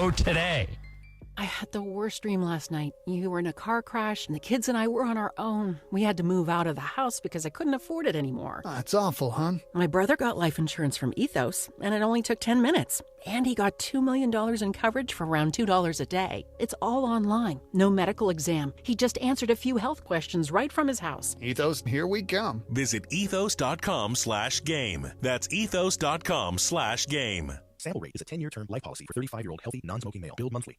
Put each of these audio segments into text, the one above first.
show today. I had the worst dream last night. You were in a car crash, and the kids and I were on our own. We had to move out of the house because I couldn't afford it anymore. That's awful, hon. My brother got life insurance from Ethos, and it only took 10 minutes. And he got $2 million in coverage for around $2 a day. It's all online. No medical exam. He just answered a few health questions right from his house. Ethos, here we come. Visit ethos.com/game. That's ethos.com/game. Sample rate is a 10-year term life policy for 35-year-old healthy, non-smoking male. Billed monthly.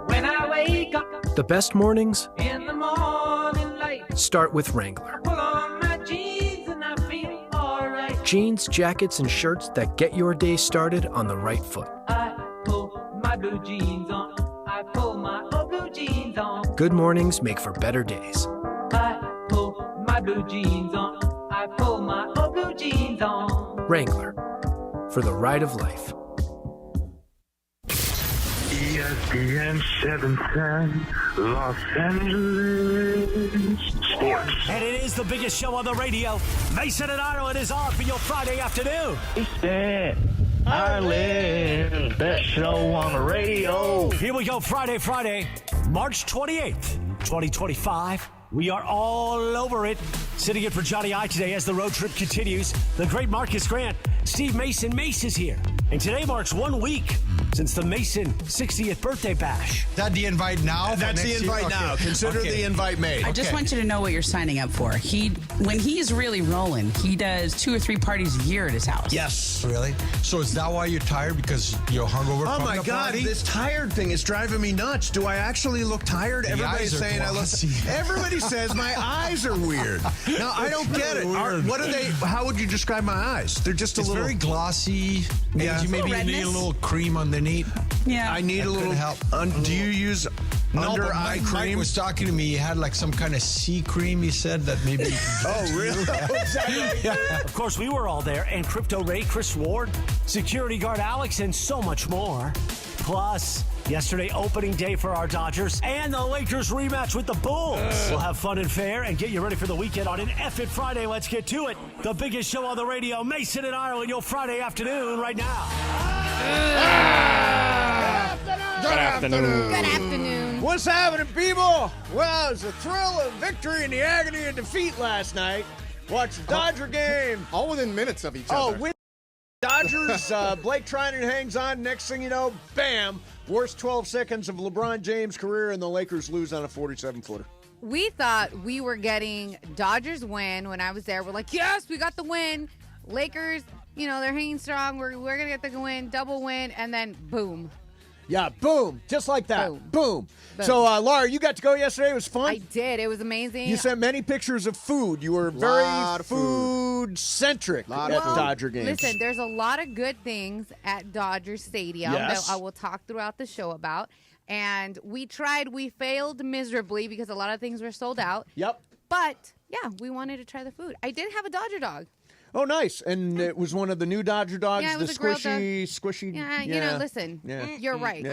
When I wake up The best mornings in the morning light, start with Wrangler. pull on my jeans and I feel alright. Jeans, jackets, and shirts that get your day started on the right foot. I pull my blue jeans on. I pull my old blue jeans on. Good mornings make for better days. I pull my blue jeans on. I pull my old blue jeans on. Wrangler, for the ride of life. ESPN 710, Los Angeles Sports. And it is the biggest show on the radio. Mason and Ireland is on for your Friday afternoon. Ireland, best show on the radio. Here we go, Friday, March 28th, 2025. We are all over it. Sitting in for Johnny I today as the road trip continues. The great Marcus Grant, Steve Mason. Mace is here. And today marks 1 week since the Mason 60th birthday bash. Is that the invite now? That's the invite now. Consider the invite made. I just want you to know what you're signing up for. When he's really rolling, he does 2 or 3 parties a year at his house. Yes. Really? So is that why you're tired? Because you're hungover Oh from my the God, party? this tired thing is driving me nuts. Do I actually look tired? The Everybody's eyes are saying I look. glossy. Everybody says my eyes are weird. Now I don't get it. Weird. What are they? How would you describe my eyes? They're just It's a little. very glossy. Yeah. Maybe you need a little cream underneath. Yeah. I need That a could little help. Do you use under but eye Mike cream? was talking to me. He had like some kind of sea cream. He said that maybe. Oh really? Of course, we were all there. And Crypto Ray, Chris Ward, security guard Alex, and so much more. Plus, yesterday opening day for our Dodgers and the Lakers rematch with the Bulls. We'll have fun and fair and get you ready for the weekend on an F-It Friday. Let's get to it. The biggest show on the radio, Mason and Ireland, your Friday afternoon right now. Good afternoon. Good afternoon. What's happening, people? Well, it was a thrill of victory and the agony of defeat last night. Watch the Dodger game. All within minutes of each other. Win Dodgers. Blake Trinan hangs on. Next thing you know, bam. Worst 12 seconds of LeBron James' career, and the Lakers lose on a 47-footer. We thought we were getting Dodgers win when I was there. We're like, yes, we got the win. Lakers, they're hanging strong. We're going to get the win, double win, and then boom. Yeah, boom. Just like that. Boom. Boom. Boom. So, Laura, you got to go yesterday. It was fun. I did. It was amazing. You sent many pictures of food. You were very food-centric at Dodger games. Listen, there's a lot of good things at Dodger Stadium Yes. that I will talk throughout the show about. And we failed miserably because a lot of things were sold out. Yep. But, yeah, we wanted to try the food. I did have a Dodger dog. Oh, nice. And it was one of the new Dodger dogs, Yeah, it the was a grilled dog. squishy. Yeah, listen, you're right.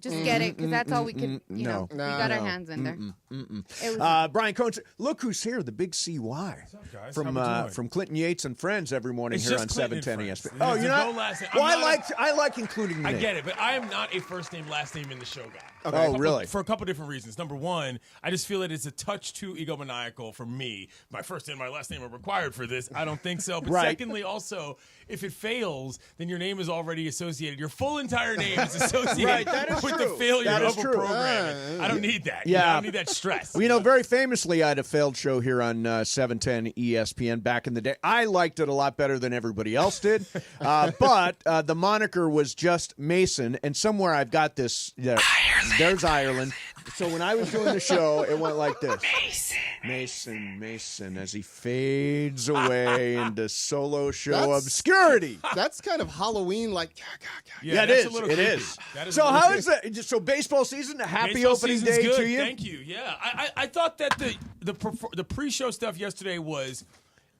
Just get it, because that's all we could, we got our hands in there. It was Brian Cranston, look who's here, the big CY. What's up, guys? From Clinton Yates and Friends every morning It's here just on Clinton 710 and ESPN. Friends. Oh, you're There's not? no last name. Well, I like including the I name. get it, but I am not a first name, last name in the show guy. Okay. Oh, really? For a couple different reasons. Number one, I just feel that it's a touch too egomaniacal for me. My first and my last name are required for this. I don't think so. But Right. secondly, also, if it fails, then your name is already associated. Your full entire name is associated Right, that is with true. the failure That is of a true. program. I don't need that. Yeah. I don't need that stress. Well, very famously, I had a failed show here on 710 ESPN back in the day. I liked it a lot better than everybody else did, but the moniker was just Mason, and somewhere I've got this. There's Ireland. So when I was doing the show, it went like this. Mason, as he fades away into solo show obscurity. That's kind of Halloween-like. Yeah, it is. It is. So how is that? So baseball season, a happy Baseball opening season's day good. to you? Thank you. Yeah, I thought that the pre-show stuff yesterday was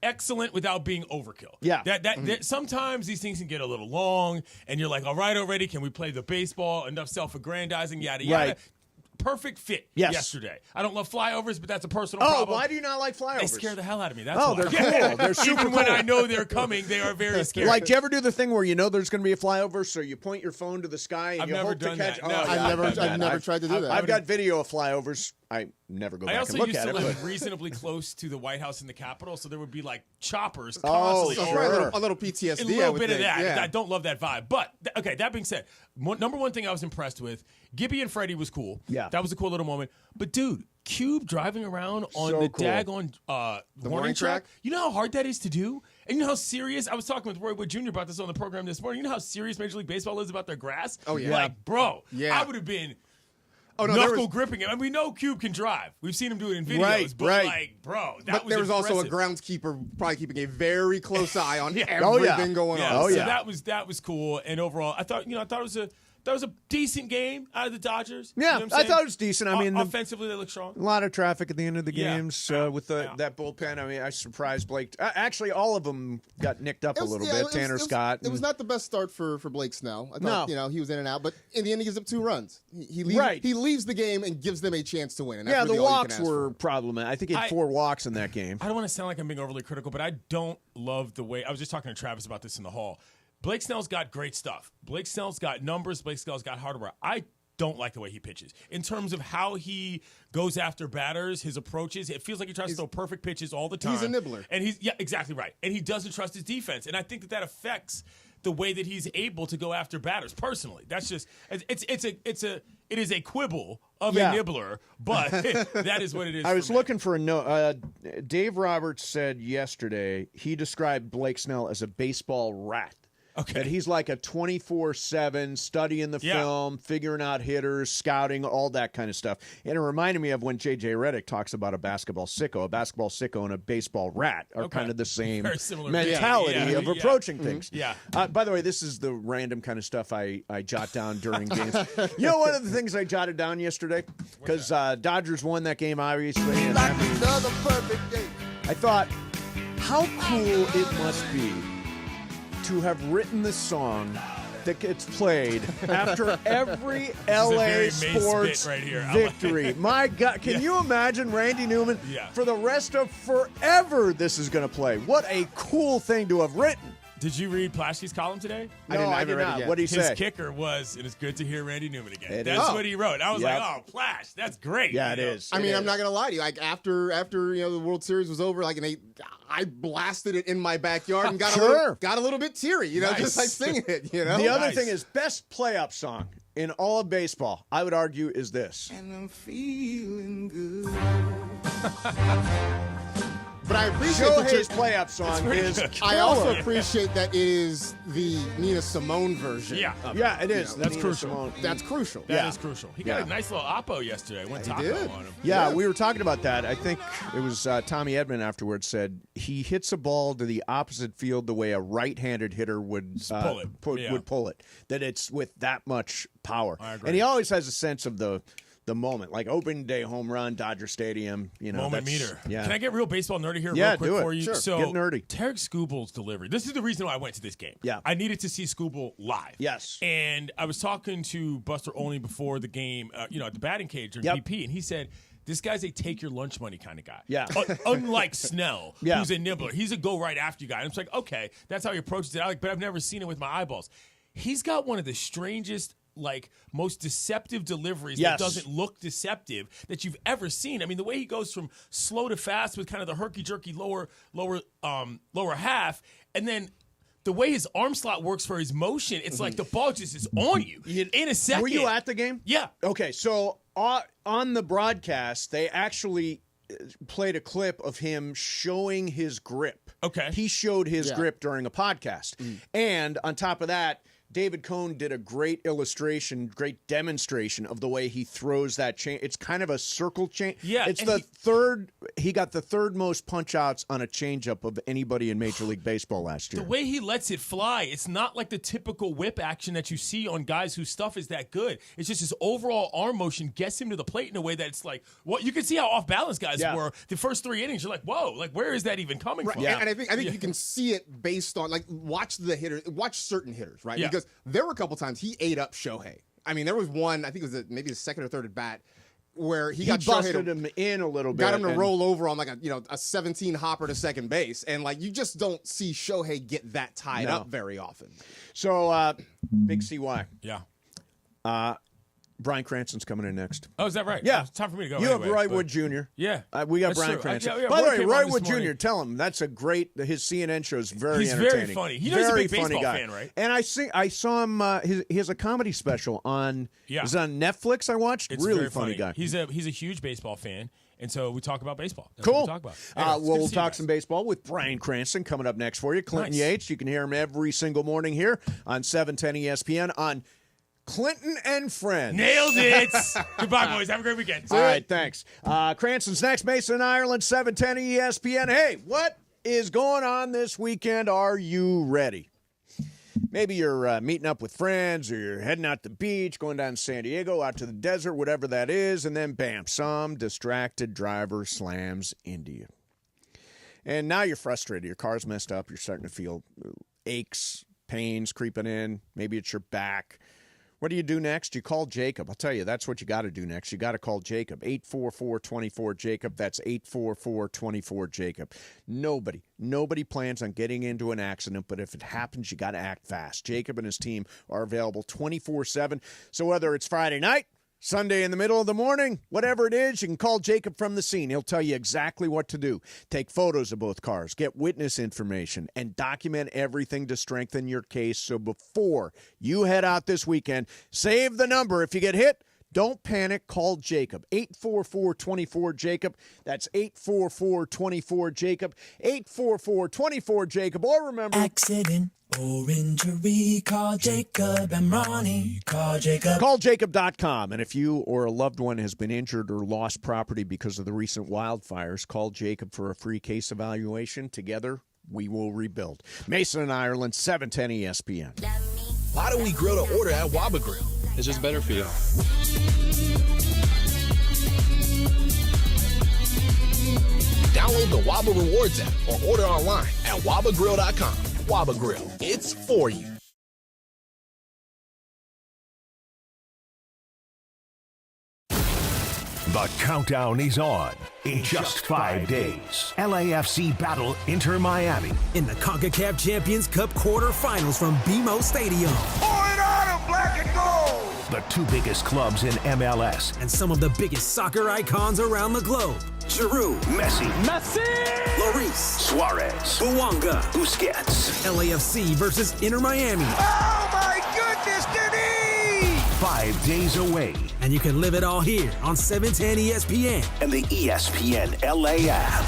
excellent without being overkill. Yeah. That sometimes these things can get a little long, and you're like, all right, already, can we play the baseball? Enough self-aggrandizing, yada yada. Right. perfect fit Yes. yesterday. I don't love flyovers, but that's a personal Oh, problem. why do you not like flyovers? They scare the hell out of me. That's Oh, why. they're cool. They're super Even when cool. I know they're coming, they are very scary. Like, do you ever do the thing where you know there's going to be a flyover, so you point your phone to the sky and I've you never hope to done catch? that. Oh, No, yeah, I've never tried to do that. I've got video of flyovers. I never go I back also and look used at to it. live but- reasonably close to the White House and the Capitol, so there would be like choppers Oh, constantly. So sure. over. a little PTSD. A I little would bit of think. that. Yeah. I don't love that vibe. But, okay, that being said, number one thing I was impressed with, Gibby and Freddie was cool. Yeah. That was a cool little moment. But, dude, Cube driving around on So the cool. daggone The warning track. track? You know how hard that is to do? And you know how serious? I was talking with Roy Wood Jr. about this on the program this morning. You know how serious Major League Baseball is about their grass? Oh, yeah. Like, bro, Yeah. I would have been Oh, no, knuckle gripping it. I mean, we know Cube can drive. We've seen him do it in videos. Right, but, right. like, bro, that But was there was also a impressive. groundskeeper probably keeping a very close eye on Yeah. everything going Yeah, on. so that was cool. And overall, I thought it was a decent game out of the Dodgers. Yeah, You know what I'm I saying? thought it was decent. I mean, offensively, they look strong. a lot of traffic at the end of the Yeah. games with that bullpen. I mean, I surprised Blake. Actually, all of them got nicked up a little bit. Tanner Scott. It was not the best start for Blake Snell. I thought, No. he was in and out, but in the end, he gives up 2 runs. He leaves the game and gives them a chance to win. And that's the really all you can walks ask were for. problematic. I think he had 4 walks in that game. I don't want to sound like I'm being overly critical, but I don't love the way. I was just talking to Travis about this in the hall. Blake Snell's got great stuff. Blake Snell's got numbers. Blake Snell's got hardware. I don't like the way he pitches. In terms of how he goes after batters, his approaches, it feels like he tries to throw perfect pitches all the time. He's a nibbler. And exactly right. And he doesn't trust his defense. And I think that affects the way that he's able to go after batters personally. That's just it is a quibble of a nibbler, but that is what it is. I was for me. looking for a note. Dave Roberts said yesterday he described Blake Snell as a baseball rat. Okay. That he's like a 24/7 studying the film, figuring out hitters, scouting, all that kind of stuff. And it reminded me of when J.J. Redick talks about a basketball sicko. A basketball sicko and a baseball rat are kind of the same Very similar. mentality of approaching things. Yeah. By the way, this is the random kind of stuff I jot down during games. You know, one of the things I jotted down yesterday? Because Dodgers won that game, obviously. And Another perfect day. I thought, how cool it must be to have written the song that gets played after every LA sports right here. victory. My God, can you imagine Randy Newman for the rest of forever this is going to play? What a cool thing to have written. Did you read Plaschke's column today? No, I did not. What did he say? His kicker was, "It is good to hear Randy Newman again." It That's is. what he wrote. I was like, "Oh, Plasch, that's great." Yeah, it is. I mean, I'm not gonna lie to you. Like after the World Series was over, like I blasted it in my backyard and got a little bit teary. Just like singing it. The other thing is best play-up song in all of baseball. I would argue is this. And I'm feeling good. But I appreciate Shohei's play-up song is killer. I also appreciate that it is the Nina Simone version. Yeah, it is. That's Nina crucial. Simone. That's crucial. That is crucial. He got a nice little oppo yesterday. Went taco on him. Yeah, we were talking about that. I think it was Tommy Edman afterwards said he hits a ball to the opposite field the way a right-handed hitter would pull it. would pull it. That it's with that much power. I agree. And he always has a sense of the moment, like opening day home run, Dodger Stadium. Moment that's- meter. Yeah. Can I get real baseball nerdy here Yeah, real quick do it. for you? Sure. So, Get nerdy. Tarek Skubal's delivery. This is the reason why I went to this game. Yeah. I needed to see Skubal live. Yes. And I was talking to Buster Olney before the game, at the batting cage during Yep. BP, and he said, this guy's a take your lunch money kind of guy. Yeah. Unlike Snell, Yeah. who's a nibbler. He's a go right after you guy. And I'm like, okay, that's how he approaches it. But I've never seen it with my eyeballs. He's got one of the strangest, most deceptive deliveries that doesn't look deceptive that you've ever seen. I mean, the way he goes from slow to fast with kind of the herky-jerky lower half, and then the way his arm slot works for his motion, it's like the ball just is on you in a second. Were you at the game? Yeah. Okay, so on the broadcast, they actually played a clip of him showing his grip. Okay. He showed his grip during a podcast. And on top of that, David Cohn did a great illustration, great demonstration of the way he throws that chain. It's kind of a circle chain. Yeah, it's and the third. He got the third most punch outs on a changeup of anybody in Major League Baseball last year. The way he lets it fly, it's not like the typical whip action that you see on guys whose stuff is that good. It's just his overall arm motion gets him to the plate in a way that it's like, you can see how off balance guys were. The first 3 innings, you're like, whoa, where is that even coming from? And I think you can see it based on watch certain hitters, right? Yeah. Because there were a couple times he ate up Shohei. I mean, there was one, I think it was maybe the second or third at bat, where he busted him in a little bit. Got him to roll over on like a 17 hopper to second base. And like you just don't see Shohei get that tied up very often. So Big CY. Yeah. Brian Cranston's coming in next. Oh, is that right? Yeah. It's time for me to go. You anyway, have Roy Wood Jr. Yeah. We got That's Brian true. Cranston. Yeah, By the way, came Roy on Wood this morning. Jr., tell him that's a great, his CNN show is very He's entertaining. very funny. He knows very he's a big funny baseball guy. fan, right? And I saw him, he has a comedy special on, is it on Netflix I watched? It's really very funny guy. He's a huge baseball fan, and so we talk about baseball. That's Cool. what we talk about. Anyway, it's good we'll to see you talk guys. some baseball with Brian Cranston coming up next for you. Clinton Nice. Yates, you can hear him every single morning here on 710 ESPN on Clinton and Friends. Nailed it. Goodbye, boys. Have a great weekend. All right, thanks. Cranston's next, Mason, Ireland, 710 ESPN. Hey, what is going on this weekend? Are you ready? Maybe you're meeting up with friends, or you're heading out to the beach, going down to San Diego, out to the desert, whatever that is, and then bam, some distracted driver slams into you. And now you're frustrated. Your car's messed up. You're starting to feel aches, pains creeping in. Maybe it's your back. What do you do next? You call Jacob. I'll tell you, that's what you got to do next. You got to call Jacob. 844-24-JACOB. That's 844-24-JACOB. Nobody plans on getting into an accident, but if it happens, you got to act fast. Jacob and his team are available 24/7. So whether it's Friday night, Sunday in the middle of the morning, whatever it is, you can call Jacob from the scene. He'll tell you exactly what to do. Take photos of both cars, get witness information, and document everything to strengthen your case. So before you head out this weekend, save the number. If you get hit, don't panic. Call Jacob. 844-24-JACOB. That's 844-24-JACOB. 844-24-JACOB. Or remember... Accident or injury, call Jacob and Ronnie. Call Jacob. CallJacob.com. And if you or a loved one has been injured or lost property because of the recent wildfires, call Jacob for a free case evaluation. Together, we will rebuild. Mason and Ireland, 710 ESPN. Why do we grill to order at Waba Grill? It's just better for you. Download the Waba Rewards app or order online at wabagrill.com. Waba Grill, it's for you. The countdown is on. In just 5 days, LAFC battle Inter Miami in the CONCACAF Champions Cup quarterfinals from BMO Stadium. Pour it on in black and gold. The two biggest clubs in MLS and some of the biggest soccer icons around the globe. Giroud, Messi, Lloris, Suarez, Bouanga, Busquets. LAFC versus Inter Miami. Oh my goodness, Denise! 5 days away. And you can live it all here on 710 ESPN. And the ESPN LA app.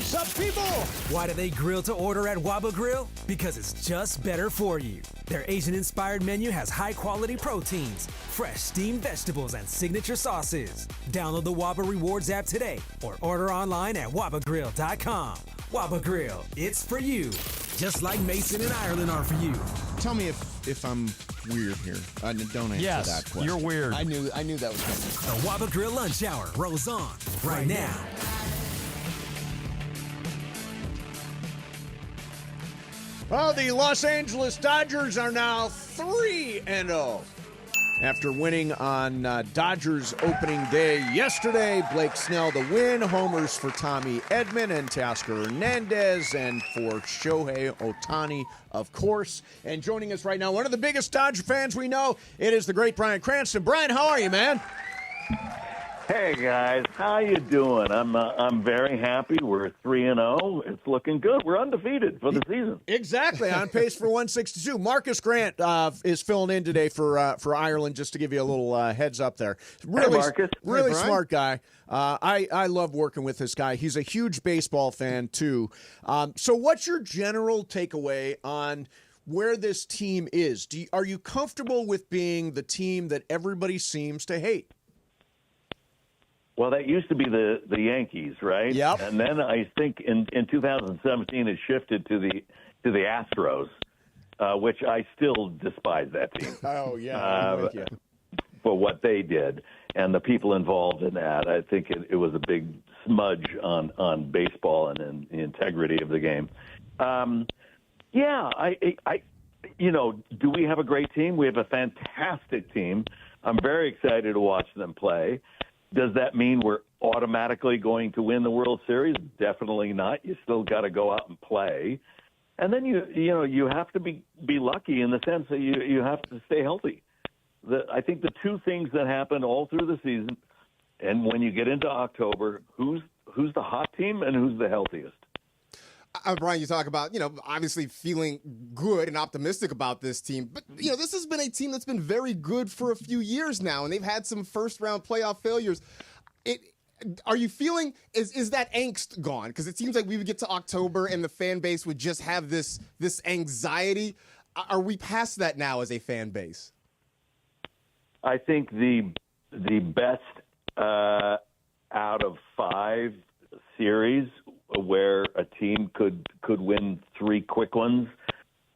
Sup, people? Why do they grill to order at Waba Grill? Because it's just better for you. Their Asian-inspired menu has high-quality proteins, fresh steamed vegetables, and signature sauces. Download the Waba Rewards app today or order online at wabagrill.com. Waba Grill, it's for you. Just like Mason and Ireland are for you. Tell me if I'm weird here. Don't answer that question. You're weird. I knew that was coming. The Waba Grill Lunch Hour rolls on right now. Well, the Los Angeles Dodgers are now 3-0. After winning on Dodgers opening day yesterday, Blake Snell the win, homers for Tommy Edman and Teoscar Hernandez, and for Shohei Ohtani, of course. And joining us right now, one of the biggest Dodger fans we know, it is the great Brian Cranston. Brian, how are you, man? Hey guys, how you doing? I'm very happy. We're 3-0. It's looking good. We're undefeated for the season. Exactly, on pace for 162. Marcus Grant is filling in today for Ireland, just to give you a little heads up there. Really, hey, Marcus. Really hey, smart guy. I love working with this guy. He's a huge baseball fan too. So, what's your general takeaway on where this team is? Are you comfortable with being the team that everybody seems to hate? Well, that used to be the Yankees, right? Yep. And then I think in 2017 it shifted to the Astros, which I still despise that team. Oh yeah, I'm with you. For what they did. and the people involved in that. I think it was a big smudge on baseball and the integrity of the game. Do we have a great team? We have a fantastic team. I'm very excited to watch them play. Does that mean we're automatically going to win the World Series? Definitely not. You still got to go out and play. And then you have to be lucky in the sense that you have to stay healthy. I think the two things that happen all through the season, and when you get into October, who's the hot team and who's the healthiest? Brian, you talk about, obviously feeling good and optimistic about this team. But, this has been a team that's been very good for a few years now, and they've had some first-round playoff failures. Are you feeling, is that angst gone? Because it seems like we would get to October and the fan base would just have this anxiety. Are we past that now as a fan base? I think the best out of 5 series where a team could win 3 quick ones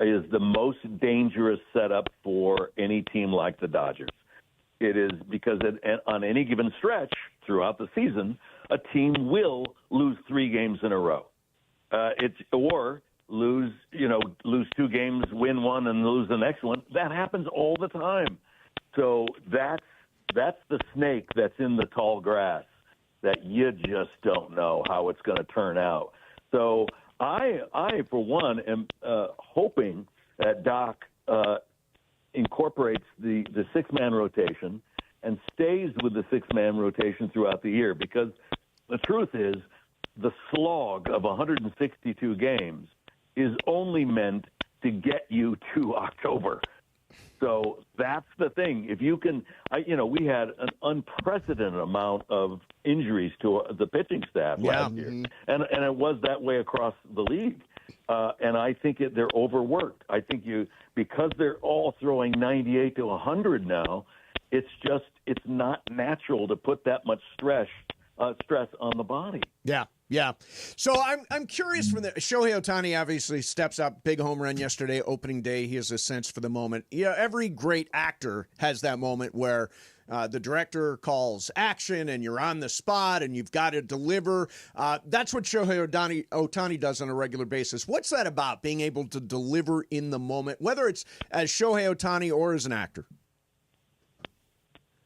is the most dangerous setup for any team like the Dodgers. It is because on any given stretch throughout the season, a team will lose 3 games in a row. Or lose 2 games, win 1, and lose the next one. That happens all the time. So that's the snake that's in the tall grass that you just don't know how it's going to turn out. So I for one, am hoping that Doc incorporates the 6-man rotation and stays with the 6-man rotation throughout the year, because the truth is the slog of 162 games is only meant to get you to October. So that's the thing. If you can, we had an unprecedented amount of injuries to the pitching staff last year, and it was that way across the league. And I think they're overworked. I think because they're all throwing 98 to 100 now, it's not natural to put that much stress on the body. Yeah. So I'm curious from Shohei Ohtani obviously steps up, big home run yesterday, opening day. He has a sense for the moment. Every great actor has that moment where the director calls action and you're on the spot and you've got to deliver. That's what Shohei Ohtani does on a regular basis. What's that about, being able to deliver in the moment, whether it's as Shohei Ohtani or as an actor?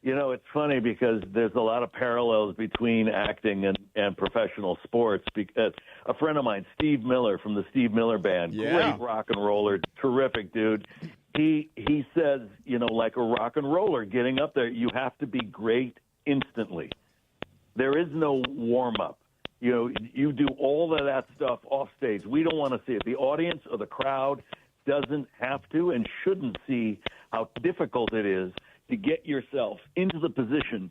It's funny because there's a lot of parallels between acting and professional sports. Because a friend of mine, Steve Miller from the Steve Miller Band, great rock and roller, terrific dude. He says, like a rock and roller, getting up there, you have to be great instantly. There is no warm-up. You do all of that stuff off stage. We don't want to see it. The audience or the crowd doesn't have to and shouldn't see how difficult it is to get yourself into the position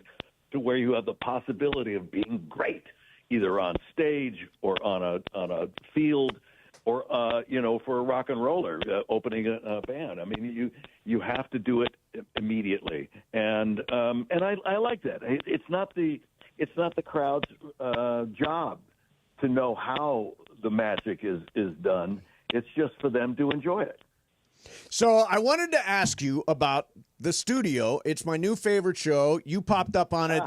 to where you have the possibility of being great, either on stage or on a field, or for a rock and roller opening a band. I mean, you have to do it immediately, and I like that. It's not the crowd's job to know how the magic is done. It's just for them to enjoy it. So I wanted to ask you about The Studio. It's my new favorite show. You popped up on it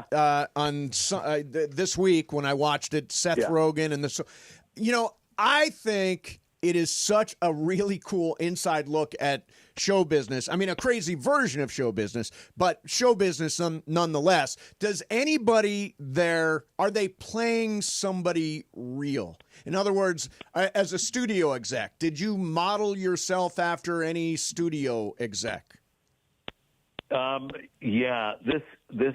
this week when I watched it. Seth Rogen and I think it is such a really cool inside look at show business. I mean, a crazy version of show business, but show business nonetheless. Does anybody there, are they playing somebody real? In other words, as a studio exec, did you model yourself after any studio exec? This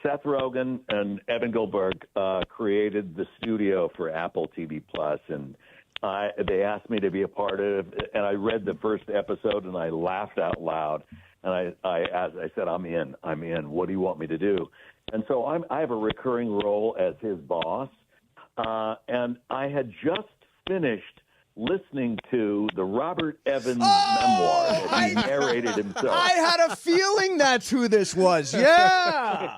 Seth Rogen and Evan Goldberg created The Studio for Apple TV Plus, and they asked me to be a part of it, and I read the first episode and I laughed out loud, and I said, I'm in. What do you want me to do? And so I have a recurring role as his boss, and I had just finished listening to the Robert Evans memoir that he narrated himself. I had a feeling that's who this was. Yeah.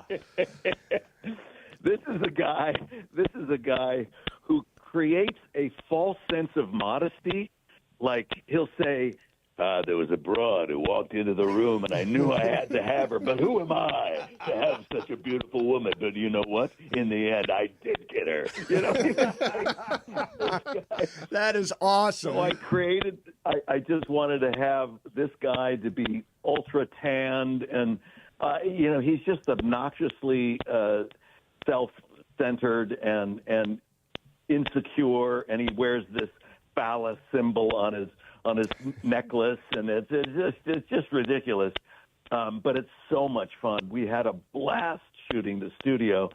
This is a guy who creates a false sense of modesty. Like, he'll say, there was a broad who walked into the room, and I knew I had to have her. But who am I to have such a beautiful woman? But you know what? In the end, I did get her. You know, that is awesome. So I just wanted to have this guy to be ultra tanned, and he's just obnoxiously self-centered and insecure, and he wears this phallus symbol on his necklace, and it's just ridiculous. But it's so much fun. We had a blast shooting the studio,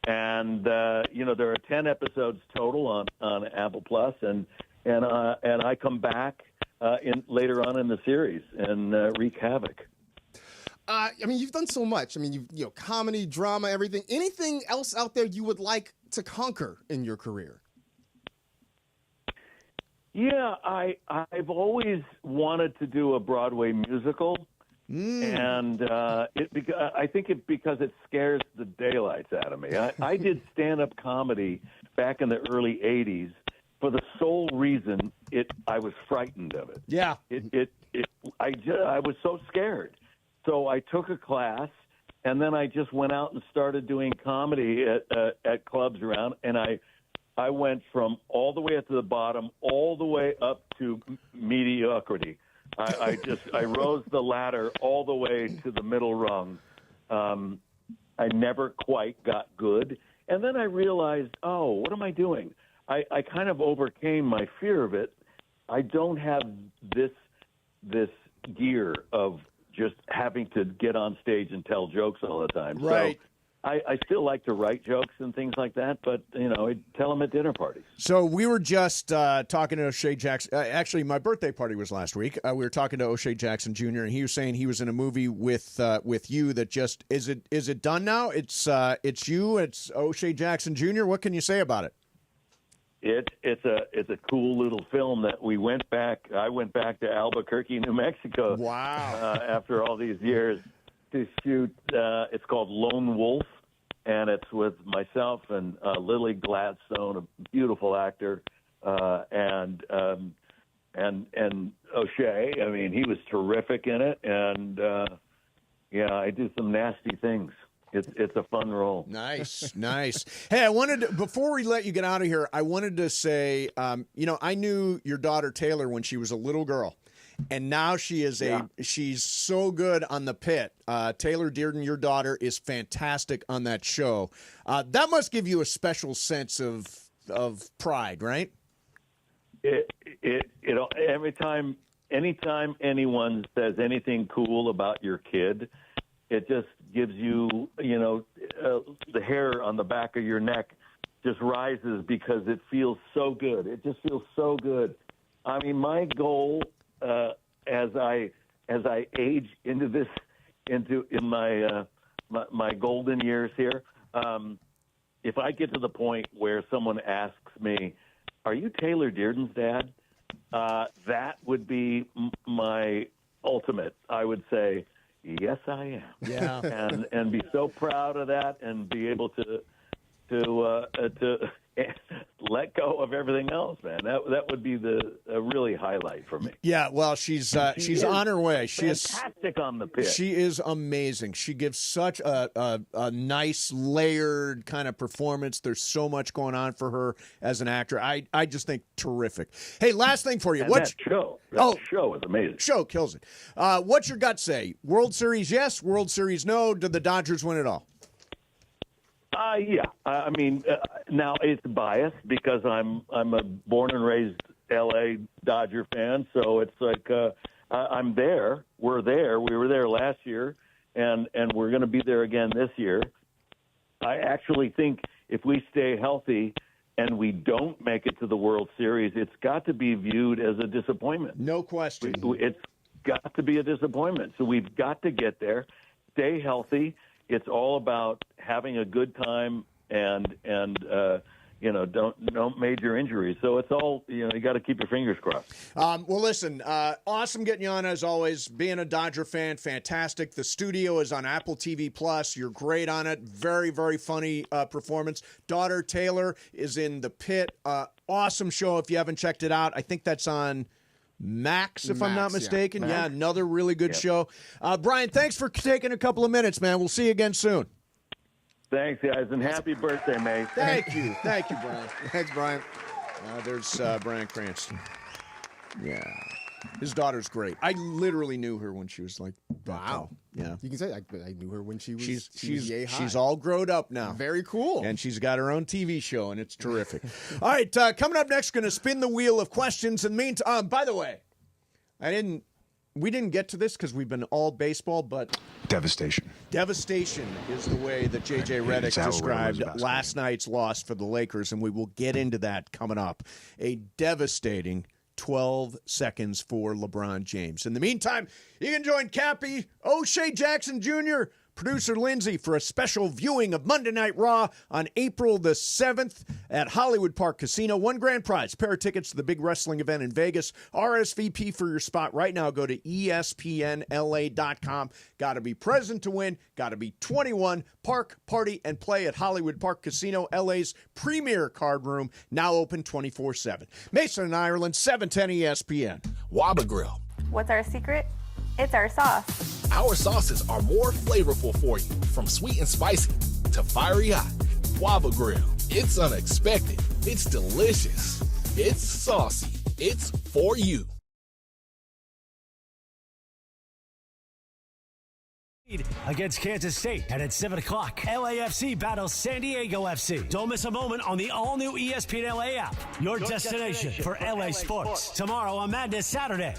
and there are 10 episodes total on Apple Plus, and I come back later on in the series and wreak havoc. You've done so much. Comedy, drama, everything. Anything else out there you would like to conquer in your career? Yeah, I've always wanted to do a Broadway musical, and I think because it scares the daylights out of me. I did stand-up comedy back in the early '80s for the sole reason I was frightened of it. Yeah, I was so scared. So I took a class, and then I just went out and started doing comedy at clubs around, and I went from all the way up to the bottom, all the way up to mediocrity. I rose the ladder all the way to the middle rung. I never quite got good. And then I realized, what am I doing? I kind of overcame my fear of it. I don't have this gear of just having to get on stage and tell jokes all the time. Right. So I still like to write jokes and things like that, but, I tell them at dinner parties. So we were just talking to O'Shea Jackson. Actually, my birthday party was last week. We were talking to O'Shea Jackson Jr., and he was saying he was in a movie with you that just – is it done now? It's you. It's O'Shea Jackson Jr. What can you say about it? It's a cool little film that I went back to Albuquerque, New Mexico. Wow. After all these years to shoot. It's called Lone Wolf, and it's with myself and Lily Gladstone, a beautiful actor, and O'Shea. I mean, he was terrific in it, and I do some nasty things. It's a fun role. Nice. Hey, I wanted to, before we let you get out of here, I wanted to say, I knew your daughter Taylor when she was a little girl, and now she is she's so good on The Pit. Taylor Dearden, your daughter, is fantastic on that show. That must give you a special sense of pride, right? Anytime anyone says anything cool about your kid, it just gives you, the hair on the back of your neck just rises because it feels so good. It just feels so good. I mean, my goal as I age into my golden years here, if I get to the point where someone asks me, "Are you Taylor Dearden's dad?" That would be my ultimate. I would say, yes, I am. Yeah. and be so proud of that, and be able to let go of everything else, man. That would be a really highlight for me. Yeah, well, she's on her way. She is fantastic on The Pit. She is amazing. She gives such a nice layered kind of performance. There's so much going on for her as an actor. I just think terrific. Hey, last thing for you. And that show is amazing. Show kills it. What's your gut say? World Series, yes. World Series, no. Did the Dodgers win it all? Yeah. I mean, now it's biased because I'm a born and raised L.A. Dodger fan, so it's like I'm there. We're there. We were there last year, and we're going to be there again this year. I actually think if we stay healthy and we don't make it to the World Series, it's got to be viewed as a disappointment. No question. It's got to be a disappointment. So we've got to get there, stay healthy. It's all about having a good time and don't major injuries. So it's all, you got to keep your fingers crossed. Well, listen, awesome getting you on as always. Being a Dodger fan, fantastic. The studio is on Apple TV Plus. You're great on it. Very, very funny performance. Daughter Taylor is in The Pit. Awesome show if you haven't checked it out. I think that's on Max, if I'm not mistaken. yeah. Yeah, another really good show. Brian, thanks for taking a couple of minutes, man. We'll see you again soon. Thanks, guys, and happy birthday, mate. Thank you. Thank you, Brian. Thanks, Brian. There's Brian Cranston. Yeah. His daughter's great. I literally knew her when she was like, wow. Yeah. You can say I knew her when she was she's all grown up now. Very cool. And she's got her own TV show, and it's terrific. All right, coming up next, going to spin the wheel of questions. In the meantime, by the way, we didn't get to this because we've been all baseball, but devastation. Devastation is the way that J.J. Redick described last night's loss for the Lakers, and we will get into that coming up. A devastating 12 seconds for LeBron James. In the meantime, you can join Cappy, O'Shea Jackson Jr., producer Lindsay for a special viewing of Monday Night Raw on April the 7th at Hollywood Park Casino. One grand prize, pair of tickets to the big wrestling event in Vegas. RSVP for your spot right now. Go to ESPNLA.com. Got to be present to win. Got to be 21. Park, party, and play at Hollywood Park Casino, LA's premier card room, now open 24/7. Mason and Ireland, 710 ESPN. Waba Grill. What's our secret? It's our sauce. Our sauces are more flavorful for you, from sweet and spicy to fiery hot. Waba Grill. It's unexpected. It's delicious. It's saucy. It's for you. Against Kansas State, and at 7 o'clock, LAFC battles San Diego FC. Don't miss a moment on the all-new ESPN LA app, your destination for LA sports. Tomorrow on Madness Saturday.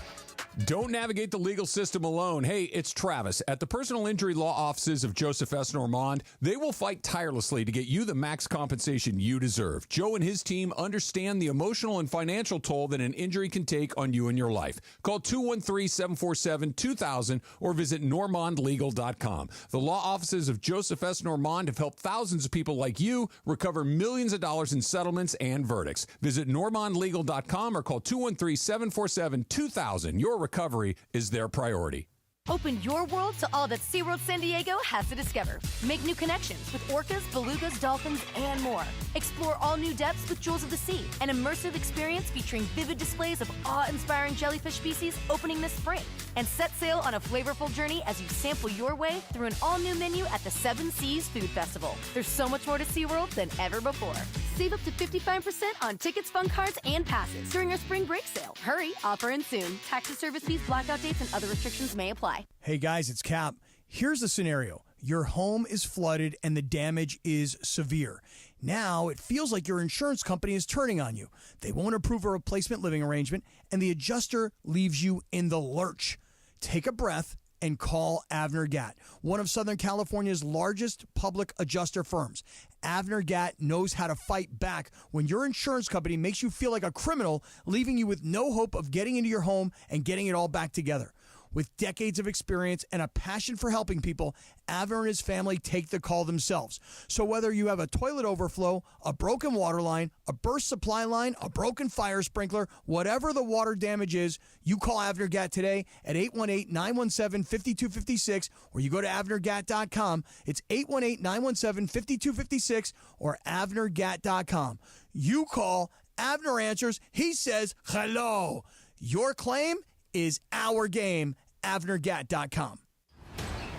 Don't navigate the legal system alone. Hey, it's Travis. At the personal injury law offices of Joseph S. Normand, they will fight tirelessly to get you the max compensation you deserve. Joe and his team understand the emotional and financial toll that an injury can take on you and your life. Call 213-747-2000 or visit normandlegal.com. The law offices of Joseph S. Normand have helped thousands of people like you recover millions of dollars in settlements and verdicts. Visit normandlegal.com or call 213-747-2000. Your recovery is their priority. Open your world to all that SeaWorld San Diego has to discover. Make new connections with orcas, belugas, dolphins, and more. Explore all new depths with Jewels of the Sea, an immersive experience featuring vivid displays of awe-inspiring jellyfish species opening this spring. And set sail on a flavorful journey as you sample your way through an all-new menu at the Seven Seas Food Festival. There's so much more to SeaWorld than ever before. Save up to 55% on tickets, fun cards, and passes during our spring break sale. Hurry, offer ends soon. Taxes, service fees, blackout dates, and other restrictions may apply. Hey guys, it's Cap. Here's the scenario. Your home is flooded and the damage is severe. Now it feels like your insurance company is turning on you. They won't approve a replacement living arrangement and the adjuster leaves you in the lurch. Take a breath and call Avner Gatt, one of Southern California's largest public adjuster firms. Avner Gatt knows how to fight back when your insurance company makes you feel like a criminal, leaving you with no hope of getting into your home and getting it all back together. With decades of experience and a passion for helping people, Avner and his family take the call themselves. So whether you have a toilet overflow, a broken water line, a burst supply line, a broken fire sprinkler, whatever the water damage is, you call Avner Gatt today at 818-917-5256 or you go to avnergatt.com. It's 818-917-5256 or avnergatt.com. You call, Avner answers, he says hello. Your claim is our game. avnergatt.com.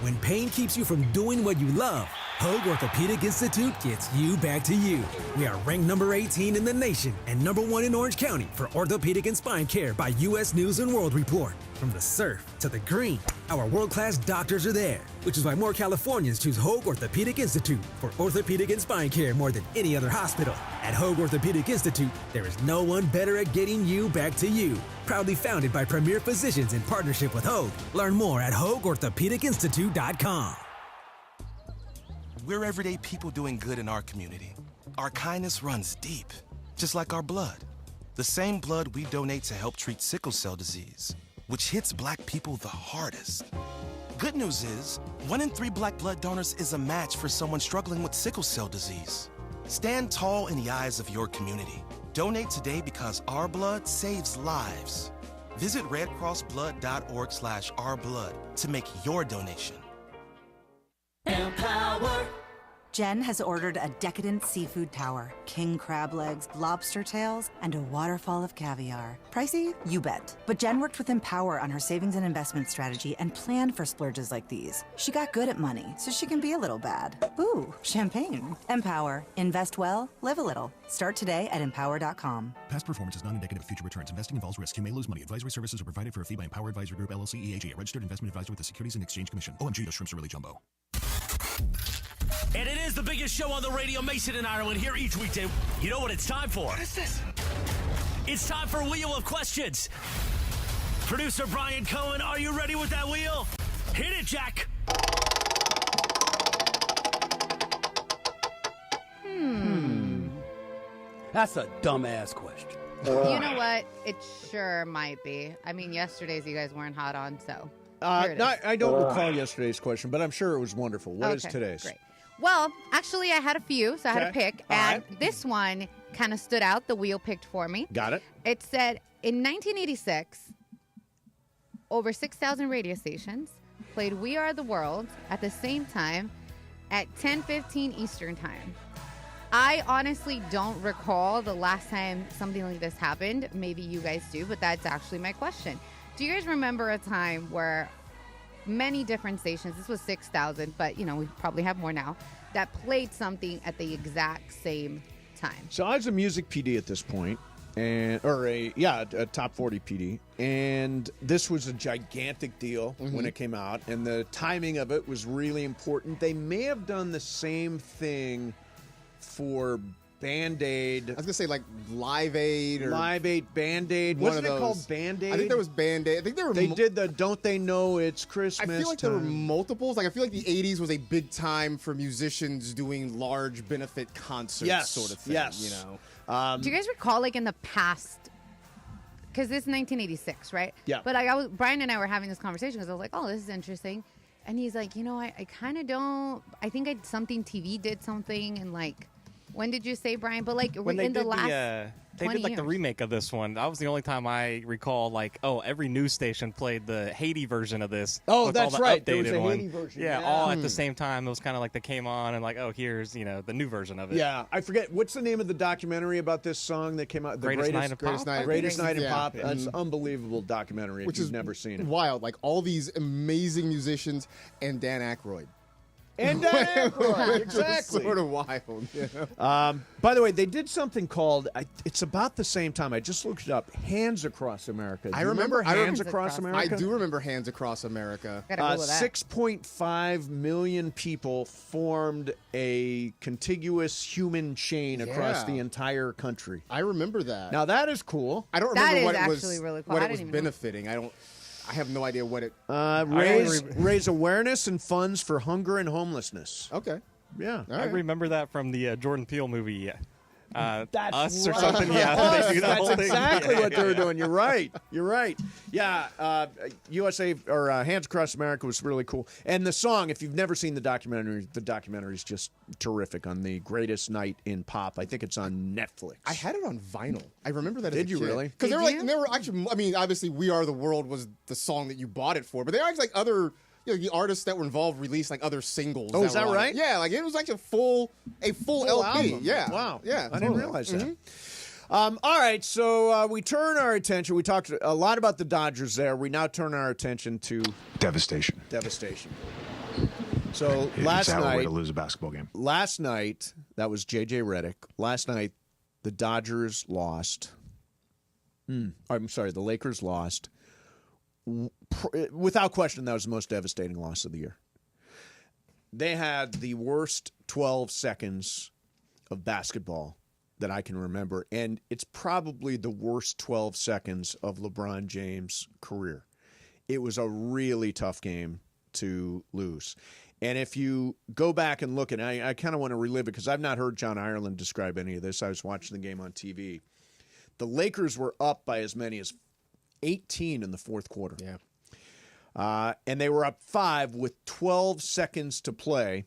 When pain keeps you from doing what you love, Hoag Orthopedic Institute gets you back to you. We are ranked number 18 in the nation and number 1 in Orange County for orthopedic and spine care by U.S. News & World Report. From the surf to the green, our world-class doctors are there, which is why more Californians choose Hoag Orthopedic Institute for orthopedic and spine care more than any other hospital. At Hoag Orthopedic Institute, there is no one better at getting you back to you. Proudly founded by premier physicians in partnership with Hoag. Learn more at HoagOrthopedicInstitute.com. We're everyday people doing good in our community. Our kindness runs deep, just like our blood. The same blood we donate to help treat sickle cell disease, which hits Black people the hardest. Good news is, 1 in 3 Black blood donors is a match for someone struggling with sickle cell disease. Stand tall in the eyes of your community. Donate today because our blood saves lives. Visit redcrossblood.org/ourblood to make your donation. Empower Jen has ordered a decadent seafood tower, king crab legs, lobster tails, and a waterfall of caviar. Pricey? You bet. But Jen worked with Empower on her savings and investment strategy and planned for splurges like these. She got good at money, so she can be a little bad. Ooh, champagne. Empower. Invest well, live a little. Start today at empower.com. Past performance is not indicative of future returns. Investing involves risk. You may lose money. Advisory services are provided for a fee by Empower Advisory Group, LLC, EAG, a registered investment advisor with the Securities and Exchange Commission. OMG, those shrimps are really jumbo. And it is the biggest show on the radio, Mason and Ireland, here each weekday. You know what it's time for? What is this? It's time for Wheel of Questions. Producer Brian Cohen, are you ready with that wheel? Hit it, Jack. That's a dumbass question. You know what? It sure might be. I mean, yesterday's you guys weren't hot on, so. Here it is. I don't recall yesterday's question, but I'm sure it was wonderful. What is today's? Great. Well, actually, I had a few, so I had to pick. And this one kind of stood out. The wheel picked for me. Got it. It said, in 1986, over 6,000 radio stations played We Are the World at the same time at 10:15 Eastern Time. I honestly don't recall the last time something like this happened. Maybe you guys do, but that's actually my question. Do you guys remember a time where many different stations, this was 6,000, but, you know, we probably have more now, that played something at the exact same time? So I was a music PD at this point, a top 40 PD, and this was a gigantic deal when it came out, and the timing of it was really important. They may have done the same thing for Band-Aid. I was going to say like Live Aid or... Live Aid, Band-Aid. Wasn't it called Band-Aid? I think there was Band-Aid. I think they did the Don't They Know It's Christmas I feel like there were multiples. Like I feel like the 80s was a big time for musicians doing large benefit concerts sort of thing. Yes. You know? Do you guys recall, like, in the past, because this is 1986, right? Yeah. But Brian and I were having this conversation because I was like, oh, this is interesting. And he's like, you know, I kind of don't, I think TV did something, and like, when did you say, Brian? But like when in the last they did like years. the remake of this one. That was the only time I recall like, every news station played the Haiti version of this. Oh, with that's all the right. Updated There was a one. Haiti version. Yeah, all at the same time. It was kind of like they came on and like, here's the new version of it. Yeah, I forget what's the name of the documentary about this song that came out. The Greatest Night in Pop? Greatest Night in Pop. That's an unbelievable documentary. Which if you've is never seen it. Wild, like all these amazing musicians and Dan Aykroyd. And Dan Aykroyd, exactly. Sort of wild. You know? By the way, they did something called, it's about the same time, I just looked it up, Hands Across America. Do I you remember Hands Across America? I do remember Hands Across America. 6.5 million people formed a contiguous human chain across the entire country. I remember that. Now that is cool. I don't remember That what is it was, actually really cool. what I it was didn't even know. benefiting. I have no idea what it... Raise awareness and funds for hunger and homelessness. Okay. Yeah. I remember that from the Jordan Peele movie. That's Us or right. something. Yeah, they do that That's whole thing. exactly what they were Yeah. doing. You're right. You're right. Yeah, USA or Hands Across America was really cool. And the song, if you've never seen the documentary is just terrific on the greatest night in pop. I think it's on Netflix. I had it on vinyl. I remember that. Did you kid. really? Because they were actually. I mean, obviously, "We Are the World" was the song that you bought it for, but there are actually like other. The artists that were involved released like other singles. Oh, is that were on right? it. Yeah, like it was actually a full LP. album. Yeah. Wow. Yeah. I didn't realize that. All right, so we turn our attention. We talked a lot about the Dodgers there. We now turn our attention to devastation. So It's last a way night, to lose a basketball game. Last night, that was J.J. Redick. Last night, the Dodgers lost. I'm sorry, the Lakers lost. Without question, that was the most devastating loss of the year. They had the worst 12 seconds of basketball that I can remember, and it's probably the worst 12 seconds of LeBron James' career. It was a really tough game to lose. And if you go back and look, and I kind of want to relive it because I've not heard John Ireland describe any of this. I was watching the game on TV. The Lakers were up by as many as 18 in the fourth quarter. Yeah. And they were up 5 with 12 seconds to play.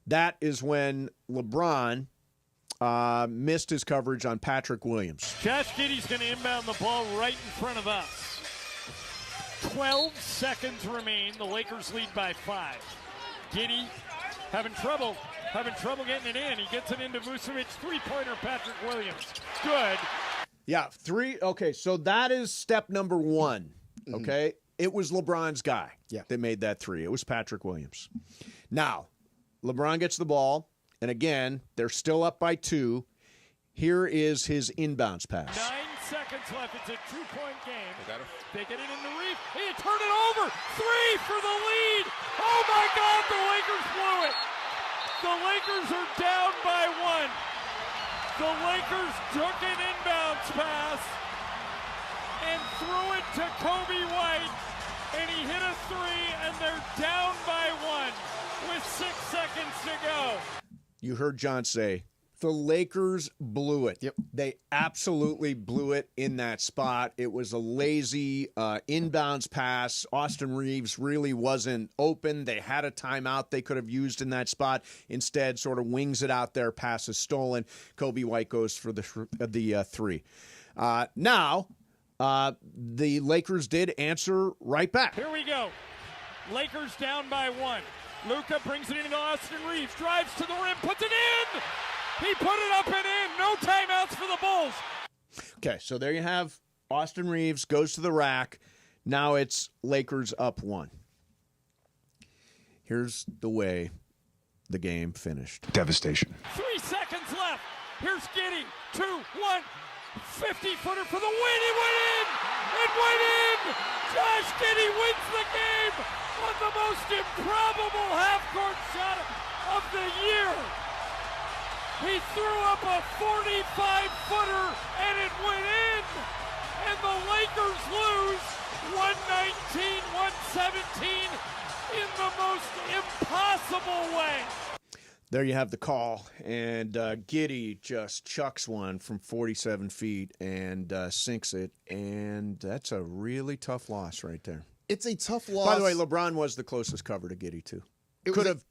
That is when LeBron missed his coverage on Patrick Williams. Josh Giddey's going to inbound the ball right in front of us. 12 seconds remain. The Lakers lead by 5. Giddey having trouble getting it in. He gets it into Vucevic. Three-pointer, Patrick Williams. Good. Yeah, 3. Okay, so that is step number 1. Okay? It was LeBron's guy that made that 3. It was Patrick Williams. Now, LeBron gets the ball, and again, they're still up by 2. Here is his inbounds pass. 9 seconds left. It's a 2-point game. They get it in the Reef. He turned it over. 3 for the lead. Oh, my God, the Lakers blew it. The Lakers are down by 1. The Lakers took an inbounds pass and threw it to Kobe White, and he hit a 3, and they're down by 1 with 6 seconds to go. You heard John say, the Lakers blew it. Yep. They absolutely blew it in that spot. It was a lazy inbounds pass. Austin Reeves really wasn't open. They had a timeout they could have used in that spot. Instead, sort of wings it out there. Pass is stolen. Kobe White goes for the 3. Now, the Lakers did answer right back. Here we go. Lakers down by 1. Luka brings it into Austin Reeves. Drives to the rim. Puts it in. He put it up and in. No timeouts for the Bulls. Okay, so there you have Austin Reeves goes to the rack. Now it's Lakers up 1. Here's the way the game finished. Devastation. 3 seconds left. Here's Giddey. 2, 1. 50-footer for the win. It went in. It went in. Josh Giddey wins the game on the most improbable half-court shot of the year. He threw up a 45-footer, and it went in. And the Lakers lose 119-117 in the most impossible way. There you have the call, and Giddey just chucks one from 47 feet and sinks it, and that's a really tough loss right there. It's a tough loss. By the way, LeBron was the closest cover to Giddey, too. Could have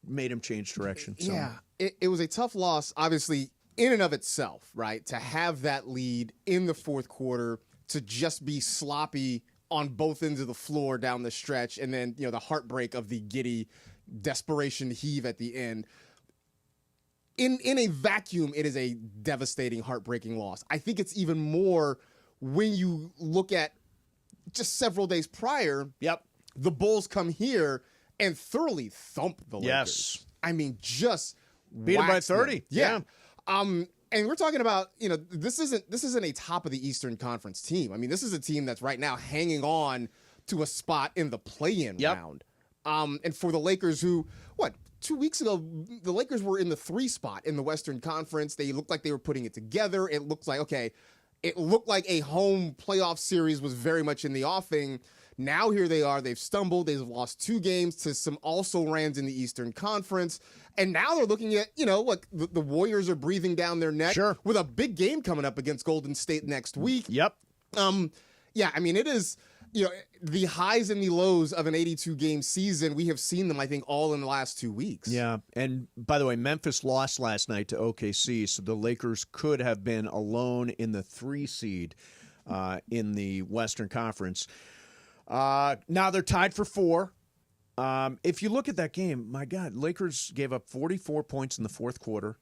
made him change direction. Yeah, it was a tough loss, obviously, in and of itself, right? To have that lead in the fourth quarter, to just be sloppy on both ends of the floor down the stretch, and then, the heartbreak of the Giddey desperation heave at the end. In a vacuum, it is a devastating, heartbreaking loss. I think it's even more when you look at just several days prior. Yep, the Bulls come here and thoroughly thump the Lakers. Yes. I mean, just beat them by 30. Them. Yeah. And we're talking about, this isn't a top of the Eastern Conference team. I mean, this is a team that's right now hanging on to a spot in the play-in round. And for the Lakers who, 2 weeks ago, the Lakers were in the 3 spot in the Western Conference. They looked like they were putting it together. It looked like a home playoff series was very much in the offing. Now here they are. They've stumbled. They've lost 2 games to some also-rans in the Eastern Conference. And now they're looking at, the Warriors are breathing down their neck with a big game coming up against Golden State next week. Yep. Yeah, I mean, it is, the highs and the lows of an 82-game season. We have seen them, I think, all in the last 2 weeks. Yeah. And by the way, Memphis lost last night to OKC, so the Lakers could have been alone in the 3 seed in the Western Conference. Now they're tied for 4. If you look at that game, my God, Lakers gave up 44 points in the fourth quarter,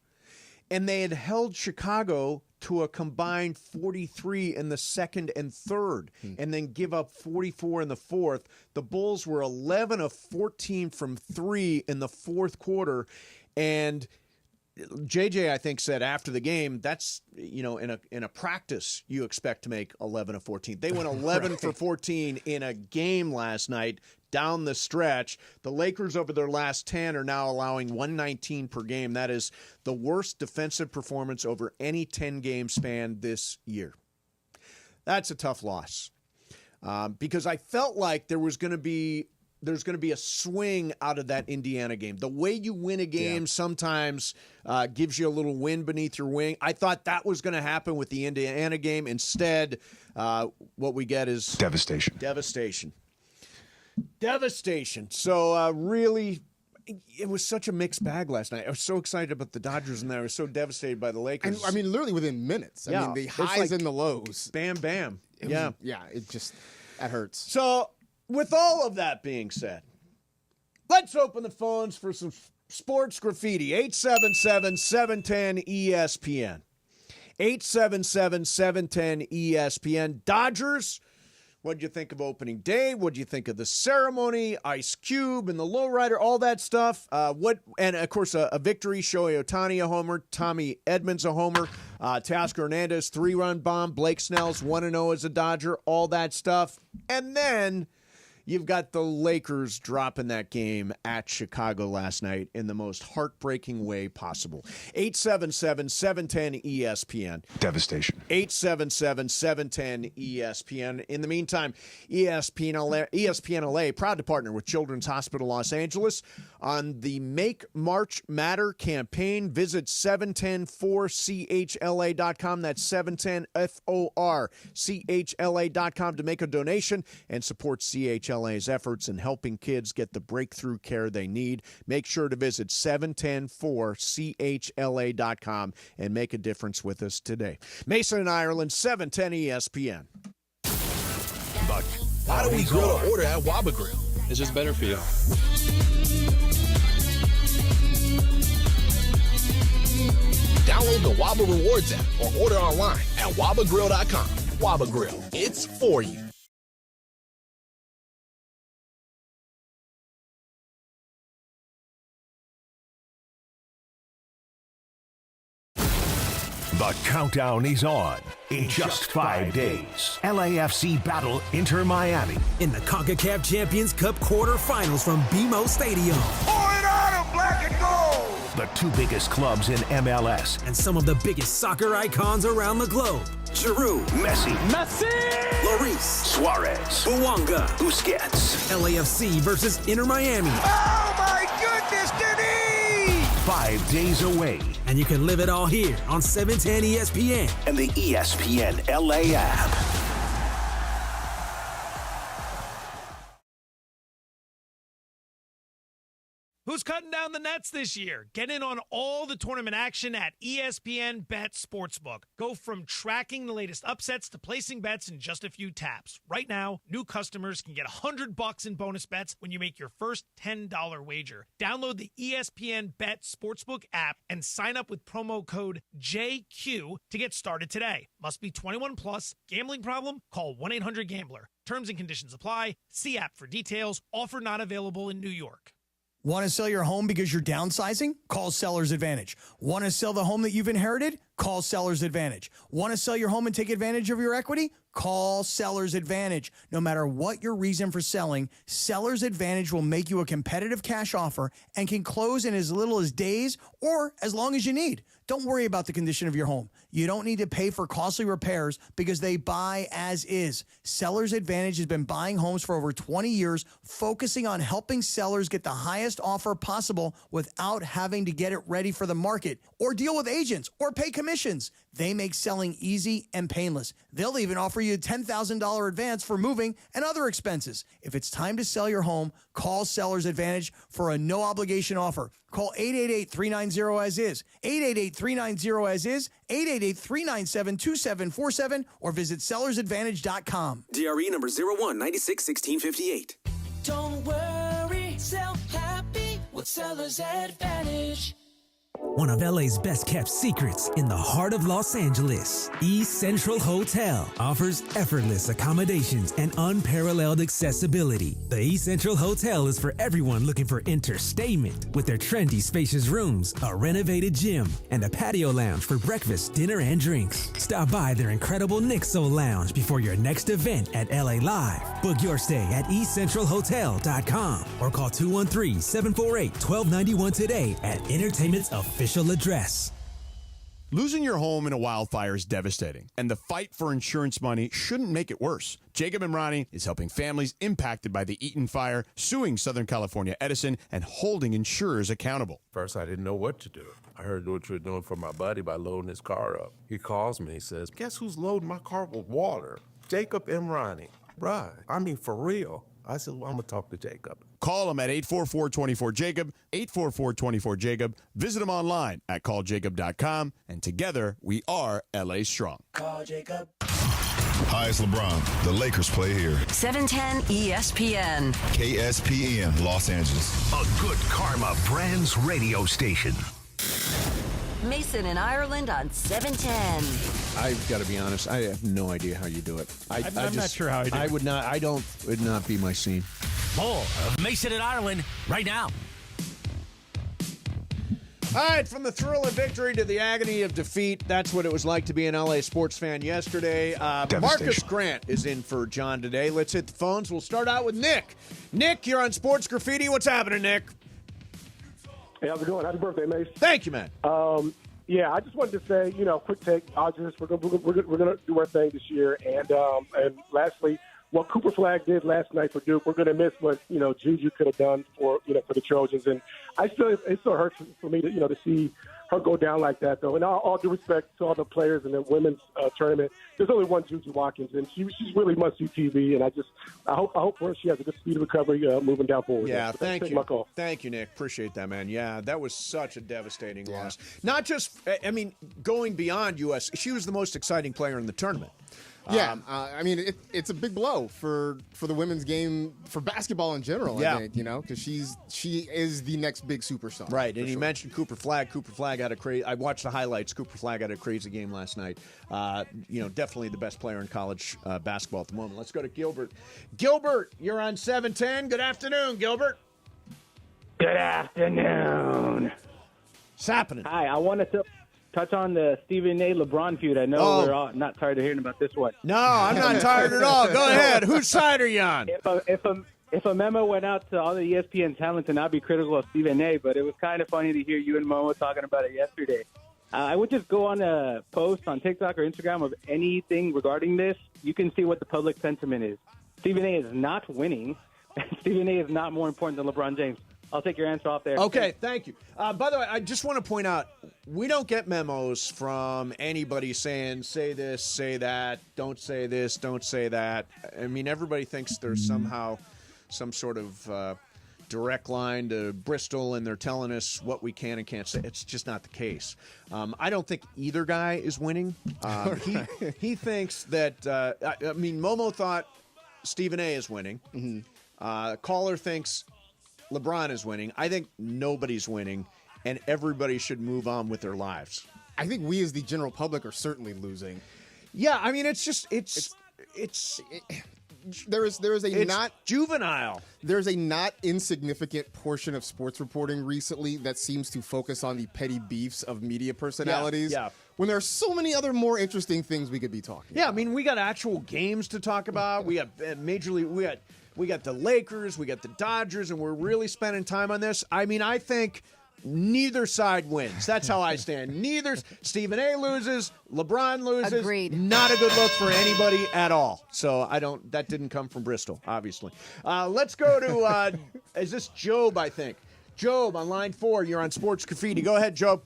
and they had held Chicago to a combined 43 in the second and third, and then give up 44 in the fourth. The Bulls were 11 of 14 from 3 in the fourth quarter, and JJ, I think, said after the game, that's, in a practice, you expect to make 11 of 14. They went 11 for 14 in a game last night down the stretch. The Lakers over their last 10 are now allowing 119 per game. That is the worst defensive performance over any 10-game span this year. That's a tough loss because I felt like there's going to be a swing out of that Indiana game. The way you win a game sometimes gives you a little wind beneath your wing. I thought that was going to happen with the Indiana game. Instead, what we get is devastation. So really, it was such a mixed bag last night. I was so excited about the Dodgers, and I was so devastated by the Lakers. And, I mean, literally within minutes. I mean, the highs and the lows. Bam, bam. That hurts. So with all of that being said, let's open the phones for some Sports Graffiti, 877-710-ESPN. 877-710-ESPN. Dodgers, what'd you think of opening day? What'd you think of the ceremony? Ice Cube and the lowrider, all that stuff. And, of course, a victory. Shohei Ohtani a homer. Tommy Edmonds a homer. Teoscar Hernandez, 3-run bomb. Blake Snell's 1-0 as a Dodger. All that stuff. And then you've got the Lakers dropping that game at Chicago last night in the most heartbreaking way possible. 877-710-ESPN. Devastation. 877-710-ESPN. In the meantime, ESPN LA, proud to partner with Children's Hospital Los Angeles on the Make March Matter campaign. Visit 710-4CHLA.com. That's 710-FORCHLA.com to make a donation and support CHLA's efforts in helping kids get the breakthrough care they need. Make sure to visit 710-4CHLA.com and make a difference with us today. Mason and Ireland, 710 ESPN. Why do we grill to order at Waba Grill? It's just better for you. Download the Waba Rewards app or order online at wabagrill.com. Waba Grill, it's for you. The countdown is on. In just 5 days, LAFC battle Inter Miami. In the CONCACAF Champions Cup quarterfinals from BMO Stadium. Pour it on, black and gold! The two biggest clubs in MLS. And some of the biggest soccer icons around the globe. Giroud, Messi, Lloris, Suarez, Bouanga, Busquets. LAFC versus Inter Miami. Oh my goodness, Denise! 5 days away. And you can live it all here on 710 ESPN. And the ESPN LA app. Who's cutting down the nets this year? Get in on all the tournament action at ESPN Bet Sportsbook. Go from tracking the latest upsets to placing bets in just a few taps. Right now, new customers can get $100 in bonus bets when you make your first $10 wager. Download the ESPN Bet Sportsbook app and sign up with promo code JQ to get started today. Must be 21 plus. Gambling problem? Call 1-800-GAMBLER. Terms and conditions apply. See app for details. Offer not available in New York. Want to sell your home because you're downsizing? Call Seller's Advantage. Want to sell the home that you've inherited? Call Seller's Advantage. Want to sell your home and take advantage of your equity? Call Seller's Advantage. No matter what your reason for selling, Seller's Advantage will make you a competitive cash offer and can close in as little as days or as long as you need. Don't worry about the condition of your home. You don't need to pay for costly repairs because they buy as is. Seller's Advantage has been buying homes for over 20 years, focusing on helping sellers get the highest offer possible without having to get it ready for the market or deal with agents or pay commissions. They make selling easy and painless. They'll even offer you a $10,000 advance for moving and other expenses. If it's time to sell your home, call Seller's Advantage for a no-obligation offer. Call 888-390-AS-IS, 888-390-AS-IS, 888-397-2747, or visit sellersadvantage.com. DRE number 01961658. Don't worry, sell happy with Seller's Advantage. One of LA's best kept secrets in the heart of Los Angeles, East Central Hotel offers effortless accommodations and unparalleled accessibility. The East Central Hotel is for everyone looking for entertainment with their trendy spacious rooms, a renovated gym, and a patio lounge for breakfast, dinner, and drinks. Stop by their incredible Nixo Lounge before your next event at LA Live. Book your stay at eastcentralhotel.com or call 213-748-1291 today at Entertainment's official address. Losing your home in a wildfire is devastating, and the fight for insurance money shouldn't make it worse. Jacob and Ronnie is helping families impacted by the Eaton fire, suing Southern California Edison, and holding insurers accountable. First, I didn't know what to do. I heard what you were doing for my buddy by loading his car up. He calls me, he says, guess who's loading my car with water? Jacob and Ronnie. Right. I mean, for real. I said, well, I'm going to talk to Jacob. Call him at 844-24-JACOB, 844-24-JACOB. Visit him online at calljacob.com, and together we are LA Strong. Call Jacob. Hi, it's LeBron. The Lakers play here. 710 ESPN. KSPN, Los Angeles. A good karma brands radio station. Mason and Ireland on 710. I've got to be honest. I have no idea how you do it. I'm not sure how I do it. I would not. Would not be my scene. More of Mason and Ireland right now. All right, from the thrill of victory to the agony of defeat, that's what it was like to be an LA sports fan yesterday. Marcus Grant is in for John today. Let's hit the phones. We'll start out with Nick. Nick, you're on Sports Graffiti. What's happening, Nick? Hey, how's it going? Happy birthday, Mace. Thank you, man. Yeah, I just wanted to say, quick take. We're gonna do our thing this year, and lastly, what Cooper Flag did last night for Duke, we're gonna miss what Juju could have done for the Trojans, and it still hurts for me to see her go down like that, though. And all due respect to all the players in the women's tournament, there's only one Juju Watkins, and she's really must-see TV. And I hope she has a good speed of recovery moving down forward. Yeah, so thank you. My call. Thank you, Nick. Appreciate that, man. Yeah, that was such a devastating loss. Not just, going beyond U.S., she was the most exciting player in the tournament. Yeah, it's a big blow for the women's game, for basketball in general. Yeah. I think, because she is the next big superstar. Right, and you mentioned Cooper Flag. Cooper Flag had a crazy. I watched the highlights. Cooper Flag had a crazy game last night. Definitely the best player in college basketball at the moment. Let's go to Gilbert. Gilbert, you're on 710. Good afternoon, Gilbert. Good afternoon. What's happening? Hi, I wanted to touch on the Stephen A. LeBron feud. I know we're all not tired of hearing about this one. No, I'm not tired at all. Go ahead. Whose side are you on? If a memo went out to all the ESPN talent to not be critical of Stephen A., but it was kind of funny to hear you and Momo talking about it yesterday. I would just go on a post on TikTok or Instagram of anything regarding this. You can see what the public sentiment is. Stephen A. is not winning. Stephen A. is not more important than LeBron James. I'll take your answer off there. Okay, thank you. By the way, I just want to point out, we don't get memos from anybody saying, say this, say that, don't say this, don't say that. I mean, everybody thinks there's somehow some sort of direct line to Bristol, and they're telling us what we can and can't say. It's just not the case. I don't think either guy is winning. He thinks that, Momo thought Stephen A. is winning. Mm-hmm. Caller thinks LeBron is winning. I think nobody's winning, and everybody should move on with their lives. I think we as the general public are certainly losing. Yeah, I mean, it's not juvenile. There's a not insignificant portion of sports reporting recently that seems to focus on the petty beefs of media personalities. Yeah. When there are so many other more interesting things we could be talking about. Yeah, I mean, we got actual games to talk about. We got Major League. We got the Lakers, we got the Dodgers, and we're really spending time on this. I mean, I think neither side wins. That's how I stand. Stephen A. loses, LeBron loses. Agreed. Not a good look for anybody at all. So that didn't come from Bristol, obviously. Let's go to, is this Job, I think? Job on line 4, you're on Sports Graffiti. Go ahead, Job.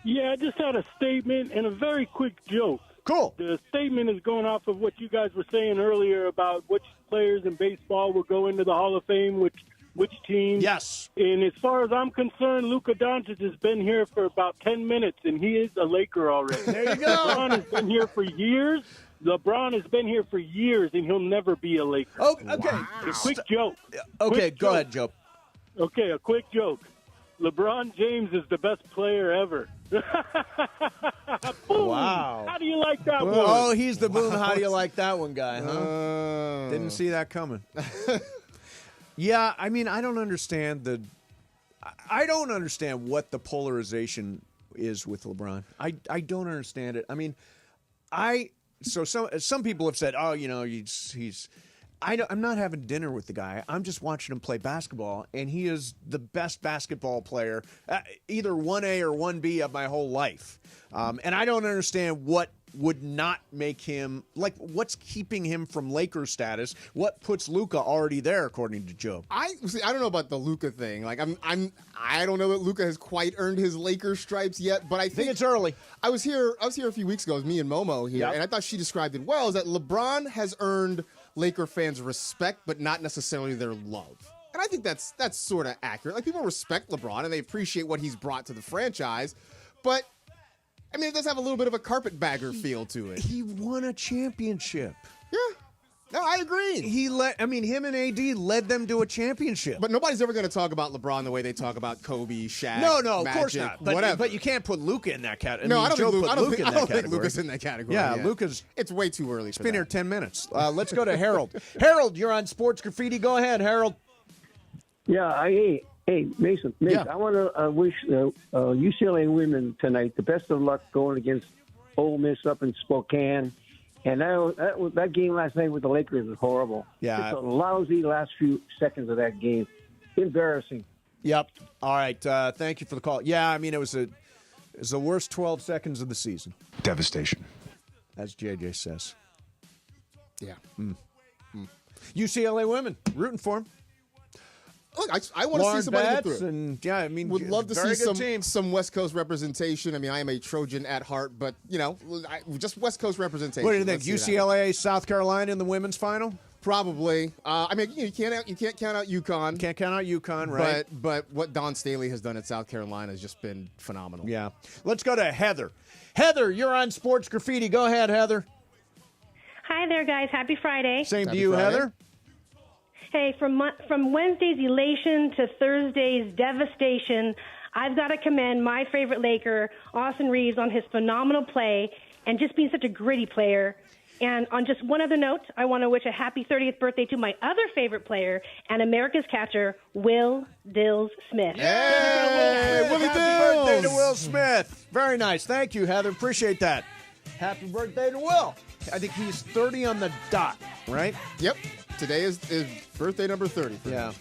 Yeah, I just had a statement and a very quick joke. Cool. The statement is going off of what you guys were saying earlier about which players in baseball will go into the Hall of Fame, which team. Yes. And as far as I'm concerned, Luka Doncic has been here for about 10 minutes, and he is a Laker already. There you go. LeBron has been here for years. And he'll never be a Laker. Oh, okay. Wow. A quick joke. Okay, go ahead, Joe. Okay, a quick joke. LeBron James is the best player ever. Boom. Wow. How do you like that one? Oh, he's the boom. How do you like that one, guy, huh? Didn't see that coming. Yeah, I mean, I don't understand what the polarization is with LeBron. I don't understand it. I mean, some people have said, oh, he's I'm not having dinner with the guy. I'm just watching him play basketball, and he is the best basketball player, either 1A or 1B of my whole life. And I don't understand what would not make him, what's keeping him from Lakers status? What puts Luka already there, according to Joe? I don't know about the Luka thing. I don't know that Luka has quite earned his Lakers stripes yet, but I think it's early. I was here a few weeks ago. It was me and Momo here, Yep. and I thought she described it well. Is that LeBron has earned Laker fans' respect, but not necessarily their love. And I think that's sort of accurate. People respect LeBron and they appreciate what he's brought to the franchise, but I mean, it does have a little bit of a carpetbagger feel to it. He won a championship. Yeah. No, I agree. Him and AD led them to a championship. But nobody's ever going to talk about LeBron the way they talk about Kobe, Shaq, No, of Magic, course not. whatever. But you can't put Luka in that category. No, I don't think think Luka's in that category. Yeah, yet. Luka's. It's way too early. It's been here 10 minutes. Let's go to Harold. Harold, you're on Sports Graffiti. Go ahead, Harold. Yeah, hey, Mason, Yeah. I want to wish UCLA women tonight the best of luck going against Ole Miss up in Spokane. And that game last night with the Lakers was horrible. Yeah. Just a lousy last few seconds of that game. Embarrassing. Yep. All right. Thank you for the call. Yeah, I mean, it was the worst 12 seconds of the season. Devastation. As JJ says. Yeah. UCLA women, rooting for them. Look, I want to see somebody get through. And yeah, I mean, would love to very see good some West Coast representation. I mean, I am a Trojan at heart, but just West Coast representation. What do you think? Let's see that. UCLA, South Carolina in the women's final? Probably. I mean, you can't count out UConn. Can't count out UConn, right? But what Don Staley has done at South Carolina has just been phenomenal. Yeah. Let's go to Heather. Heather, you're on Sports Graffiti. Go ahead, Heather. Hi there, guys. Happy Friday. Same to you, Heather. Hey, from Wednesday's elation to Thursday's devastation, I've got to commend my favorite Laker, Austin Reeves, on his phenomenal play and just being such a gritty player. And on just one other note, I want to wish a happy 30th birthday to my other favorite player and America's catcher, Will Dills Smith. Hey, Willie Dills! Happy birthday to Will Smith. Very nice. Thank you, Heather. Appreciate that. Happy birthday to Will. I think he's 30 on the dot, right? Yep. Today is birthday number 30 for him.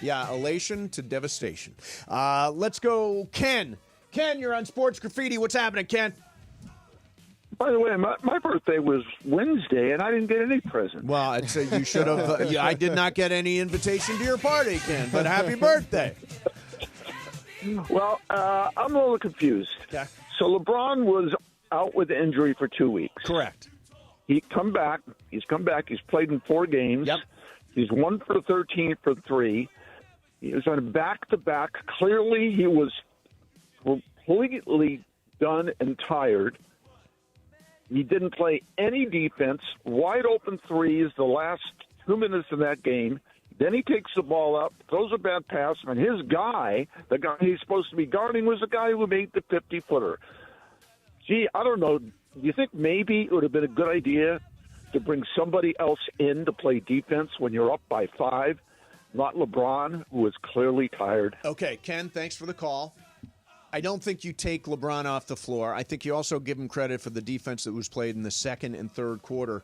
Yeah, elation to devastation. Let's go, Ken. Ken, you're on Sports Graffiti. What's happening, Ken? By the way, my birthday was Wednesday, and I didn't get any present. Well, I'd say you should have. I did not get any invitation to your party, Ken, but happy birthday. Well, I'm a little confused. Okay. So LeBron was out with injury for 2 weeks. Correct. He's come back. He's played in 4 games. Yep. He's 1 for 13 for 3. He was on a back-to-back. Clearly, he was completely done and tired. He didn't play any defense. Wide open threes the last 2 minutes of that game. Then he takes the ball up, throws a bad pass, and his guy, the guy he's supposed to be guarding, was the guy who made the 50-footer. Gee, I don't know. Do you think maybe it would have been a good idea to bring somebody else in to play defense when you're up by 5, not LeBron, who was clearly tired? Okay, Ken, thanks for the call. I don't think you take LeBron off the floor. I think you also give him credit for the defense that was played in the second and third quarter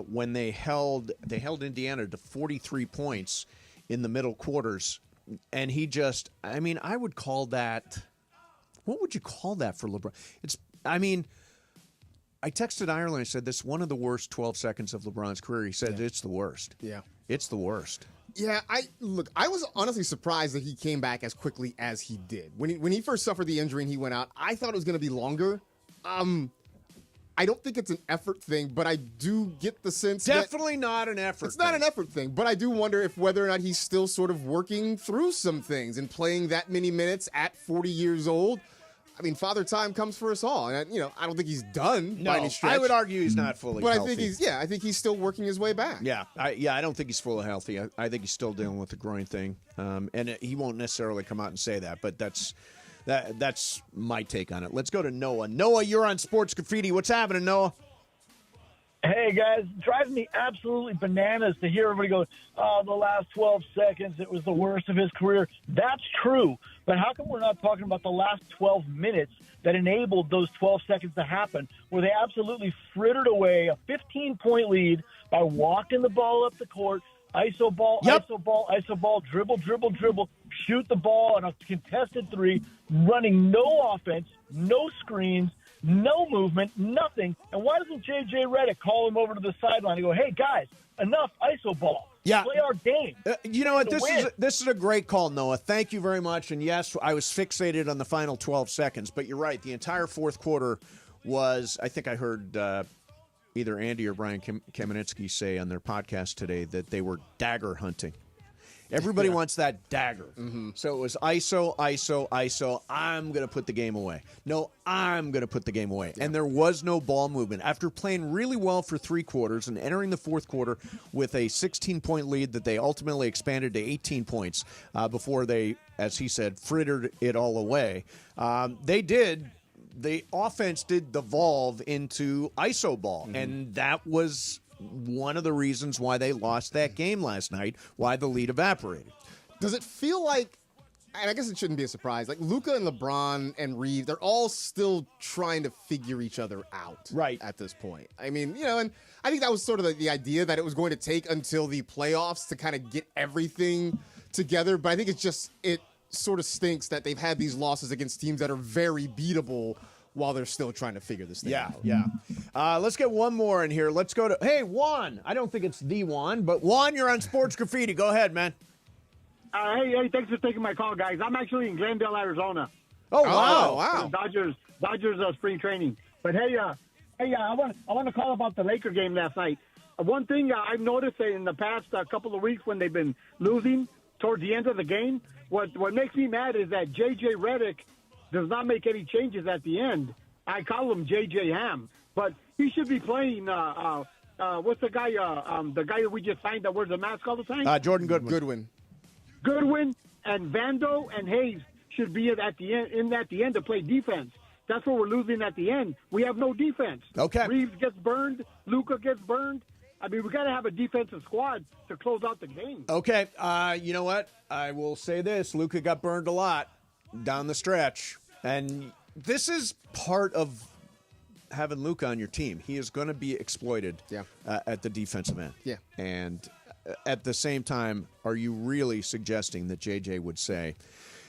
when they held Indiana to 43 points in the middle quarters. And he just, I mean, I would call that, what would you call that for LeBron? I texted Ireland. I said, this is one of the worst 12 seconds of LeBron's career. He said, It's the worst. Yeah. It's the worst. Yeah, I was honestly surprised that he came back as quickly as he did. When he first suffered the injury and he went out, I thought it was going to be longer. I don't think it's an effort thing, but I do get the sense Definitely not an effort It's not an effort thing, but I do wonder whether or not he's still sort of working through some things and playing that many minutes at 40 years old. I mean, Father Time comes for us all, and I don't think he's done by any stretch. I would argue he's not fully but healthy. I think he's still working his way back. Yeah, I don't think he's fully healthy. I think he's still dealing with the groin thing, and he won't necessarily come out and say that. But that's my take on it. Let's go to Noah. Noah, you're on Sports Graffiti. What's happening, Noah? Hey, guys, it drives me absolutely bananas to hear everybody go, oh, the last 12 seconds, it was the worst of his career. That's true, but how come we're not talking about the last 12 minutes that enabled those 12 seconds to happen, where they absolutely frittered away a 15-point lead by walking the ball up the court, iso ball, iso ball, dribble, shoot the ball on a contested 3, running no offense, no screens, no movement, nothing. And why doesn't J.J. Redick call him over to the sideline and go, hey, guys, enough iso ball. Yeah. Play our game. You know what? This is a great call, Noah. Thank you very much. And, yes, I was fixated on the final 12 seconds. But you're right. The entire fourth quarter was, I think I heard either Andy or Brian Kamenetsky say on their podcast today that they were dagger hunting. Everybody wants that dagger. So it was ISO, ISO, ISO. I'm going to put the game away. No, I'm going to put the game away. And there was no ball movement. After playing really well for 3 quarters and entering the fourth quarter with a 16-point lead that they ultimately expanded to 18 points before they, as he said, frittered it all away. The offense did devolve into ISO ball, and that was one of the reasons why they lost that game last night, why the lead evaporated. Does it feel like, and I guess it shouldn't be a surprise, like Luka and LeBron and Reeves, they're all still trying to figure each other out at this point. I mean, and I think that was sort of the idea that it was going to take until the playoffs to kind of get everything together, but I think it sort of stinks that they've had these losses against teams that are very beatable while they're still trying to figure this thing out. Yeah. Let's get one more in here. Let's go to, hey, Juan. I don't think it's the Juan, but Juan, you're on Sports Graffiti. Go ahead, man. Hey, thanks for taking my call, guys. I'm actually in Glendale, Arizona. Oh, wow. Dodgers spring training. But hey, I want to call about the Laker game last night. One thing I've noticed in the past couple of weeks when they've been losing towards the end of the game, what makes me mad is that J.J. Redick does not make any changes at the end. I call him J.J. Ham, but he should be playing. What's the guy? The guy that we just signed that wears the mask all the time. Jordan Goodwin. Goodwin and Vando and Hayes should be at the end to play defense. That's what we're losing at the end. We have no defense. Okay. Reeves gets burned. Luka gets burned. I mean, we got to have a defensive squad to close out the game. Okay. You know what? I will say this. Luka got burned a lot down the stretch. And this is part of having Luka on your team. He is going to be exploited at the defensive end. Yeah. And at the same time, are you really suggesting that JJ would say,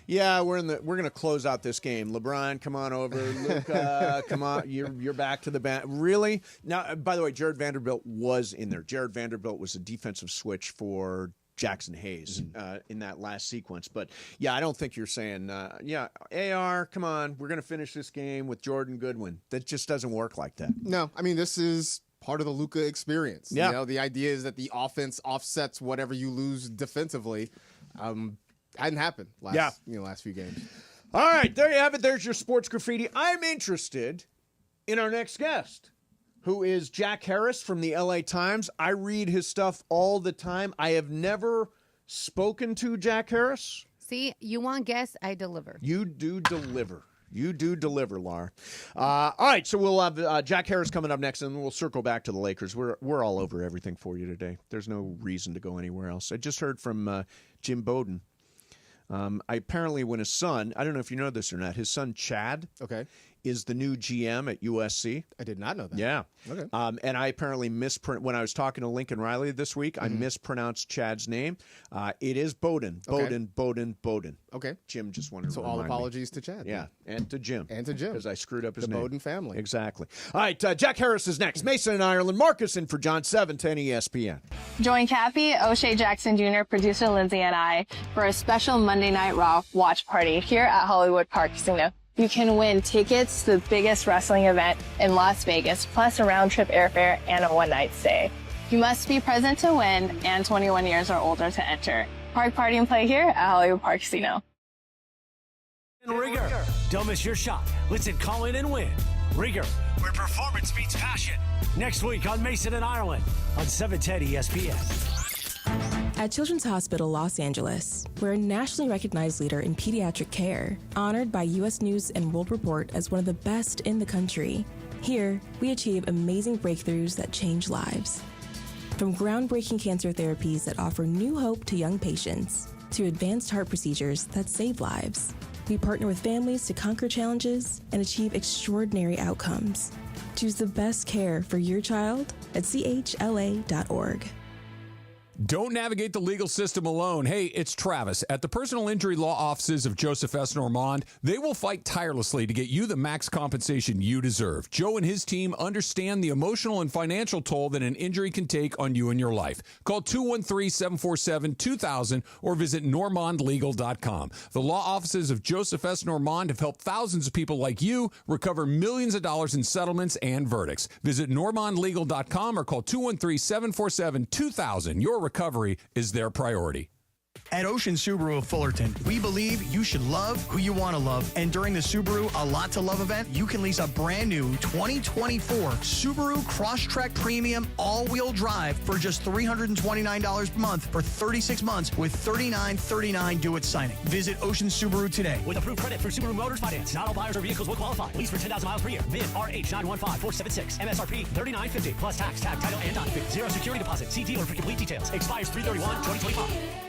yeah, we're going to close out this game. LeBron, come on over. Luka, come on. You're back to the bench. Really? Now, by the way, Jared Vanderbilt was in there. Jared Vanderbilt was a defensive switch for Jackson Hayes in that last sequence. But, yeah, I don't think you're saying, AR, come on, we're going to finish this game with Jordan Goodwin. That just doesn't work like that. No, I mean, this is part of the Luka experience. Yeah. The idea is that the offense offsets whatever you lose defensively. Hadn't happened last few games. All right, there you have it. There's your Sports Graffiti. I'm interested in our next guest, who is Jack Harris from the LA Times. I read his stuff all the time. I have never spoken to Jack Harris. See, you want guests, I deliver. You do deliver. You do deliver, Lar. All right, so we'll have Jack Harris coming up next, and we'll circle back to the Lakers. We're all over everything for you today. There's no reason to go anywhere else. I just heard from Jim Bowden. Apparently when his son, I don't know if you know this or not, his son Chad is the new GM at USC. I did not know that. Yeah. Okay. And I apparently when I was talking to Lincoln Riley this week, I mispronounced Chad's name. It is Bowden. Bowden. Okay. Jim just wanted to So remind all apologies to Chad. Yeah, and to Jim. Because I screwed up his the name. Bowden family. Exactly. All right, Jack Harris is next. Mason in Ireland. Marcus in for John 710 ESPN. Join Kathy, O'Shea Jackson Jr., producer Lindsay, and I for a special Monday Night Raw watch party here at Hollywood Park Casino. You can win tickets to the biggest wrestling event in Las Vegas, plus a round-trip airfare and a one-night stay. You must be present to win and 21 years or older to enter. Park Party and Play here at Hollywood Park Casino. Rigor. Don't miss your shot. Listen, call in and win. Rigor, where performance meets passion. Next week on Mason and Ireland on 710 ESPN. At Children's Hospital Los Angeles, we're a nationally recognized leader in pediatric care, honored by U.S. News & World Report as one of the best in the country. Here, we achieve amazing breakthroughs that change lives. From groundbreaking cancer therapies that offer new hope to young patients, to advanced heart procedures that save lives, we partner with families to conquer challenges and achieve extraordinary outcomes. Choose the best care for your child at chla.org. Don't navigate the legal system alone. Hey, it's Travis. At the personal injury law offices of Joseph S. Normand, they will fight tirelessly to get you the max compensation you deserve. Joe and his team understand the emotional and financial toll that an injury can take on you and your life. Call 213-747-2000 or visit normandlegal.com. The law offices of Joseph S. Normand have helped thousands of people like you recover millions of dollars in settlements and verdicts. Visit normandlegal.com or call 213-747-2000. Your recovery is their priority. At Ocean Subaru of Fullerton, we believe you should love who you want to love. And during the Subaru A Lot to Love event, you can lease a brand new 2024 Subaru Crosstrek Premium all-wheel drive for just $329 per month for 36 months with $39.39 due at signing. Visit Ocean Subaru today. With approved credit through Subaru Motors Finance, not all buyers or vehicles will qualify. Lease for 10,000 miles per year. VIN RH915476. MSRP $39.50 plus tax, tag, title, and dot fee. Zero security deposit. See dealer for complete details. Expires 3/31/2025.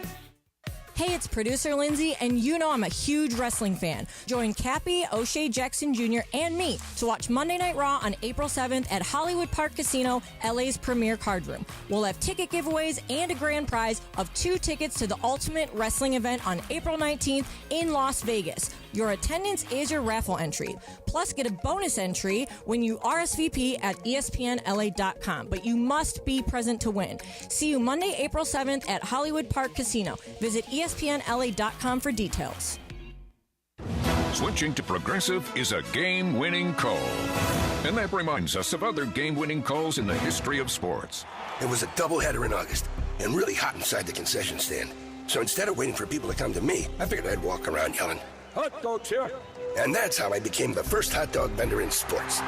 Hey, it's producer Lindsay, and you know I'm a huge wrestling fan. Join Cappy, O'Shea Jackson Jr., and me to watch Monday Night Raw on April 7th at Hollywood Park Casino, LA's premier card room. We'll have ticket giveaways and a grand prize of 2 tickets to the Ultimate Wrestling event on April 19th in Las Vegas. Your attendance is your raffle entry. Plus, get a bonus entry when you RSVP at ESPNLA.com. But you must be present to win. See you Monday, April 7th at Hollywood Park Casino. Visit ESPNLA.com for details. Switching to Progressive is a game-winning call. And that reminds us of other game-winning calls in the history of sports. It was a doubleheader in August and really hot inside the concession stand. So instead of waiting for people to come to me, I figured I'd walk around yelling, "Hot dogs here!" And that's how I became the first hot dog vendor in sports.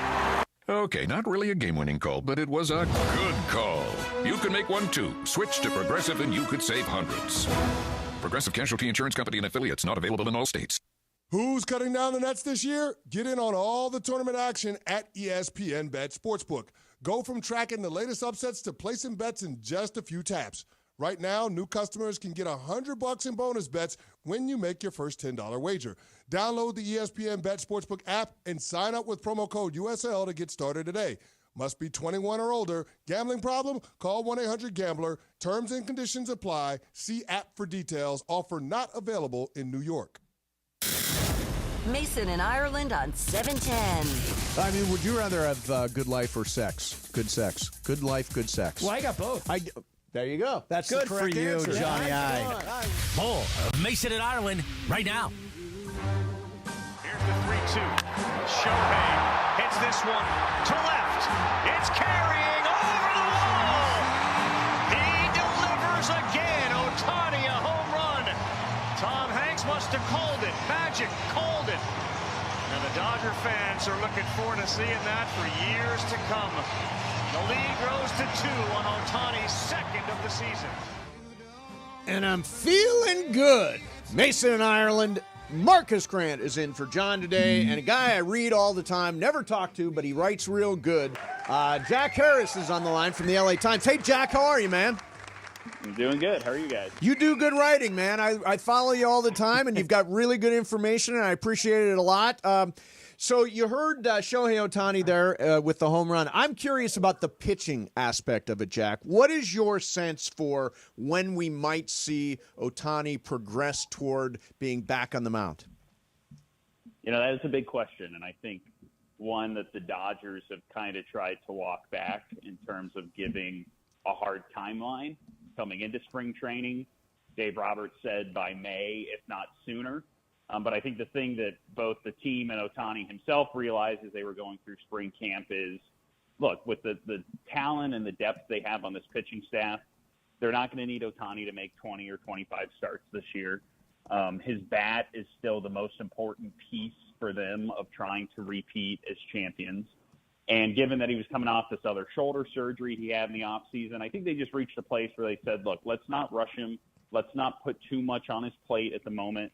Okay, not really a game-winning call, but it was a good call. You can make one too. Switch to Progressive and you could save hundreds. Progressive Casualty Insurance Company and affiliates, not available in all states. Who's cutting down the nets this year? Get in on all the tournament action at ESPN Bet Sportsbook. Go from tracking the latest upsets to placing bets in just a few taps. Right now, new customers can get $100 in bonus bets when you make your first $10 wager. Download the ESPN Bet Sportsbook app and sign up with promo code USL to get started today. Must be 21 or older. Gambling problem? Call 1-800-GAMBLER. Terms and conditions apply. See app for details. Offer not available in New York. Mason and Ireland on 710. I mean, would you rather have good life or sex? Good sex. Good life, good sex. Well, I got both. There you go. That's good the correct for you, answer. Johnny I. More of Mason and Ireland right now. Here's the 3-2. Shohei hits this one to left. It's carrying over the wall. He delivers again. Ohtani a home run. Tom Hanks must have called it. Magic called it. And the Dodger fans are looking forward to seeing that for years to come. The lead grows to 2 on Ohtani's second of the season. And I'm feeling good. Mason and Ireland. Marcus Grant is in for John today, and a guy I read all the time, never talk to, but he writes real good. Jack Harris is on the line from the LA Times. Hey, Jack, how are you, man? I'm doing good. How are you guys? You do good writing, man. I follow you all the time, and you've got really good information, and I appreciate it a lot. So you heard Shohei Ohtani there with the home run. I'm curious about the pitching aspect of it, Jack. What is your sense for when we might see Ohtani progress toward being back on the mound? You know, that is a big question, and I think one that the Dodgers have kind of tried to walk back in terms of giving a hard timeline coming into spring training. Dave Roberts said by May, if not sooner. But I think the thing that both the team and Ohtani himself realized as they were going through spring camp is, look, with the talent and the depth they have on this pitching staff, they're not going to need Ohtani to make 20 or 25 starts this year. His bat is still the most important piece for them of trying to repeat as champions. And given that he was coming off this other shoulder surgery he had in the offseason, I think they just reached a place where they said, look, let's not rush him. Let's not put too much on his plate at the moment.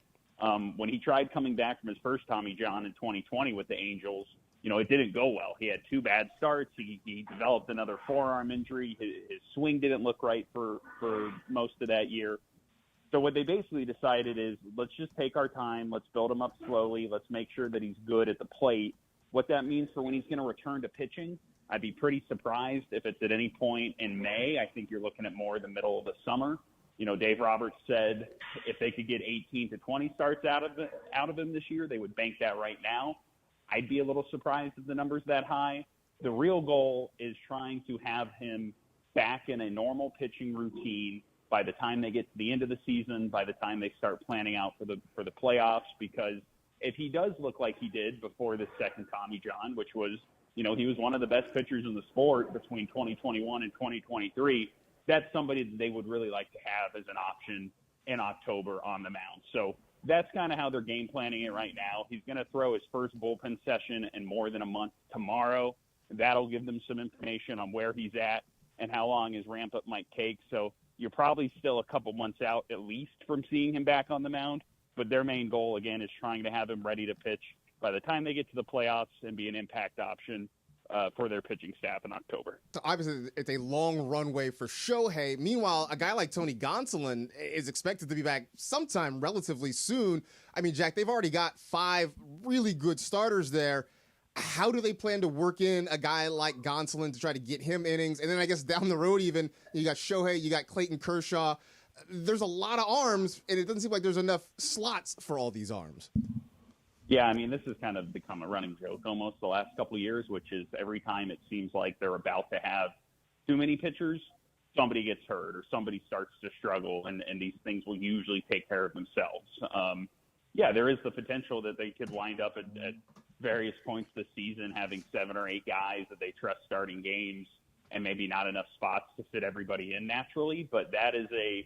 When he tried coming back from his first Tommy John in 2020 with the Angels, you know, it didn't go well. He had 2 bad starts. He developed another forearm injury. His swing didn't look right for most of that year. So what they basically decided is, let's just take our time. Let's build him up slowly. Let's make sure that he's good at the plate. What that means for when he's going to return to pitching, I'd be pretty surprised if it's at any point in May. I think you're looking at more the middle of the summer. You know, Dave Roberts said if they could get 18 to 20 starts out of him this year, they would bank that right now. I'd be a little surprised if the number's that high. The real goal is trying to have him back in a normal pitching routine by the time they get to the end of the season, by the time they start planning out for the playoffs, because if he does look like he did before this second Tommy John, which was, you know, he was one of the best pitchers in the sport between 2021 and 2023, that's somebody that they would really like to have as an option in October on the mound. So that's kind of how they're game planning it right now. He's going to throw his first bullpen session in more than a month tomorrow. That'll give them some information on where he's at and how long his ramp up might take. So you're probably still a couple months out at least from seeing him back on the mound. But their main goal, again, is trying to have him ready to pitch by the time they get to the playoffs and be an impact option for their pitching staff in October. So obviously, it's a long runway for Shohei. Meanwhile, a guy like Tony Gonsolin is expected to be back sometime relatively soon. I mean, Jack, they've already got 5 really good starters there. How do they plan to work in a guy like Gonsolin to try to get him innings? And then I guess down the road even, you got Shohei, you got Clayton Kershaw. There's a lot of arms, and it doesn't seem like there's enough slots for all these arms. Yeah, I mean, this has kind of become a running joke almost the last couple of years, which is every time it seems like they're about to have too many pitchers, somebody gets hurt or somebody starts to struggle, and these things will usually take care of themselves. Yeah, there is the potential that they could wind up at various points this season having 7 or 8 guys that they trust starting games and maybe not enough spots to fit everybody in naturally, but that is a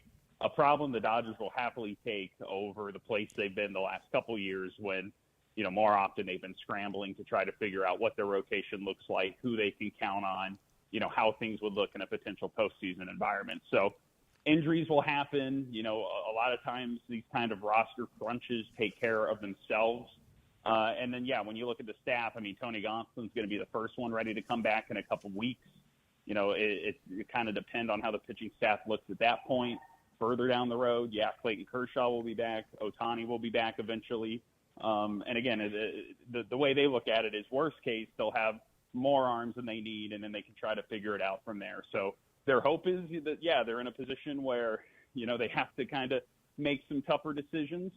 problem the Dodgers will happily take over the place they've been the last couple of years when, you know, more often they've been scrambling to try to figure out what their rotation looks like, who they can count on, you know, how things would look in a potential postseason environment. So injuries will happen. You know, a lot of times these kind of roster crunches take care of themselves. And then, yeah, when you look at the staff, I mean, Tony Gonsolin's going to be the first one ready to come back in a couple weeks. You know, it kind of depends on how the pitching staff looks at that point. Further down the road, yeah, Clayton Kershaw will be back. Ohtani will be back eventually. And again, the way they look at it is worst case, they'll have more arms than they need, and then they can try to figure it out from there. So their hope is that, yeah, they're in a position where, you know, they have to kind of make some tougher decisions.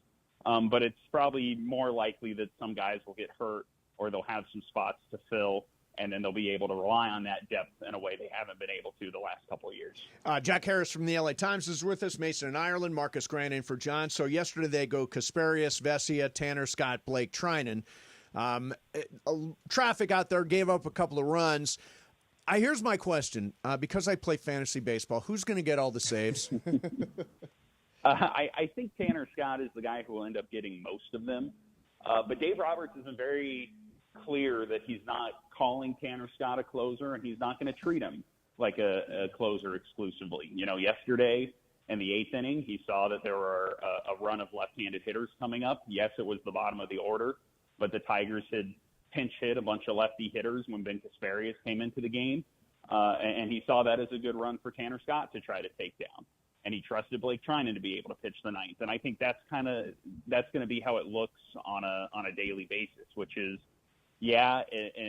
But it's probably more likely that some guys will get hurt or they'll have some spots to fill, and then they'll be able to rely on that depth in a way they haven't been able to the last couple of years. Jack Harris from the LA Times is with us. Mason in Ireland, Marcus Grant in for John. So yesterday they go Kasparius, Vesia, Tanner Scott, Blake Trinan. Traffic out there, gave up a couple of runs. Here's my question. Because I play fantasy baseball, who's going to get all the saves? I think Tanner Scott is the guy who will end up getting most of them. But Dave Roberts has been very clear that he's not calling Tanner Scott a closer, and he's not going to treat him like a closer exclusively. You know, yesterday in the 8th inning, he saw that there were a run of left-handed hitters coming up. Yes, it was the bottom of the order, but the Tigers had pinch hit a bunch of lefty hitters when Ben Kasparius came into the game. And he saw that as a good run for Tanner Scott to try to take down. And he trusted Blake Trinan to be able to pitch the 9th. And I think that's going to be how it looks on a daily basis, which is, yeah,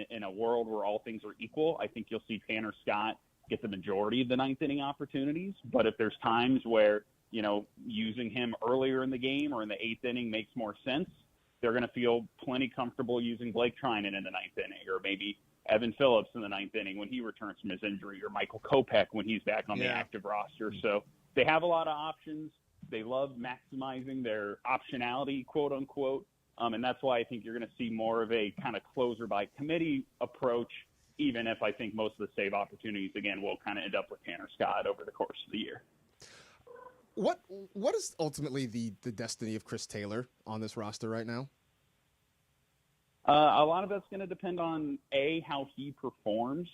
in a world where all things are equal, I think you'll see Tanner Scott get the majority of the 9th inning opportunities. But if there's times where, you know, using him earlier in the game or in the 8th inning makes more sense, they're going to feel plenty comfortable using Blake Trinan in the 9th inning, or maybe Evan Phillips in the 9th inning when he returns from his injury, or Michael Kopech when he's back on the active roster. So they have a lot of options. They love maximizing their optionality, quote unquote. And that's why I think you're going to see more of a kind of closer by committee approach, even if I think most of the save opportunities, again, will kind of end up with Tanner Scott over the course of the year. What is ultimately the destiny of Chris Taylor on this roster right now? A lot of that's going to depend on, A, how he performs,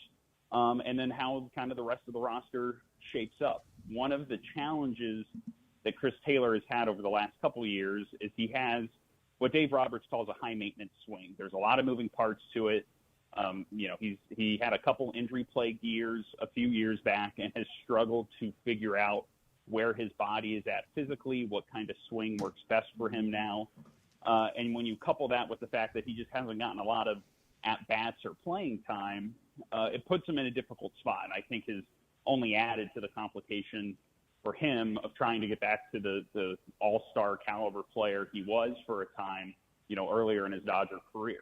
and then how kind of the rest of the roster shapes up. One of the challenges that Chris Taylor has had over the last couple of years is he has what Dave Roberts calls a high-maintenance swing. There's a lot of moving parts to it. You know, he had a couple injury-plagued years a few years back and has struggled to figure out where his body is at physically, what kind of swing works best for him now. And when you couple that with the fact that he just hasn't gotten a lot of at-bats or playing time, it puts him in a difficult spot. And I think has only added to the complication for him of trying to get back to the all-star caliber player he was for a time, you know, earlier in his Dodger career.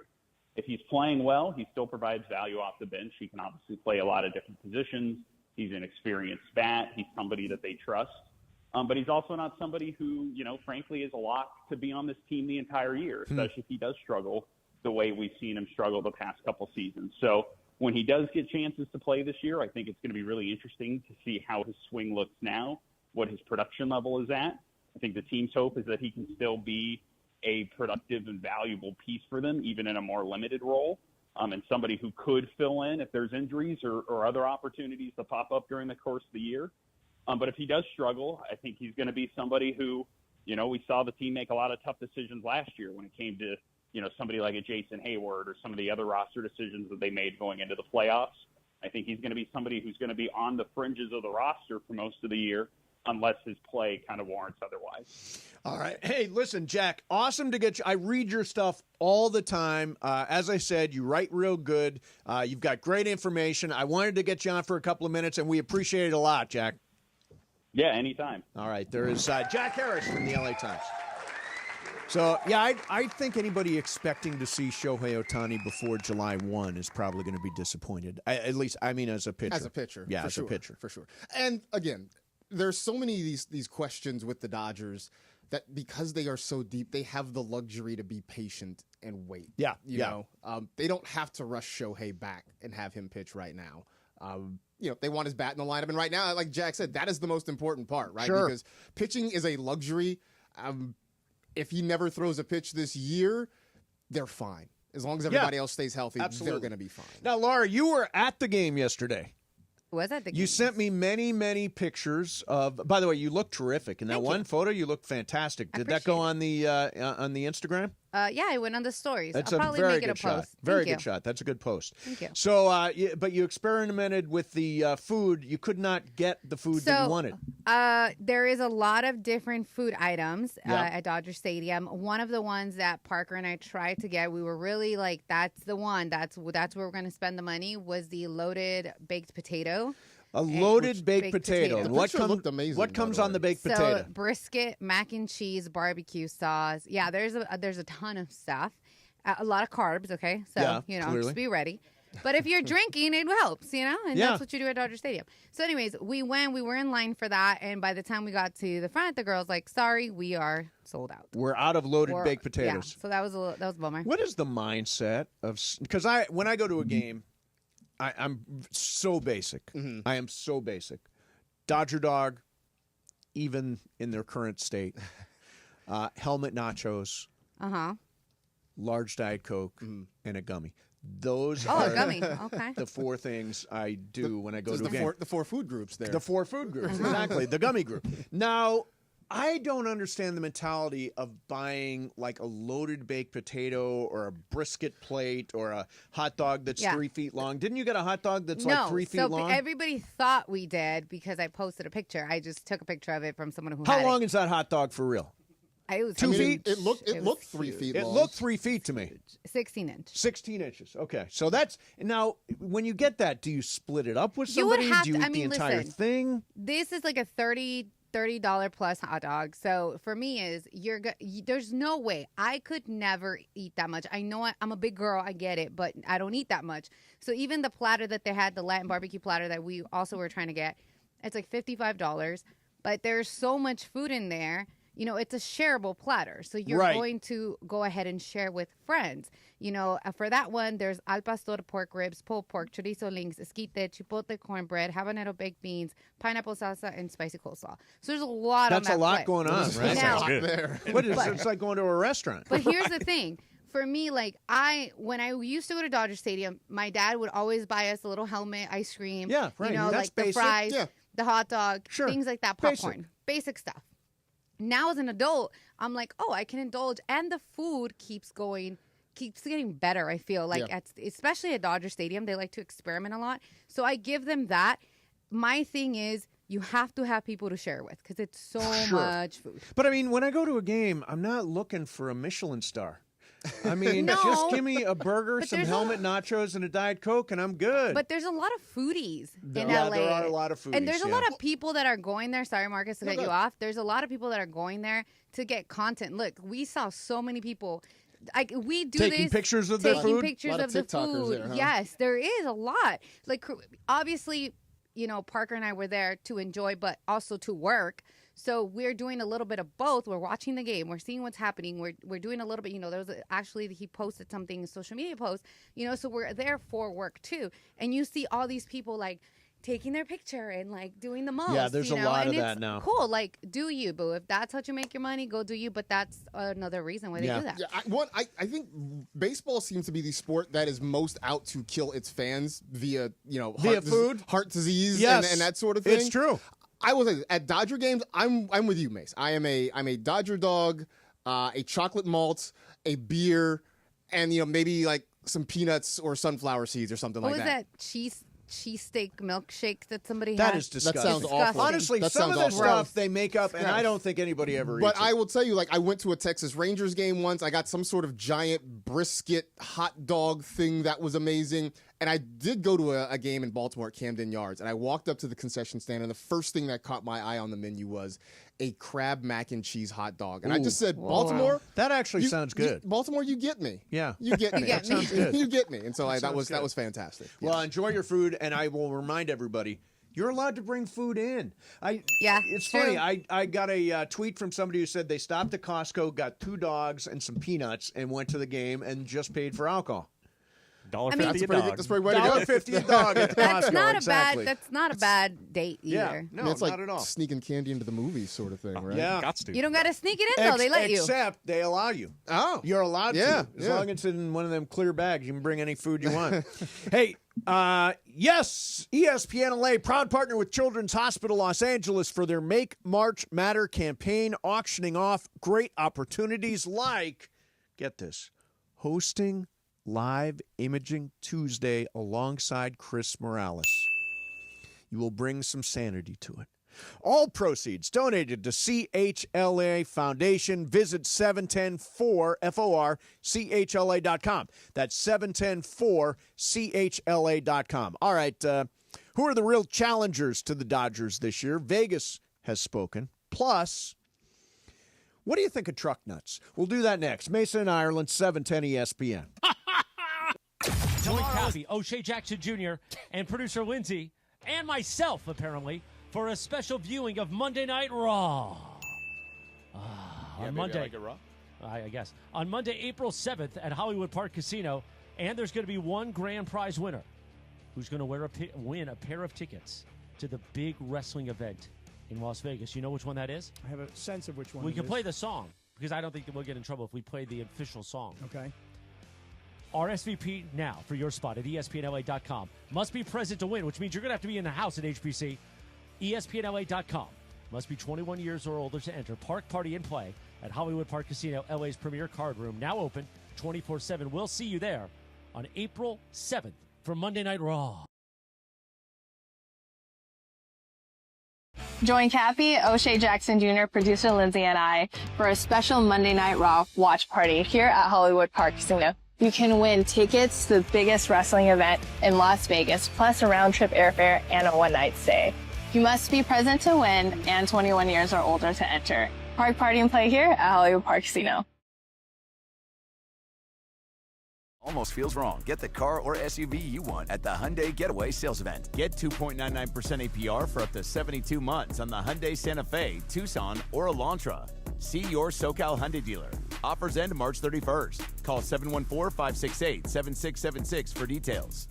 If he's playing well, he still provides value off the bench. He can obviously play a lot of different positions. He's an experienced bat. He's somebody that they trust. But he's also not somebody who, you know, frankly is a lock to be on this team the entire year, especially if he does struggle the way we've seen him struggle the past couple seasons. So when he does get chances to play this year, I think it's going to be really interesting to see how his swing looks now, what his production level is at. I think the team's hope is that he can still be a productive and valuable piece for them, even in a more limited role, and somebody who could fill in if there's injuries or other opportunities that pop up during the course of the year. But if he does struggle, I think he's going to be somebody who, we saw the team make a lot of tough decisions last year when it came to, somebody like a Jason Hayward or some of the other roster decisions that they made going into the playoffs. I think he's going to be somebody who's going to be on the fringes of the roster for most of the year, unless his play kind of warrants otherwise. All right. Hey, listen, Jack, awesome to get you. I read your stuff all the time. As I said, you write real good. You've got great information. I wanted to get you on for a couple of minutes, and we appreciate it a lot, Jack. Yeah, anytime. All right. There is Jack Harris from the LA Times. So, yeah, I think anybody expecting to see Shohei Ohtani before July 1 is probably going to be disappointed. At least, I mean, as a pitcher. As a pitcher. Yeah, as a pitcher. For sure. And, again, there's so many of these questions with the Dodgers that because they are so deep, they have the luxury to be patient and wait. Yeah, you know, they don't have to rush Shohei back and have him pitch right now. They want his bat in the lineup. And right now, like Jack said, that is the most important part, right? Sure. Because pitching is a luxury. If he never throws a pitch this year, they're fine. As long as everybody else stays healthy, absolutely. They're going to be fine. Now, Laura, you were at the game yesterday. Was at the game. You sent me many, many pictures of. By the way, you look terrific. In that one photo, you look fantastic. Did that go on the Instagram? Yeah, I went on the stories. That's I'll a probably very make it good a shot. post. Very Thank good you. shot. That's a good post. Thank you. So, but you experimented with the food. You could not get the food that you wanted. There is a lot of different food items at Dodger Stadium. One of the ones that Parker and I tried to get, we were really like, that's the one. That's where we're going to spend the money, was the loaded baked potato. A loaded baked potato. The What picture looked amazing, What by comes the on way. the baked potato? So brisket, mac and cheese, barbecue sauce. Yeah, there's a ton of stuff. A lot of carbs, okay? So, clearly. just be ready. But if you're drinking, it helps, and that's what you do at Dodger Stadium. So anyways, we were in line for that, and by the time we got to the front, the girl's like, sorry, we are sold out. We're out of loaded baked potatoes. Yeah, so that was a bummer. What is the mindset of, because when I go to a game, I'm so basic. Mm-hmm. I am so basic. Dodger dog, even in their current state. Helmet nachos. Large Diet Coke, and a gummy. Those are a gummy. Okay. the four things I do when I go to a game. The four food groups there. The four food groups, exactly. The gummy group. Now, I don't understand the mentality of buying like a loaded baked potato or a brisket plate or a hot dog that's 3 feet long. Didn't you get a hot dog that's like 3 feet long? Everybody thought we did because I posted a picture. I just took a picture of it from someone who How had long it. is that hot dog for real? It was 2 feet? It looked 3 feet long. It looked 3 feet to me. 16 inch. 16 inches. Okay. So that's now when you get that, do you split it up with You would somebody? have Do you to- eat I the mean, entire listen. thing? This is like a $30 plus hot dog. So for me is there's no way I could never eat that much. I know I'm a big girl. I get it, but I don't eat that much. So even the platter that they had, the Latin barbecue platter that we also were trying to get, it's like $55, but there's so much food in there. It's a shareable platter. So you're going to go ahead and share with friends. For that one, there's al pastor pork ribs, pulled pork, chorizo links, esquite, chipotle cornbread, habanero baked beans, pineapple salsa, and spicy coleslaw. So there's a lot on that That's a lot plate. going on, right? Now, What is it's like going to a restaurant. But here's the thing. For me, when I used to go to Dodger Stadium, my dad would always buy us a little helmet ice cream. Yeah, right. That's Like the basic. fries, Yeah. the hot dog, Sure. things like that, popcorn, basic stuff. Now as an adult, I'm like, oh, I can indulge, and the food keeps getting better. I feel like, especially at Dodger Stadium, they like to experiment a lot. So I give them that. My thing is, you have to have people to share with because it's so much food. But I mean, when I go to a game, I'm not looking for a Michelin star. I mean, No. just give me a burger, But some there's helmet nachos, and a Diet Coke, and I'm good. But there's a lot of foodies in Yeah, LA. there are a lot of foodies, And there's a yeah. lot of people that are going there. Sorry, Marcus, to cut you off. There's a lot of people that are going there to get content. Look, we saw so many people. We do Taking this, pictures of their taking food? pictures Lot of of the TikTokers food. there, huh? Yes, there is a lot. Like, obviously, Parker and I were there to enjoy, but also to work. So we're doing a little bit of both. We're watching the game. We're seeing what's happening. We're doing a little bit. There was he posted something, a social media post. So we're there for work too. And you see all these people like taking their picture and like doing the most. Yeah, there's a lot of that now. Cool, like do you, boo? If that's how you make your money, go do you. But that's another reason why they do that. Yeah, I think baseball seems to be the sport that is most out to kill its fans via food, heart disease, yes, and that sort of thing. It's true. I will say at Dodger games, I'm with you, Mace. I'm a Dodger dog, a chocolate malt, a beer, and maybe like some peanuts or sunflower seeds or something like that. What was that cheesesteak milkshake that somebody had? That is disgusting. That sounds awful. Honestly, some of the stuff they make up, and I don't think anybody ever eats But it. I will tell you, like, I went to a Texas Rangers game once. I got some sort of giant brisket hot dog thing that was amazing. And I did go to a game in Baltimore at Camden Yards, and I walked up to the concession stand, and the first thing that caught my eye on the menu was a crab mac and cheese hot dog. And I just said, Baltimore? That actually sounds good. Baltimore, you get me. Yeah. You get me. That sounds good. You get me. And so that was good. fantastic. Well, enjoy your food, and I will remind everybody, you're allowed to bring food in. It's funny. I got a tweet from somebody who said they stopped at Costco, got 2 dogs and some peanuts, and went to the game and just paid for alcohol. $1.50 a dog. That's pretty way to go. $1.50 a dog at Costco. That's not a bad date either. Yeah, no, it's like not at all. Sneaking candy into the movies sort of thing, right? Yeah. You don't got to sneak it in, though. They let you. Except they allow you. Oh. You're allowed to. As long as it's in one of them clear bags, you can bring any food you want. Hey, yes, ESPN LA, proud partner with Children's Hospital Los Angeles for their Make March Matter campaign, auctioning off great opportunities like, get this, hosting Live Imaging Tuesday alongside Chris Morales. You will bring some sanity to it. All proceeds donated to CHLA Foundation. Visit 710-4FORCHLA.com. That's 710-4CHLA.com. All right, who are the real challengers to the Dodgers this year? Vegas has spoken. Plus, what do you think of truck nuts? We'll do that next. Mason and Ireland, 710 ESPN. Join Cappy, O'Shea Jackson Jr., and producer Lindsay, and myself, apparently, for a special viewing of Monday Night Raw. On Monday. Like it raw? I guess. On Monday, April 7th at Hollywood Park Casino, and there's going to be one grand prize winner who's going to win a pair of tickets to the big wrestling event in Las Vegas. You know which one that is? I have a sense of which one We can play the song, because I don't think that we'll get in trouble if we play the official song. Okay. RSVP now for your spot at ESPNLA.com. Must be present to win, which means you're going to have to be in the house at HBC. ESPNLA.com. Must be 21 years or older to enter. Park, party, and play at Hollywood Park Casino, LA's premier card room. Now open 24/7. We'll see you there on April 7th for Monday Night Raw. Join Cappy, O'Shea Jackson Jr., producer Lindsay, and I for a special Monday Night Raw watch party here at Hollywood Park Casino. You can win tickets to the biggest wrestling event in Las Vegas, plus a round-trip airfare and a one-night stay. You must be present to win and 21 years or older to enter. Park, party, and play here at Hollywood Park Casino. Almost feels wrong. Get the car or SUV you want at the Hyundai Getaway Sales Event. Get 2.99% APR for up to 72 months on the Hyundai Santa Fe, Tucson, or Elantra. See your SoCal Hyundai dealer. Offers end March 31st. Call 714-568-7676 for details.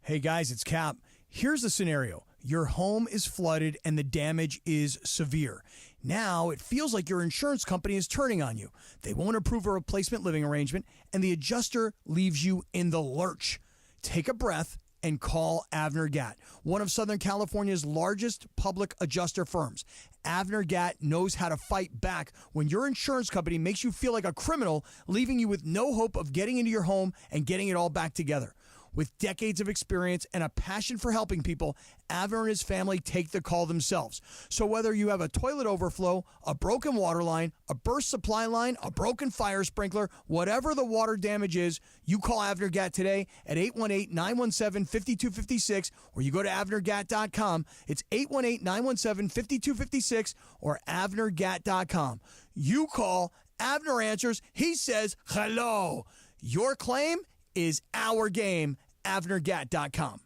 Hey guys, it's Cap. Here's the scenario. Your home is flooded and the damage is severe. Now it feels like your insurance company is turning on you. They won't approve a replacement living arrangement, and the adjuster leaves you in the lurch. Take a breath and call Avner Gatt, one of Southern California's largest public adjuster firms. Avner Gatt knows how to fight back when your insurance company makes you feel like a criminal, leaving you with no hope of getting into your home and getting it all back together. With decades of experience and a passion for helping people, Avner and his family take the call themselves. So whether you have a toilet overflow, a broken water line, a burst supply line, a broken fire sprinkler, whatever the water damage is, you call Avner Gatt today at 818-917-5256, or you go to avnergatt.com. It's 818-917-5256 or avnergatt.com. You call, Avner answers, he says hello. Your claim is our game. avnergatt.com.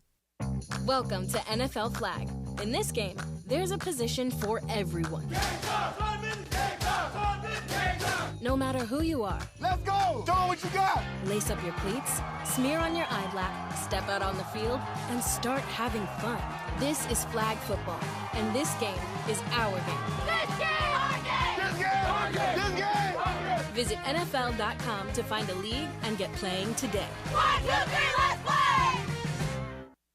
Welcome to NFL Flag. In this game, there's a position for everyone. No matter who you are. Let's go! Show what you got! Lace up your cleats, smear on your eye black, step out on the field and start having fun. This is flag football, and this game is our game. This game! Our game! This game! Our game! This game! Our game! Visit NFL.com to find a league and get playing today. 1, 2, 3, let's play!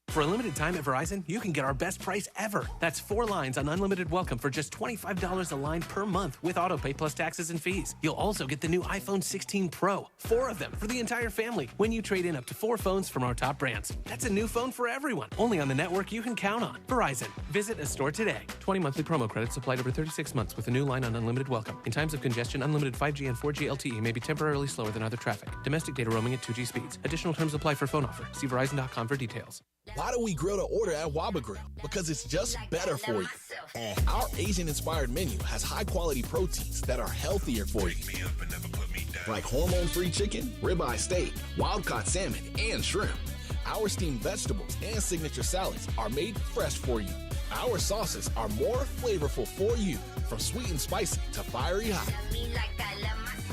For a limited time at Verizon, you can get our best price ever. That's 4 lines on unlimited welcome for just $25 a line per month with autopay plus taxes and fees. You'll also get the new iPhone 16 Pro, 4 of them for the entire family when you trade in up to 4 phones from our top brands. That's a new phone for everyone, only on the network you can count on. Verizon. Visit a store today. 20 monthly promo credits applied over 36 months with a new line on unlimited welcome. In times of congestion, unlimited 5G and 4G LTE may be temporarily slower than other traffic. Domestic data roaming at 2G speeds. Additional terms apply for phone offer. See Verizon.com for details. Why do we grill to order at Waba Grill? Because it's just better for you. Our Asian-inspired menu has high-quality proteins that are healthier for you. Like hormone-free chicken, ribeye steak, wild-caught salmon, and shrimp. Our steamed vegetables and signature salads are made fresh for you. Our sauces are more flavorful for you, from sweet and spicy to fiery hot.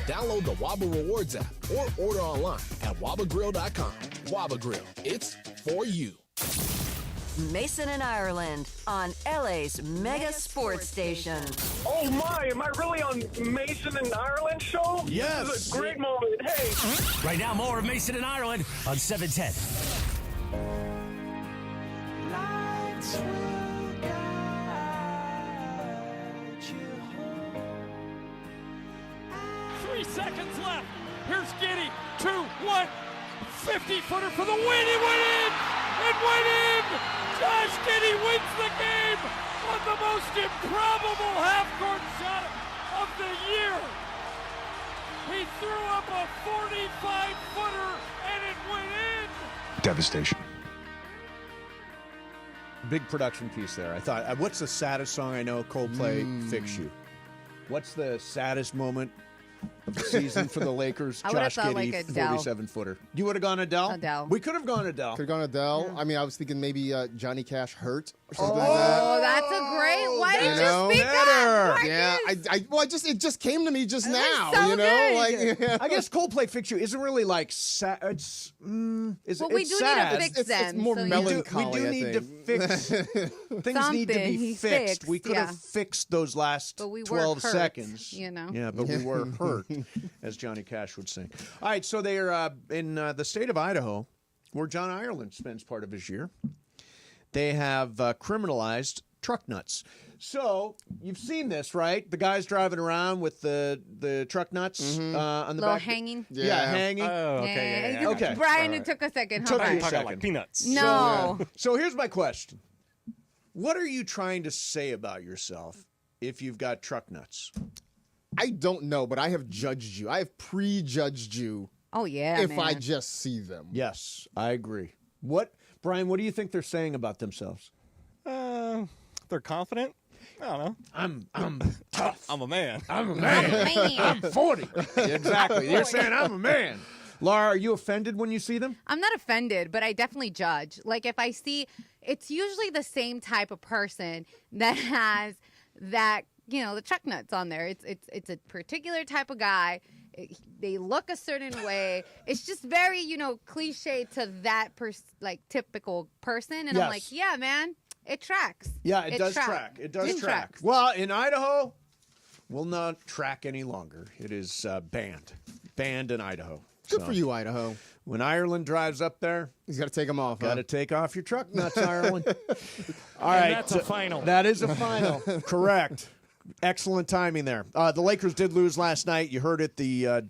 Download the Waba Rewards app or order online at wabagrill.com. Waba Grill, it's for you. Mason and Ireland on LA's mega sports station. Oh my, am I really on Mason and Ireland show? Yes. This is a great moment. Hey. Right now, more of Mason and Ireland on 710. Lights will guide you home. 3 seconds left. Here's Giddy. 2, 1. 50-footer for the win. He went in. It went in. Josh Giddy wins the game on the most improbable half-court shot of the year. He threw up a 45-footer and it went in. Devastation. Big production piece there. I thought, what's the saddest song I know? Coldplay, Fix You. What's the saddest moment of the season for the Lakers? I would've Josh thought Giddey, like Adele. 47-footer. You would have gone Adele? Adele. We could have gone Adele. Could have gone Adele. I mean, I was thinking maybe Johnny Cash Hurt or something like Oh, that. that's a great. Why You didn't know? you speak Better. up? Yeah, it just came to me just now. so You know, good. like I guess Coldplay Fix You isn't really like sad. It's Well, it's we do sad. need to fix them. it's more so you- melancholy. We do I need to think. fix things. Need to be Something fixed. We fixed, could have yeah. fixed those last But we were 12 hurt, seconds. you know. Yeah, but we were hurt, as Johnny Cash would sing. All right, so they are in the state of Idaho, where John Ireland spends part of his year. They have criminalized truck nuts. So you've seen this, right? The guys driving around with the truck nuts on the Little back. hanging. Yeah, hanging. Oh, okay. Yeah. Yeah. Okay. Brian, it took a second. Huh, Took Brian? a Talking second. like peanuts. No. So here's my question. What are you trying to say about yourself if you've got truck nuts? I don't know, but I have judged you. I have prejudged you. Oh yeah. if man. I just see them. Yes, I agree. Brian, what do you think they're saying about themselves? They're confident. I don't know. I'm tough. I'm a man. I'm a man. I'm 40. Exactly. You're saying I'm a man. Laura, are you offended when you see them? I'm not offended, but I definitely judge. Like if I see, it's usually the same type of person that has that, the truck nuts on there. It's a particular type of guy. They look a certain way. It's just very, cliche to that typical person. And I'm Yes. like, yeah, man, it tracks. Yeah, it does track. It does track. tracks. Well, in Idaho, we'll not track any longer. It is banned. Banned in Idaho. Good for you, Idaho. When Ireland drives up there, He's got to take them off. got to take off your truck nuts, Ireland. All And right. that's a final. That is a final. Correct. Excellent timing there. The Lakers did lose last night. You heard it, the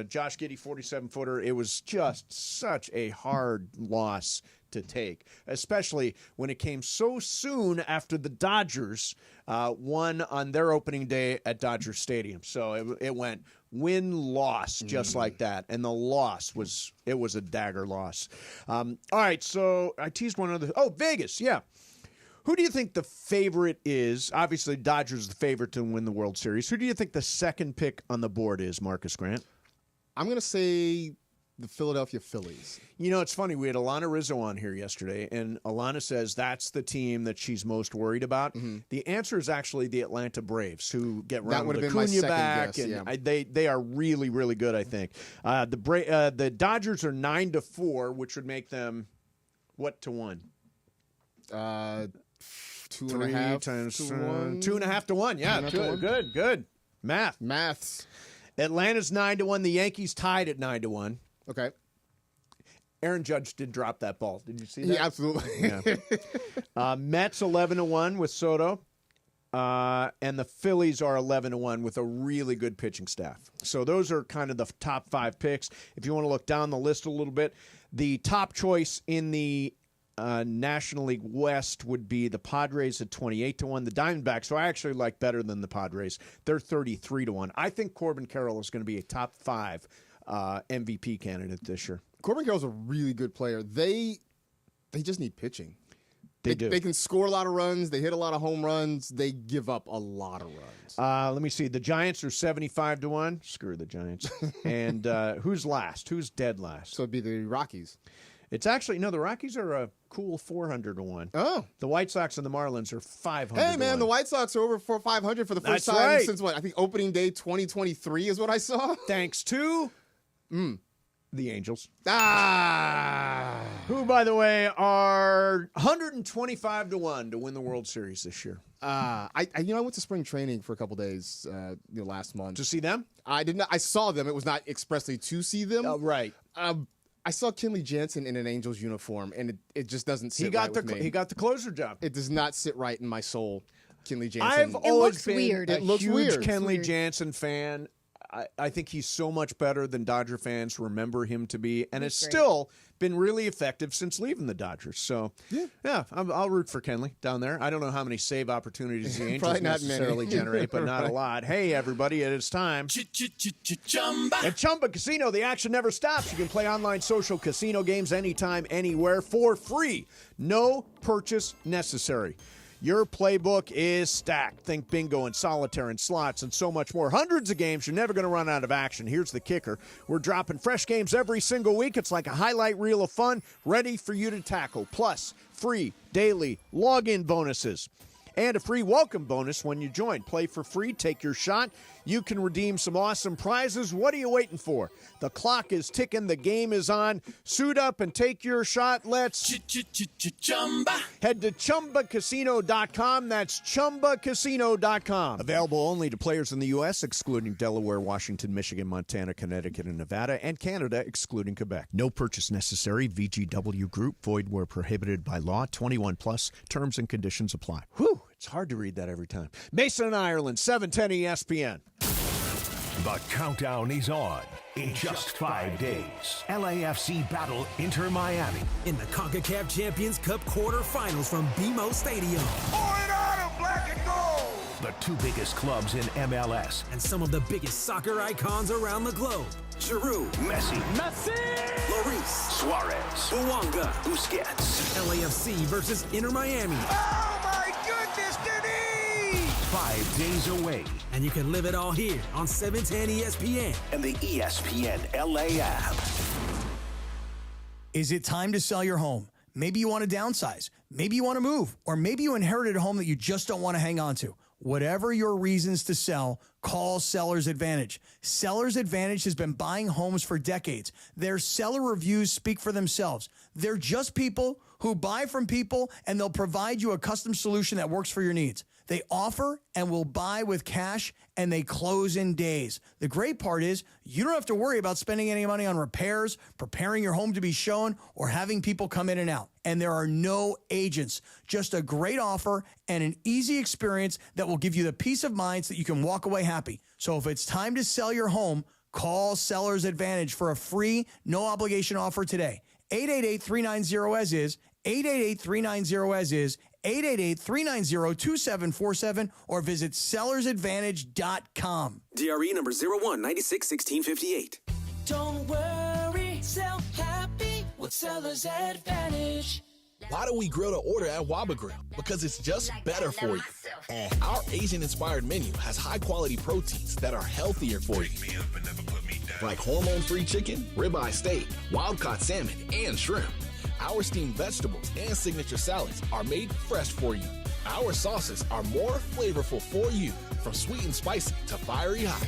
Josh Giddey 47-footer. It was just such a hard loss to take, especially when it came so soon after the Dodgers won on their opening day at Dodger Stadium. So it went win-loss just like that, and the loss was a dagger loss. All right, so I teased one other. Oh, Vegas, yeah. Who do you think the favorite is? Obviously, Dodgers is the favorite to win the World Series. Who do you think the second pick on the board is, Marcus Grant? I'm going to say the Philadelphia Phillies. It's funny. We had Alana Rizzo on here yesterday, and Alana says that's the team that she's most worried about. Mm-hmm. The answer is actually the Atlanta Braves, who get Ronald Acuna back, guess, and they are really, really good, I think. The Dodgers are 9-4, which would make them What to 1? 2.5 times to 1. 2.5 to 1. Yeah, 2.5 to 1. Good. Maths. Atlanta's 9 to 1. The Yankees tied at 9 to 1. Okay. Aaron Judge did drop that ball. Did you see that? Yeah, absolutely. Yeah. Mets 11 to 1 with Soto. And the Phillies are 11 to 1 with a really good pitching staff. So those are kind of the top 5 picks. If you want to look down the list a little bit, the top choice in the National League West would be the Padres at 28 to 1. The Diamondbacks, who I actually like better than the Padres, they're 33 to 1. I think Corbin Carroll is going to be a top 5 MVP candidate this year. Corbin Carroll's a really good player. They just need pitching. They do. They can score a lot of runs. They hit a lot of home runs. They give up a lot of runs. Let me see. The Giants are 75 to 1. Screw the Giants. And who's last? Who's dead last? So it'd be the Rockies. It's actually, no, the Rockies are a cool 400 to 1. Oh. The White Sox and the Marlins are 500 Hey, to man, 1. the White Sox are over for 500 for the first That's time right. since what? I think opening day 2023 is what I saw. Thanks to the Angels. Ah. Who, by the way, are 125 to 1 to win the World Series this year. I went to spring training for a couple days last month. To see them? I did not. I saw them. It was not expressly to see them. Right. I saw Kenley Jansen in an Angels uniform, and it just doesn't sit right with me. He got the closer job. It does not sit right in my soul, Kenley Jansen. I've always been weird. a It looks huge weird. Kenley Jansen fan. I think he's so much better than Dodger fans remember him to be, and it's still been really effective since leaving the Dodgers. So, yeah, I'll root for Kenley down there. I don't know how many save opportunities the Angels Probably not necessarily many. generate, but not a lot. Hey, everybody, it is time. At Chumba Casino, the action never stops. You can play online social casino games anytime, anywhere for free. No purchase necessary. Your playbook is stacked. Think bingo and solitaire and slots and so much more. Hundreds of games. You're never going to run out of action. Here's the kicker. We're dropping fresh games every single week. It's like a highlight reel of fun ready for you to tackle. Plus, free daily login bonuses. And a free welcome bonus when you join. Play for free. Take your shot. You can redeem some awesome prizes. What are you waiting for? The clock is ticking. The game is on. Suit up and take your shot. Let's head to ChumbaCasino.com. That's ChumbaCasino.com. Available only to players in the U.S., excluding Delaware, Washington, Michigan, Montana, Connecticut, and Nevada, and Canada, excluding Quebec. No purchase necessary. VGW Group. Void where prohibited by law. 21 plus. Terms and conditions apply. Whew. It's hard to read that every time. Mason and Ireland, 710 ESPN. The countdown is on. In just 5 days, LAFC battle Inter Miami in the CONCACAF Champions Cup quarterfinals from BMO Stadium. Pour it on him, black and gold. The 2 biggest clubs in MLS and some of the biggest soccer icons around the globe. Giroud, Messi, Lloris, Suarez, Bouanga, Busquets. LAFC versus Inter Miami. Oh my goodness, Denise! 5 days away. And you can live it all here on 710 ESPN and the ESPN LA app. Is it time to sell your home? Maybe you want to downsize. Maybe you want to move. Or maybe you inherited a home that you just don't want to hang on to. Whatever your reasons to sell, call Seller's Advantage. Seller's Advantage has been buying homes for decades. Their seller reviews speak for themselves. They're just people who buy from people, and they'll provide you a custom solution that works for your needs. They offer and will buy with cash, and they close in days. The great part is you don't have to worry about spending any money on repairs, preparing your home to be shown, or having people come in and out. And there are no agents, just a great offer and an easy experience that will give you the peace of mind so that you can walk away happy. So if it's time to sell your home, call Seller's Advantage for a free, no-obligation offer today. 888-390-AS-IS, 888-390-AS-IS, 888-390-2747, or visit sellersadvantage.com. DRE number 01961658. Don't worry, sell happy with Seller's Advantage. Why do we grill to order at Waba Grill? Because it's just better for you. And our Asian-inspired menu has high-quality proteins that are healthier for you. Like hormone-free chicken, ribeye steak, wild-caught salmon, and shrimp. Our steamed vegetables and signature salads are made fresh for you. Our sauces are more flavorful for you, from sweet and spicy to fiery hot.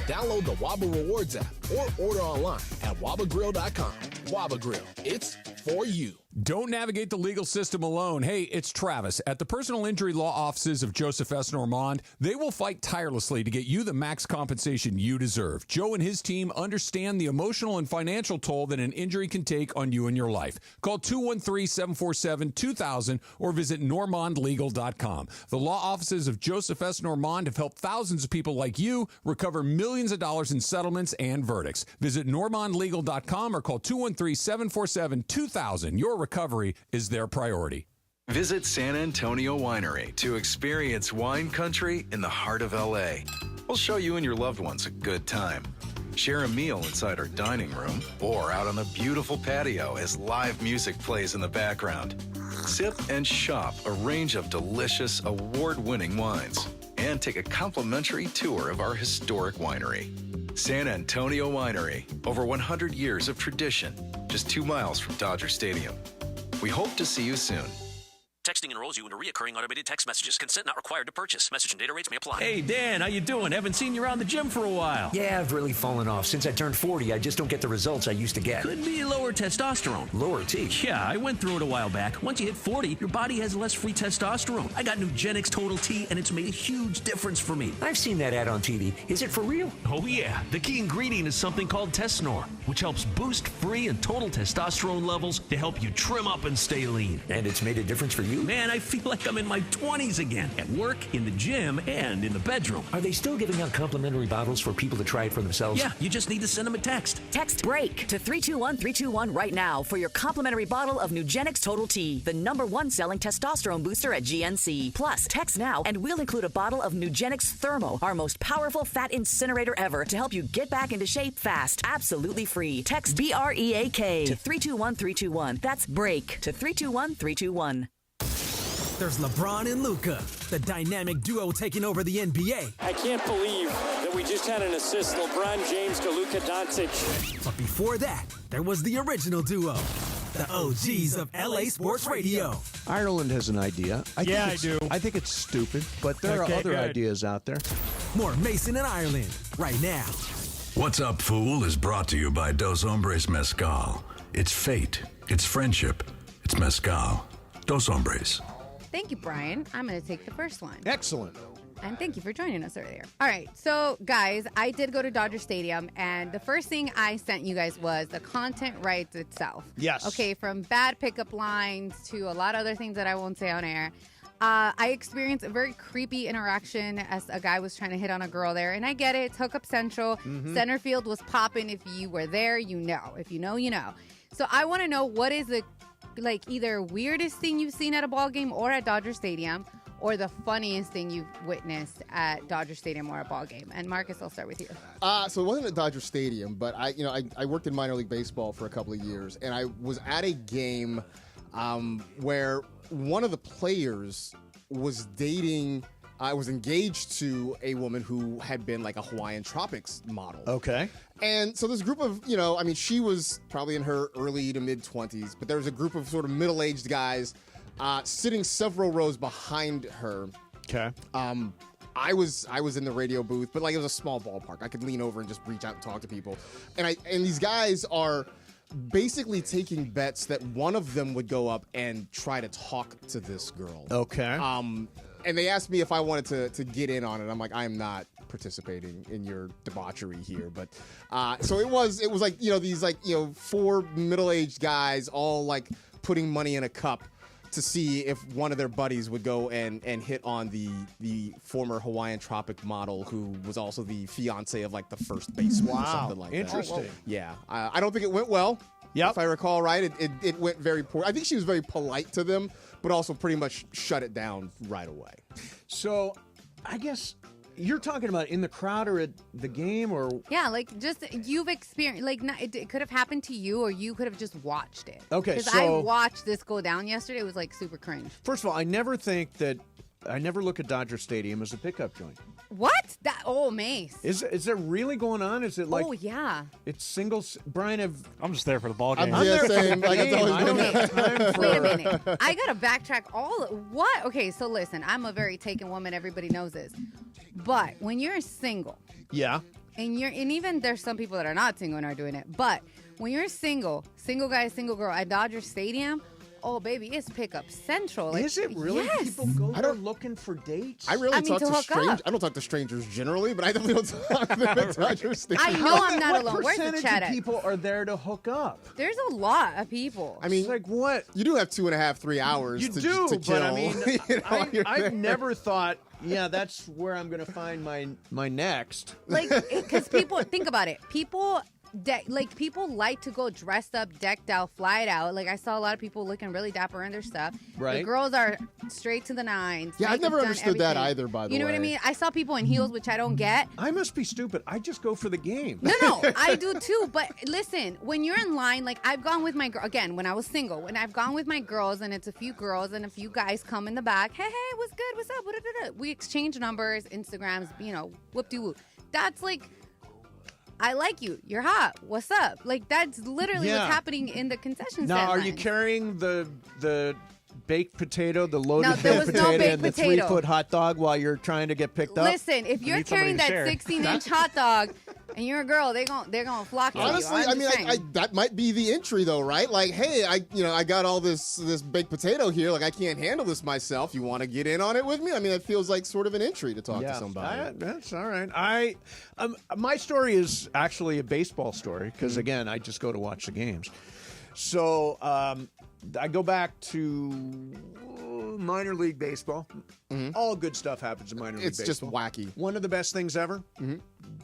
Download the Waba Rewards app or order online at wabagrill.com. Waba Grill, it's for you. Don't navigate the legal system alone. Hey, it's Travis. At the personal injury law offices of Joseph S. Normand, they will fight tirelessly to get you the max compensation you deserve. Joe and his team understand the emotional and financial toll that an injury can take on you and your life. Call 213-747-2000 or visit normandlegal.com. The law offices of Joseph S. Normand have helped thousands of people like you recover millions of dollars in settlements and verdicts. Visit normandlegal.com or call 213-747-2000. Your recovery is their priority. Visit San Antonio Winery to experience wine country in the heart of L.A. We'll show you and your loved ones a good time. Share a meal inside our dining room or out on the beautiful patio as live music plays in the background. Sip and shop a range of delicious, award-winning wines and take a complimentary tour of our historic winery. San Antonio Winery, over 100 years of tradition, just 2 miles from Dodger Stadium. We hope to see you soon. Texting enrolls you into recurring automated text messages. Consent not required to purchase. Message and data rates may apply. Hey, Dan, how you doing? Haven't seen you around the gym for a while. Yeah, I've really fallen off. Since I turned 40, I just don't get the results I used to get. Could be lower testosterone. Lower T? Yeah, I went through it a while back. Once you hit 40, your body has less free testosterone. I got Nugenix Total T, and it's made a huge difference for me. I've seen that ad on TV. Is it for real? Oh, yeah. The key ingredient is something called Tesnor, which helps boost free and total testosterone levels to help you trim up and stay lean. And it's made a difference for you? Man, I feel like I'm in my 20s again, at work, in the gym, and in the bedroom. Are they still giving out complimentary bottles for people to try it for themselves? Yeah, you just need to send them a text. Text BREAK to 321-321 right now for your complimentary bottle of Nugenix Total T, the #1 selling testosterone booster at GNC. Plus, text now and we'll include a bottle of Nugenix Thermo, our most powerful fat incinerator ever, to help you get back into shape fast. Absolutely free. Text BREAK to 321-321. That's BREAK to 321-321. There's LeBron and Luka, the dynamic duo taking over the NBA. I can't believe that we just had an assist, LeBron James to Luka Doncic. But before that, there was the original duo, the OGs of LA Sports Radio. Ireland has an idea. I do. I think it's stupid, but there are other ideas out there. More Mason and Ireland right now. What's Up, Fool is brought to you by Dos Hombres Mezcal. It's fate. It's friendship. It's mezcal. Dos Hombres. Thank you, Brian. I'm going to take the first one. Excellent. And thank you for joining us earlier. All right. So, guys, I did go to Dodger Stadium, and the first thing I sent you guys was the content rights itself. Yes. Okay, from bad pickup lines to a lot of other things that I won't say on air. I experienced a very creepy interaction as a guy was trying to hit on a girl there. And I get it. It's Hookup Central. Mm-hmm. Center field was popping. If you were there, you know. If you know, you know. So I want to know, what is the either weirdest thing you've seen at a ball game or at Dodger Stadium, or the funniest thing you've witnessed at Dodger Stadium or a ball game? And Marcus, I'll start with you. So it wasn't at Dodger Stadium, but I worked in minor league baseball for a couple of years, and I was at a game where one of the players was dating. I was engaged to a woman who had been like a Hawaiian Tropics model. Okay. And so this group of, she was probably in her early to mid-20s, but there was a group of sort of middle-aged guys sitting several rows behind her. Okay. I was in the radio booth, but it was a small ballpark. I could lean over and just reach out and talk to people. And these guys are basically taking bets that one of them would go up and try to talk to this girl. Okay. And they asked me if I wanted to get in on it. I'm like, I am not participating in your debauchery here. But so it was like, these four middle-aged guys all putting money in a cup to see if one of their buddies would go and hit on the former Hawaiian Tropic model, who was also the fiance of the first baseman or something like that. Interesting. Yeah. I don't think it went well. Yep. If I recall right, it went very poor. I think she was very polite to them, but also pretty much shut it down right away. So I guess you're talking about in the crowd or at the game, or? Yeah, just you've experienced, it could have happened to you, or you could have just watched it. Okay, Because so I watched this go down yesterday. It was super cringe. First of all, I never look at Dodger Stadium as a pickup joint. What? Mace. Is that really going on? Is it Oh, yeah. It's singles? Brian, I'm just there for the ball game. I'm there for the game. I don't have time for... Wait a minute. I got to backtrack what? Okay, so listen, I'm a very taken woman. Everybody knows this. But when you're single. Yeah. And even there's some people that are not single and are doing it. But when you're single guy, single girl at Dodger Stadium, oh, baby, it's pickup central. Like, is it really? Yes. People go there looking for dates? I really talk to hook strangers. up. I don't talk to strangers generally, but I definitely don't talk to them at Dodger Stadium. I know I'm not alone. What Where's the percentage chat of at? people are there to hook up? There's a lot of people. I mean, It's like what? you do have 2.5, 3 hours You to do, to kill. but I mean, you know, while you're there. I've never thought, yeah, that's where I'm going to find my next. Like, because people, think about it. People like to go dressed up, decked out, flyed out. Like, I saw a lot of people looking really dapper in their stuff. Right. The girls are straight to the nines. Yeah, I've Makeup's never done, understood that everything. either, by the way. You know what I mean? I saw people in heels, which I don't get. I must be stupid. I just go for the game. No, I do too. But listen, when you're in line, like I've gone with my girl again when I was single. When I've gone with my girls, and it's a few girls and a few guys come in the back. Hey, what's good? What's up? We exchange numbers, Instagrams. Whoop de whoop. That's like, I like you. You're hot. What's up? Like, that's literally what's happening in the concession stand. Now, are you lines. carrying the baked potato, the loaded there baked was no potato, baked and the potato. 3-foot hot dog while you're trying to get picked up? Listen, if you're carrying that 16-inch hot dog and you're a girl, they're gonna flock to you. Honestly, I mean, that might be the entry, though, right? Like, hey, I got all this baked potato here. Like, I can't handle this myself. You want to get in on it with me? I mean, that feels like sort of an entry to talk to somebody. That's all right. My story is actually a baseball story because, again, I just go to watch the games. So I go back to minor league baseball. All good stuff happens in minor league baseball. It's just wacky. One of the best things ever,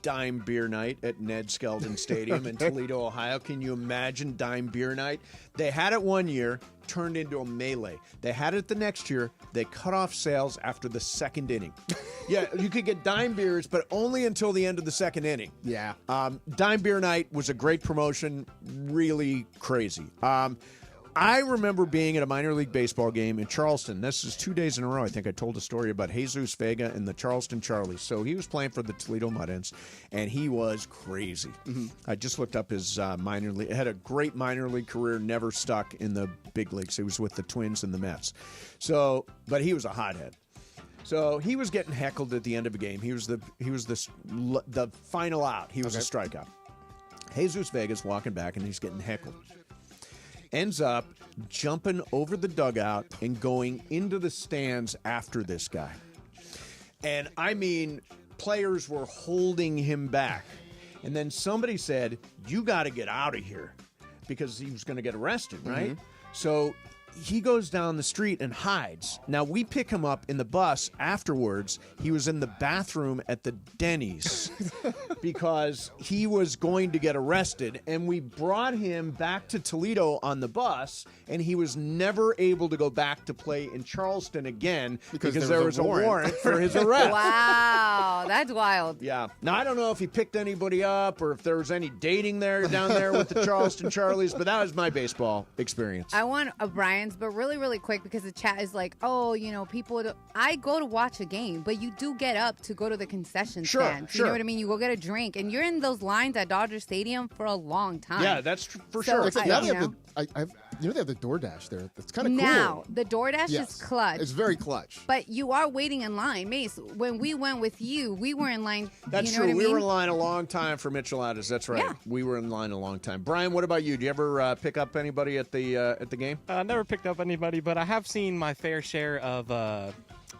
dime beer night at Ned Skeldon Stadium in Toledo, Ohio. Can you imagine dime beer night? They had it one year, turned into a melee. They had it the next year. They cut off sales after the second inning. Yeah, you could get dime beers, but only until the end of the second inning. Yeah. Dime beer night was a great promotion, really crazy. I remember being at a minor league baseball game in Charleston. This is 2 days in a row. I think I told a story about Jesus Vega and the Charleston Charlies. So he was playing for the Toledo Mud Hens, and he was crazy. I just looked up his minor league. Had a great minor league career, never stuck in the big leagues. He was with the Twins and the Mets. So, but he was a hothead. So he was getting heckled at the end of a game. He was the final out. He was a strikeout. Jesus Vega's walking back, and he's getting heckled. Ends up jumping over the dugout and going into the stands after this guy. And I mean, players were holding him back. And then somebody said, you got to get out of here, because he was going to get arrested, right? So he goes down the street and hides. Now, we pick him up in the bus afterwards. He was in the bathroom at the Denny's because he was going to get arrested. And we brought him back to Toledo on the bus, and he was never able to go back to play in Charleston again because there was a warrant for his arrest. Wow, that's wild. Yeah. Now, I don't know if he picked anybody up or if there was any dating down there with the Charleston Charlies, but that was my baseball experience. I want a Brian's, but really, really quick, because the chat is like, oh, people. I go to watch a game, but you do get up to go to the concession stand. You know what I mean? You go get a drink, and you're in those lines at Dodger Stadium for a long time. Yeah, that's for sure. Now they have they have the DoorDash there. That's kind of cool. Now, the DoorDash is clutch. It's very clutch. But you are waiting in line. Mace, when we went with you, we were in line. That's you know true. What I mean? We were in line a long time for Micheladas. That's right. Yeah. We were in line a long time. Brian, what about you? Do you ever pick up anybody at the game? Never picked up anybody, but I have seen my fair share of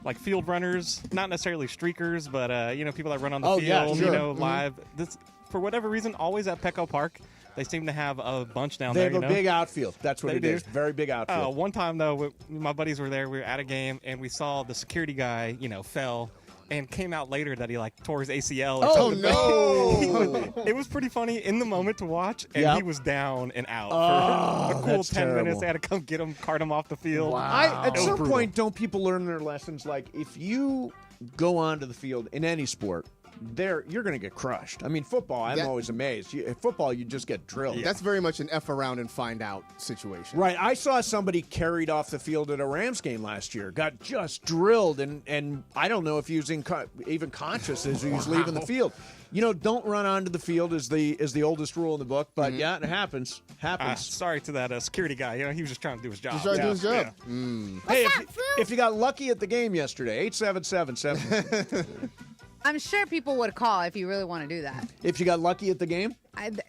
like field runners, not necessarily streakers, but people that run on the field, yeah, sure. live. This, for whatever reason, always at Petco Park. They seem to have a bunch down they there. They have a big outfield. That's what they it do. is. Very big outfield. One time, though, my buddies were there. We were at a game, and we saw the security guy, fell and came out later that he tore his ACL. Or something. No! It was pretty funny in the moment to watch, and he was down and out for a cool 10 terrible. minutes. They had to come get him, cart him off the field. Wow. At some brutal. point, don't people learn their lessons? Like, if you go onto the field in any sport, you're going to get crushed. I mean, football, I'm always amazed. Football, you just get drilled. That's very much an F around and find out situation. Right. I saw somebody carried off the field at a Rams game last year. Got just drilled, and I don't know if he was even conscious as he was leaving the field. Don't run onto the field is the oldest rule in the book, but yeah, it happens. Sorry to that security guy. He was just trying to do his job. He's trying to do his job. Yeah. Hey, if you got lucky at the game yesterday, 877-7. I'm sure people would call if you really want to do that. If you got lucky at the game?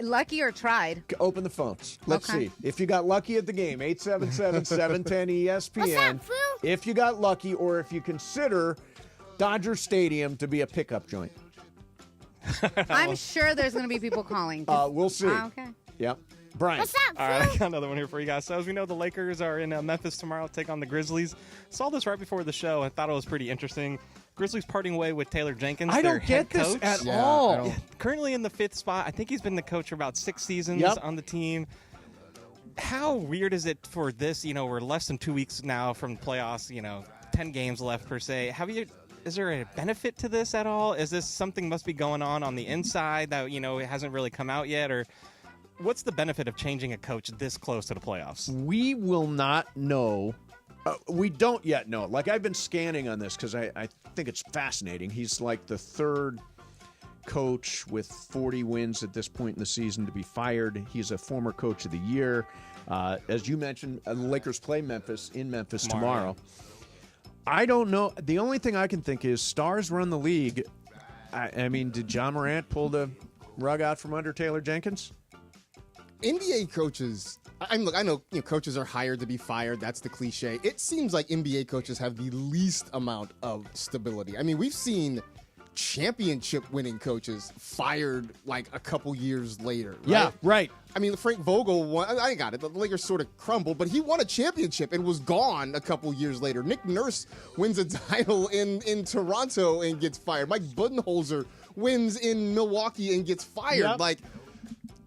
Lucky or tried? Open the phones. Let's Okay. see. If you got lucky at the game, 877-710-ESPN. What's up, fool? If you got lucky or if you consider Dodger Stadium to be a pickup joint. I'm sure there's going to be people calling. We'll see. Okay. Yep. Brian. What's up, All right, I got another one here for you guys. So as we know, the Lakers are in Memphis tomorrow to take on the Grizzlies. Saw this right before the show and thought it was pretty interesting. Grizzlies parting way with Taylor Jenkins, I their don't get head this coach. at all. Yeah, currently in the 5th spot. I think he's been the coach for about 6 seasons on the team. How weird is it for this? We're less than 2 weeks now from the playoffs, 10 games left per se. Is there a benefit to this at all? Is this something must be going on the inside that, it hasn't really come out yet? Or what's the benefit of changing a coach this close to the playoffs? We will not know. We don't yet know. Like, I've been scanning on this because I think it's fascinating. He's like the 3rd coach with 40 wins at this point in the season to be fired. He's a former coach of the year. As you mentioned, the Lakers play Memphis tomorrow. I don't know. The only thing I can think is stars run the league. I mean, did John Morant pull the rug out from under Taylor Jenkins? NBA coaches, I know coaches are hired to be fired. That's the cliche. It seems like NBA coaches have the least amount of stability. I mean, we've seen championship-winning coaches fired like a couple years later. Right? Yeah, right. I mean, Frank Vogel won. I got it. The Lakers sort of crumbled, but he won a championship and was gone a couple years later. Nick Nurse wins a title in Toronto and gets fired. Mike Budenholzer wins in Milwaukee and gets fired. Yep. Like,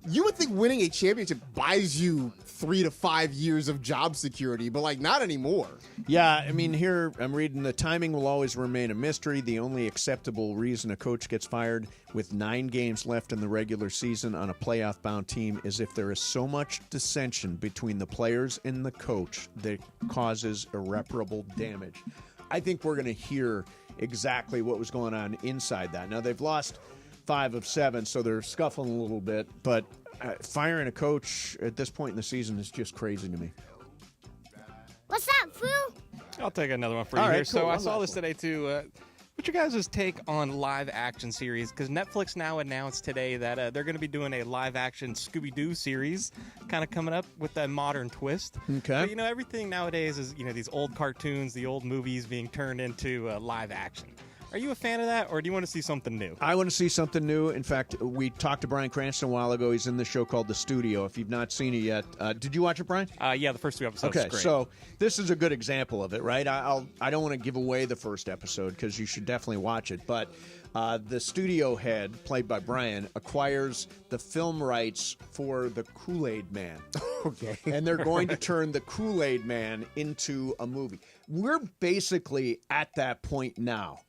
you would think winning a championship buys you 3 to 5 years of job security, but like not anymore. Yeah, I mean, here I'm reading the timing will always remain a mystery. The only acceptable reason a coach gets fired with 9 games left in the regular season on a playoff-bound team is if there is so much dissension between the players and the coach that causes irreparable damage. I think we're going to hear exactly what was going on inside that. Now, they've lost 5 of 7, so they're scuffling a little bit, but firing a coach at this point in the season is just crazy to me. What's up, fool? I'll take another one for you All right, here. cool. So I One saw last this today too. What's your guys' take on live action series? Because Netflix now announced today that they're going to be doing a live action Scooby-Doo series, kind of coming up with a modern twist. Okay. But, everything nowadays is these old cartoons, the old movies being turned into live action. Are you a fan of that, or do you want to see something new? I want to see something new. In fact, we talked to Brian Cranston a while ago. He's in the show called The Studio. If you've not seen it yet, did you watch it, Brian? Yeah, the first 2 episodes. Okay, great. so this is a good example of it, right? I don't want to give away the first episode because you should definitely watch it. But the studio head, played by Bryan, acquires the film rights for the Kool-Aid Man. Okay. And they're going to turn the Kool-Aid Man into a movie. We're basically at that point now.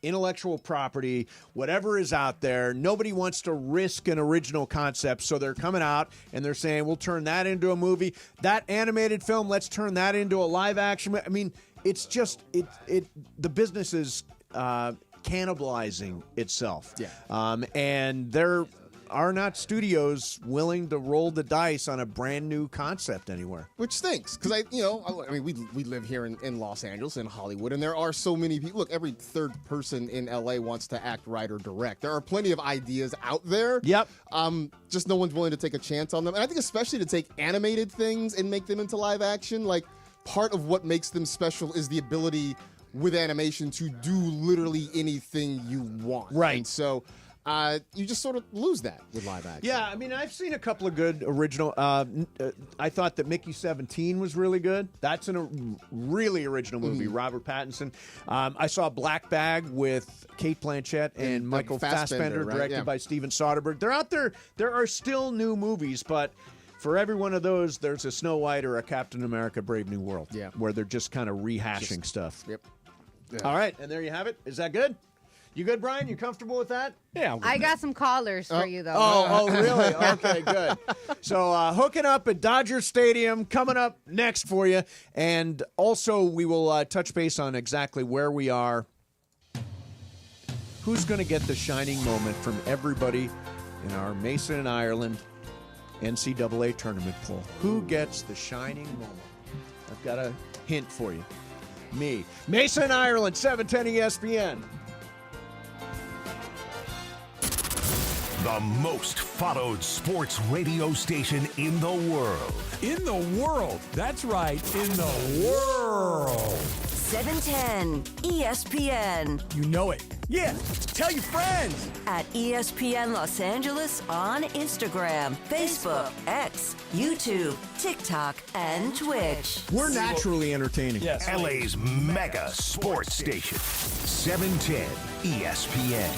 Intellectual property, whatever is out there, nobody wants to risk an original concept, so they're coming out and they're saying, we'll turn that into a movie. That animated film, let's turn that into a live action. I mean, it's just, the business is cannibalizing itself. Yeah. And there are not studios willing to roll the dice on a brand new concept anywhere. Which stinks, because we live here in Los Angeles, in Hollywood, and there are so many people. Look, every 3rd person in LA wants to act, write, or direct. There are plenty of ideas out there. Yep. Just no one's willing to take a chance on them. And I think especially to take animated things and make them into live action, like part of what makes them special is the ability with animation to do literally anything you want. Right. And so you just sort of lose that with live action. Yeah, I mean, I've seen a couple of good original. I thought that Mickey 17 was really good. That's a really original movie. Robert Pattinson. I saw Black Bag with Kate Blanchett and Michael Fassbender, right? directed by Steven Soderbergh. They're out there. There are still new movies, but for every one of those, there's a Snow White or a Captain America Brave New World. Yeah. Where they're just kind of rehashing stuff. Yep. Yeah. All right, and there you have it. Is that good? You good, Brian? You comfortable with that? Yeah. I got some callers for you, though. Oh, really? Okay, good. So hooking up at Dodger Stadium coming up next for you. And also we will touch base on exactly where we are. Who's going to get the shining moment from everybody in our Mason and Ireland NCAA tournament poll? Who gets the shining moment? I've got a hint for you. Me. Mason, Ireland, 710 ESPN. The most followed sports radio station in the world. In the world. That's right. In the world. 710 ESPN. You know it. Yeah, tell your friends. At ESPN Los Angeles on Instagram, Facebook, X, YouTube, TikTok, and Twitch. We're naturally entertaining. Yes. LA's mega sports station. 710 ESPN.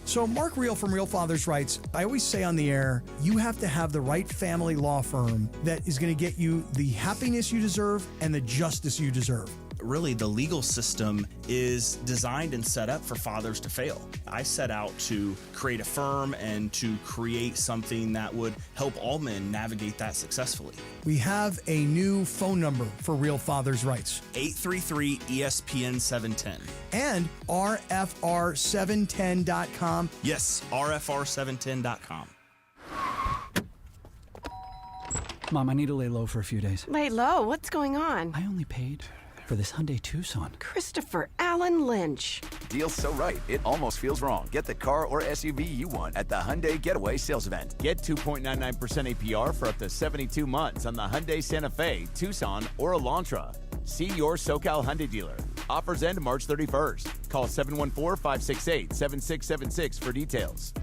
So Mark Real from Real Fathers writes, I always say on the air, you have to have the right family law firm that is going to get you the happiness you deserve and the justice you deserve. Really, the legal system is designed and set up for fathers to fail. I set out to create a firm and to create something that would help all men navigate that successfully. We have a new phone number for Real Fathers Rights. 833-ESPN-710. And RFR710.com. Yes, RFR710.com. Mom, I need to lay low for a few days. Lay low? What's going on? I only paid for this Hyundai Tucson. Christopher Allen Lynch. Deal's so right, it almost feels wrong. Get the car or SUV you want at the Hyundai Getaway Sales Event. Get 2.99% APR for up to 72 months on the Hyundai Santa Fe, Tucson, or Elantra. See your SoCal Hyundai dealer. Offers end March 31st. Call 714-568-7676 for details.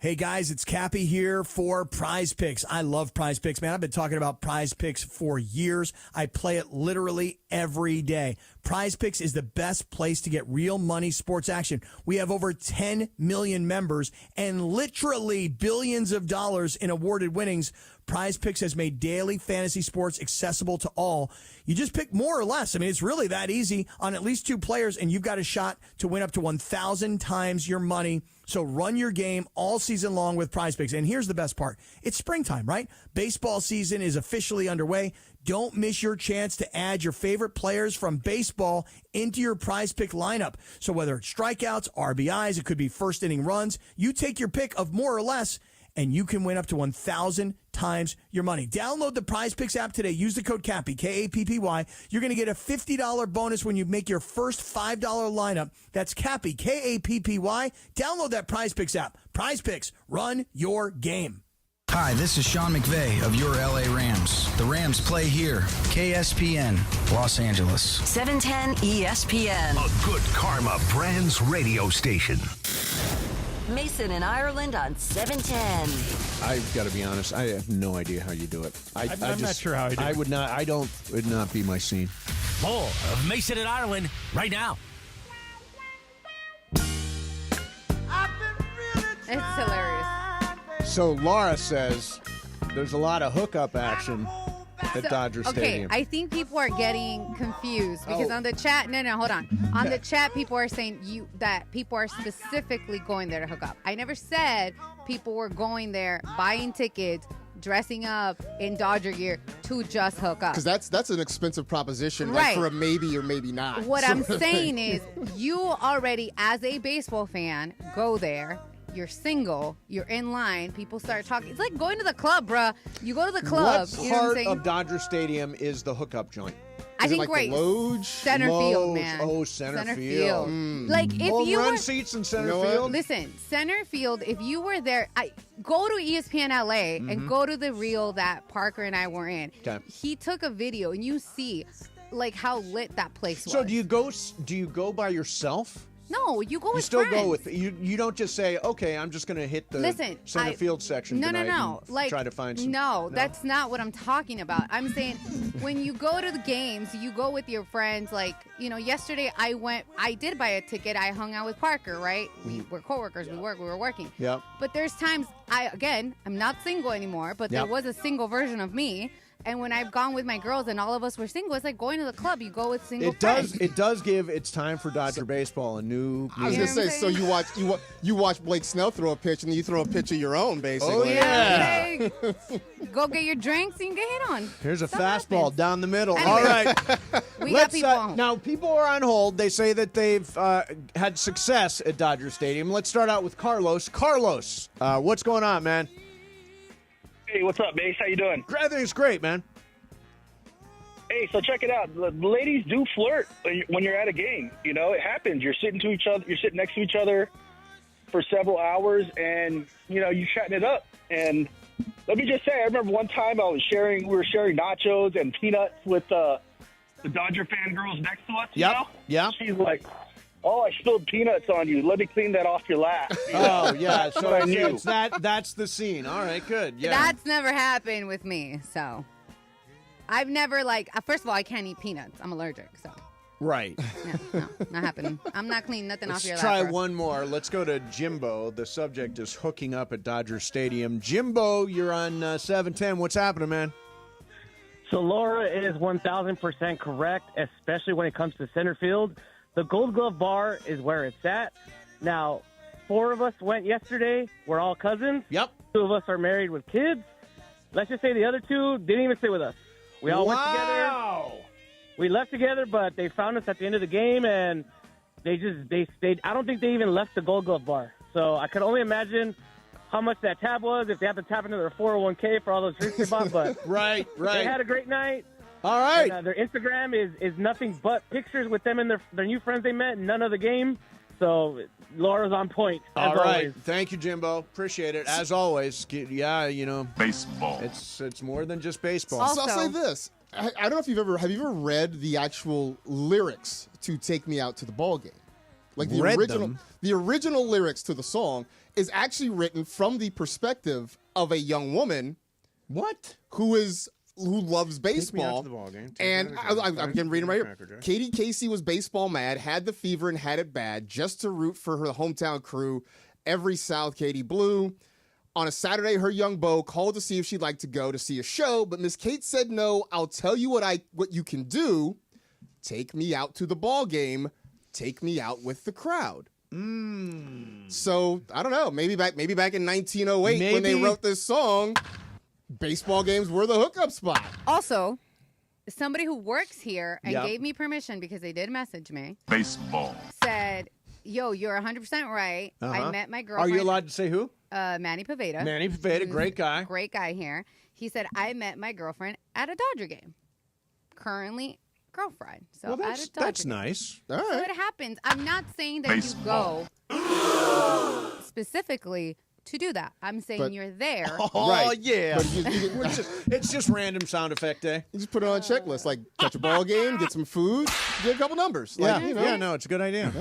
Hey guys, it's Cappy here for Prize Picks. I love Prize Picks, man. I've been talking about Prize Picks for years. I play it literally every day. Prize Picks is the best place to get real money sports action. We have over 10 million members and literally billions of dollars in awarded winnings. Prize Picks has made daily fantasy sports accessible to all. You just pick more or less. I mean, it's really that easy on at least 2 players, and you've got a shot to win up to 1,000 times your money. So run your game all season long with Prize Picks. And here's the best part. It's springtime, right? Baseball season is officially underway. Don't miss your chance to add your favorite players from baseball into your Prize Pick lineup. So whether it's strikeouts, RBIs, it could be first inning runs, you take your pick of more or less, and you can win up to 1,000 times your money. Download the Prize Picks app today. Use the code CAPPY, K-A-P-P-Y. You're going to get a $50 bonus when you make your first $5 lineup. That's CAPPY, K-A-P-P-Y. Download that Prize Picks app. Prize Picks, run your game. Hi, this is Sean McVay of your LA Rams. The Rams play here. KSPN, Los Angeles. 710 ESPN. A good karma brands radio station. Mason in Ireland on 710. I've got to be honest. I have no idea how you do it. I'm not sure how I do it. I would not. Would not be my scene. More of Mason in Ireland right now. It's hilarious. So Laura says there's a lot of hookup action at Dodger Stadium. Okay, I think people are getting confused because on the chat, hold on. On the chat, people are saying that people are specifically going there to hook up. I never said people were going there, buying tickets, dressing up in Dodger gear to just hook up. Because that's an expensive proposition, right, like for a maybe or maybe not. What I'm saying is you already, as a baseball fan, go there. You're single. You're in line. People start talking. It's like going to the club, bruh. You go to the club. What part of Dodger Stadium is the hookup joint? I think like right. The Loge? Center field, man. Oh, center field. Like if home you run were seats in center field. Listen, center field. If you were there, go to ESPN LA and go to the reel that Parker and I were in. Okay. He took a video, and you see, like how lit that place was. So do you go by yourself? No, you go with You still friends. go with you don't just say, okay, I'm just going to hit the center field section tonight No. and Like, try to find some. No, that's not what I'm talking about. I'm saying when you go to the games, you go with your friends. Like, yesterday I did buy a ticket. I hung out with Parker, right? We were coworkers. We were working. Yep. But there's times I'm not single anymore, but there was a single version of me. And when I've gone with my girls and all of us were single, it's like going to the club. You go with single friends. It does give it's time for Dodger baseball a new. I was gonna say, so you watch Blake Snell throw a pitch and then you throw a pitch of your own, basically. Oh yeah. Go get your drinks and get hit on. Here's a fastball down the middle. Anyway, all right. we got people on. Now people are on hold. They say that they've had success at Dodger Stadium. Let's start out with Carlos. Carlos, what's going on, man? Hey, what's up, Mace? How you doing? I think it's great, man. Hey, so check it out. The ladies do flirt when you're at a game. It happens. You're sitting next to each other, for several hours, and you chatting it up. And let me just say, I remember one time we were sharing nachos and peanuts with the Dodger fan girls next to us. Yeah. She's like, "Oh, I spilled peanuts on you. Let me clean that off your lap." Oh, yeah. So I knew. that's the scene. All right, good. Yeah. That's never happened with me. So I've never first of all, I can't eat peanuts. I'm allergic. So Right. no, not happening. I'm not cleaning nothing off your lap. Let's try one more. Let's go to Jimbo. The subject is hooking up at Dodger Stadium. Jimbo, you're on 710. What's happening, man? So Laura is 1,000% correct, especially when it comes to center field. The Gold Glove bar is where it's at. Now, 4 of us went yesterday. We're all cousins. Yep. 2 of us are married with kids. Let's just say the other 2 didn't even sit with us. We all went together. We left together, but they found us at the end of the game, and they stayed. I don't think they even left the Gold Glove bar. So I could only imagine how much that tab was if they have to tap into their 401k for all those drinks they bought. But right. They had a great night. All right. And, their Instagram is nothing but pictures with them and their new friends they met, none of the game. So Laura's on point. All right. Always. Thank you, Jimbo. Appreciate it. As always. Yeah, Baseball. It's more than just baseball. Also, I'll say this. I don't know if have you ever read the actual lyrics to "Take Me Out to the Ball Game"? Like the original lyrics to the song is actually written from the perspective of a young woman. What? Who loves baseball. Take me out to the ball game. And I'm getting reading right here. Katie Casey was baseball mad, had the fever and had it bad, just to root for her hometown crew. Every South Katie Blue. On a Saturday, her young beau called to see if she'd like to go to see a show, but Miss Kate said no. I'll tell you what you can do. Take me out to the ball game. Take me out with the crowd. So I don't know. Maybe back in 1908 when they wrote this song, baseball games were the hookup spot. Also, somebody who works here and gave me permission because they did message me. Baseball. Said, "Yo, you're 100% right. I met my girlfriend." Are you allowed to say who? Manny Pavetta. Manny Pavetta, great guy. Great guy here. He said, "I met my girlfriend at a Dodger game. Currently girlfriend." So well, at a Dodger that's game. nice. All right. So it happens. I'm not saying that Baseball. you go specifically to do that. I'm saying you're there. Oh, Right. yeah. But It's just random sound effect day. You just put it on a checklist, like catch a ball game, get some food, get a couple numbers. Like, Yeah, it's a good idea.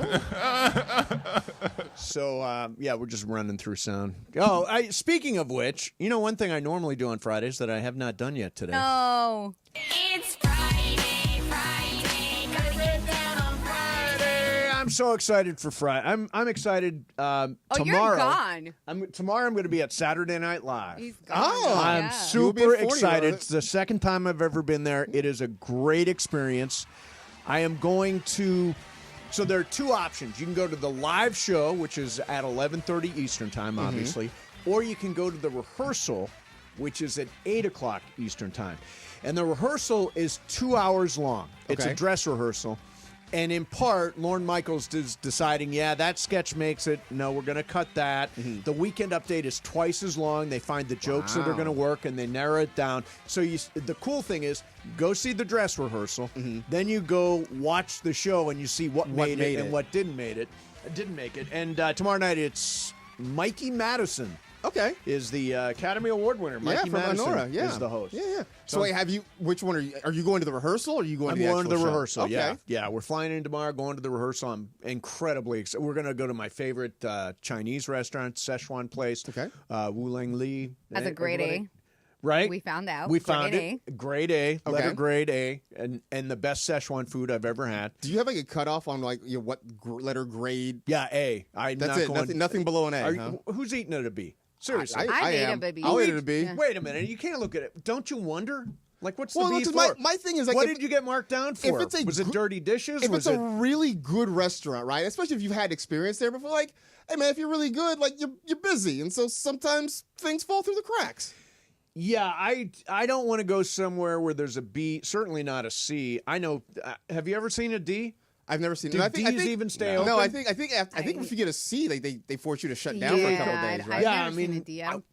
So, we're just running through sound. Oh, speaking of which, one thing I normally do on Fridays that I have not done yet today. No. It's Friday. I'm so excited for Friday. I'm excited tomorrow. You're gone. Tomorrow I'm going to be at Saturday Night Live. He's gone. I'm super excited. It's the second time I've ever been there. It is a great experience. I am going to... So there are 2 options. You can go to the live show, which is at 11:30 Eastern time, obviously, or you can go to the rehearsal, which is at 8 o'clock Eastern time. And the rehearsal is 2 hours long. It's a dress rehearsal. And in part, Lorne Michaels is deciding, that sketch makes it. No, we're going to cut that. The weekend update is twice as long. They find the jokes that are going to work, and they narrow it down. So the cool thing is, go see the dress rehearsal. Then you go watch the show, and you see what made it and what didn't make it. And tomorrow night, it's Mikey Madison. Okay. Is the Academy Award winner. Mikey Madison is the host. Yeah. So wait, which one are you going to the rehearsal or are you going to the I'm going to the show? rehearsal, Okay. Yeah, we're flying in tomorrow, going to the rehearsal. I'm incredibly excited. We're going to go to my favorite Chinese restaurant, Szechuan place. Okay. Wu Lang Li. That's a grade A. Right? We found out. We found grade it. Grade A. Okay. Letter grade A. And the best Szechuan food I've ever had. Do you have like a cutoff on what letter grade? Yeah, A. That's it. Nothing below an A. Who's eating it a B? Seriously. I ate a B. I'll eat it a B. Yeah. Wait a minute. You can't look at it. Don't you wonder? Like, what's the B for? My thing is, like, what did you get marked down for? Was it dirty dishes? If it's a really good restaurant, right? Especially if you've had experience there before, like, hey man, if you're really good, like you're busy, and so sometimes things fall through the cracks. Yeah, I don't want to go somewhere where there's a B. Certainly not a C. I know. Have you ever seen a D? I've never seen. Do I D's even stay open? No, I think if you get a C, they force you to shut down for a couple days. Right? I mean,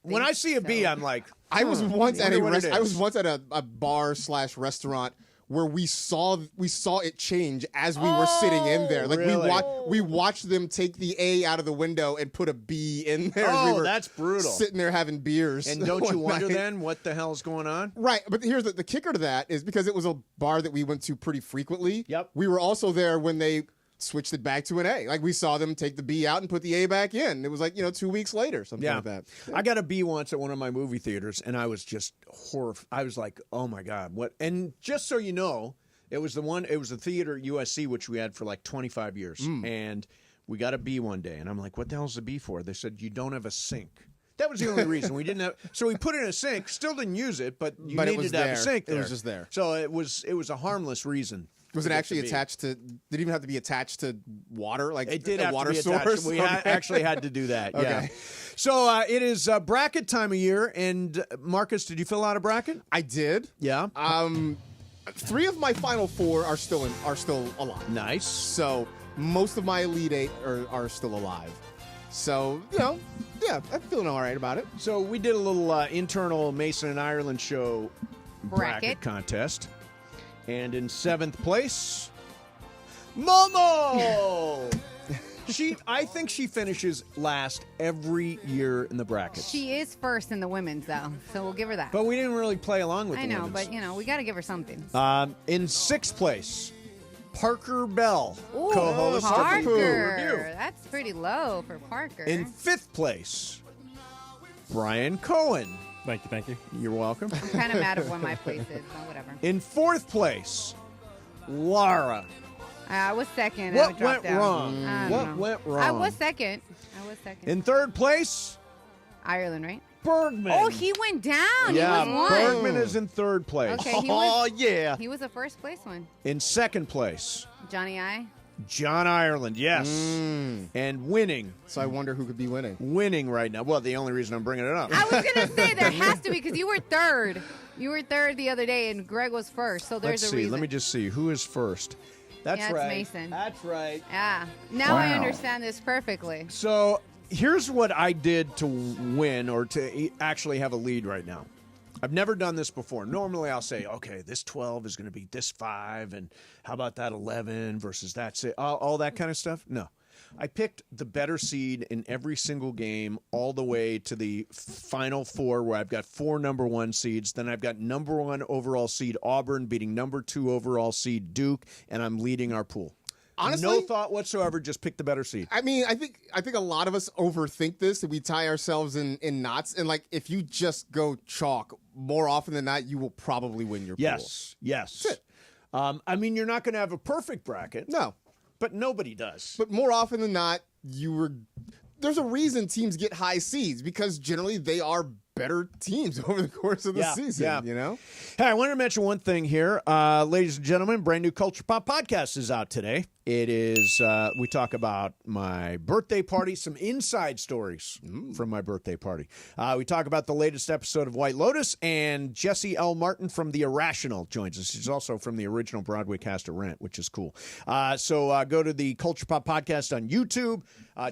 when I see a B, I'm like, I was once at a bar / restaurant where we saw it change as we were sitting in there. Like really? we watched them take the A out of the window and put a B in there. Oh, we were that's brutal. Sitting there having beers. And don't you wonder night. then what the hell's going on? Right, but here's the kicker to that is because it was a bar that we went to pretty frequently. Yep. We were also there when they switched it back to an A. Like we saw them take the B out and put the A back in. It was like 2 weeks later, something like that. I got a B once at one of my movie theaters, and I was just horrified. I was like, "Oh my god, what?" And just so you know, it was the theater at USC, which we had for like 25 years, and we got a B one day, and I'm like, "What the hell's the B for?" They said, "You don't have a sink." That was the only reason we didn't have. So we put in a sink, still didn't use it, but you needed to have a sink there. It was just there. So it was a harmless reason. Was it actually attached to? Did it even have to be attached to water? Like it did a have water to be source. Attached. We actually had to do that. Okay. Yeah. So it is bracket time of year, and Marcus, did you fill out a bracket? I did. Yeah. 3 of my final 4 are still alive. Nice. So most of my Elite 8 are still alive. So yeah, I'm feeling all right about it. So we did a little internal Mason and Ireland show bracket contest. And in 7th place, Momo! I think she finishes last every year in the bracket. She is first in the women's, though, so we'll give her that. But we didn't really play along with I the know, women's. but, we got to give her something. In 6th place, Parker Bell, Ooh, co-host of the Poo Parker. Review. That's pretty low for Parker. In 5th place, Brian Cohen. Thank you. You're welcome. I'm kind of mad at what my place is, but whatever. In 4th place, Laura. I was second. What I dropped went down. wrong? I don't What know. went wrong? I was second. In 3rd place, Ireland, right? Bergman. Oh, he went down. Yeah, he was one. Bergman is in 3rd place. Okay, he was, yeah. He was a first place one. In 2nd place, Johnny I. John Ireland, yes. And winning. So I wonder who could be winning. Winning right now. Well, the only reason I'm bringing it up. I was going to say there has to be because you were third. You were third the other day, and Greg was first. So there's Let's a see. reason. Let me just see. Who is first? That's yeah, right. It's Mason. That's right. Yeah. Now I understand this perfectly. So here's what I did to win or to actually have a lead right now. I've never done this before. Normally I'll say, okay, this 12 is going to be this 5, and how about that 11 versus that 6, all that kind of stuff. No. I picked the better seed in every single game all the way to the final 4 where I've got 4 number 1 seeds. Then I've got number 1 overall seed Auburn beating number 2 overall seed Duke, and I'm leading our pool. Honestly, no thought whatsoever. Just pick the better seed. I mean, I think a lot of us overthink this, and we tie ourselves in knots. And like, if you just go chalk more often than not, you will probably win your pool. Yes. That's it. I mean, you're not going to have a perfect bracket. No, but nobody does. But more often than not, there's a reason teams get high seeds because generally they are better teams over the course of the season. Yeah. Hey, I wanted to mention one thing here. Ladies and gentlemen, brand new Culture Pop podcast is out today. It is, we talk about my birthday party, some inside stories from my birthday party. We talk about the latest episode of White Lotus, and Jesse L. Martin from The Irrational joins us. He's also from the original Broadway cast of Rent, which is cool. So go to the Culture Pop podcast on YouTube.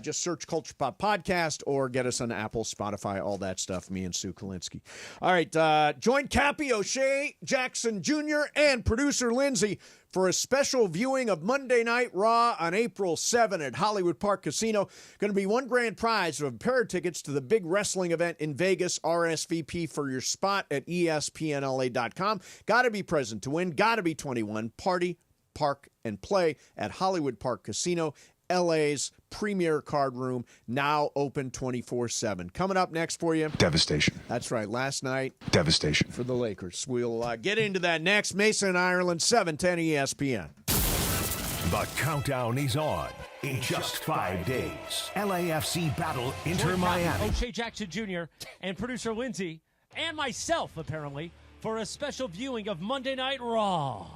Just search Culture Pop podcast or get us on Apple, Spotify, all that stuff, me and Sue Kalinsky. All right, join Cappy, O'Shea, Jackson Jr., and producer Lindsay for a special viewing of Monday Night Raw on April 7 at Hollywood Park Casino. Going to be one grand prize of a pair of tickets to the big wrestling event in Vegas. RSVP for your spot at ESPNLA.com. Got to be present to win. Got to be 21. Party, park, and play at Hollywood Park Casino. LA's premier card room, now open 24/7. Coming up next for you. Devastation. That's right. Last night. Devastation. For the Lakers. We'll get into that next. Mason, Ireland, 710 ESPN. The countdown is on. In just 5 days, LAFC battle Inter Miami. O'Shea Jackson Jr. and producer Lindsay and myself, apparently, for a special viewing of Monday Night Raw.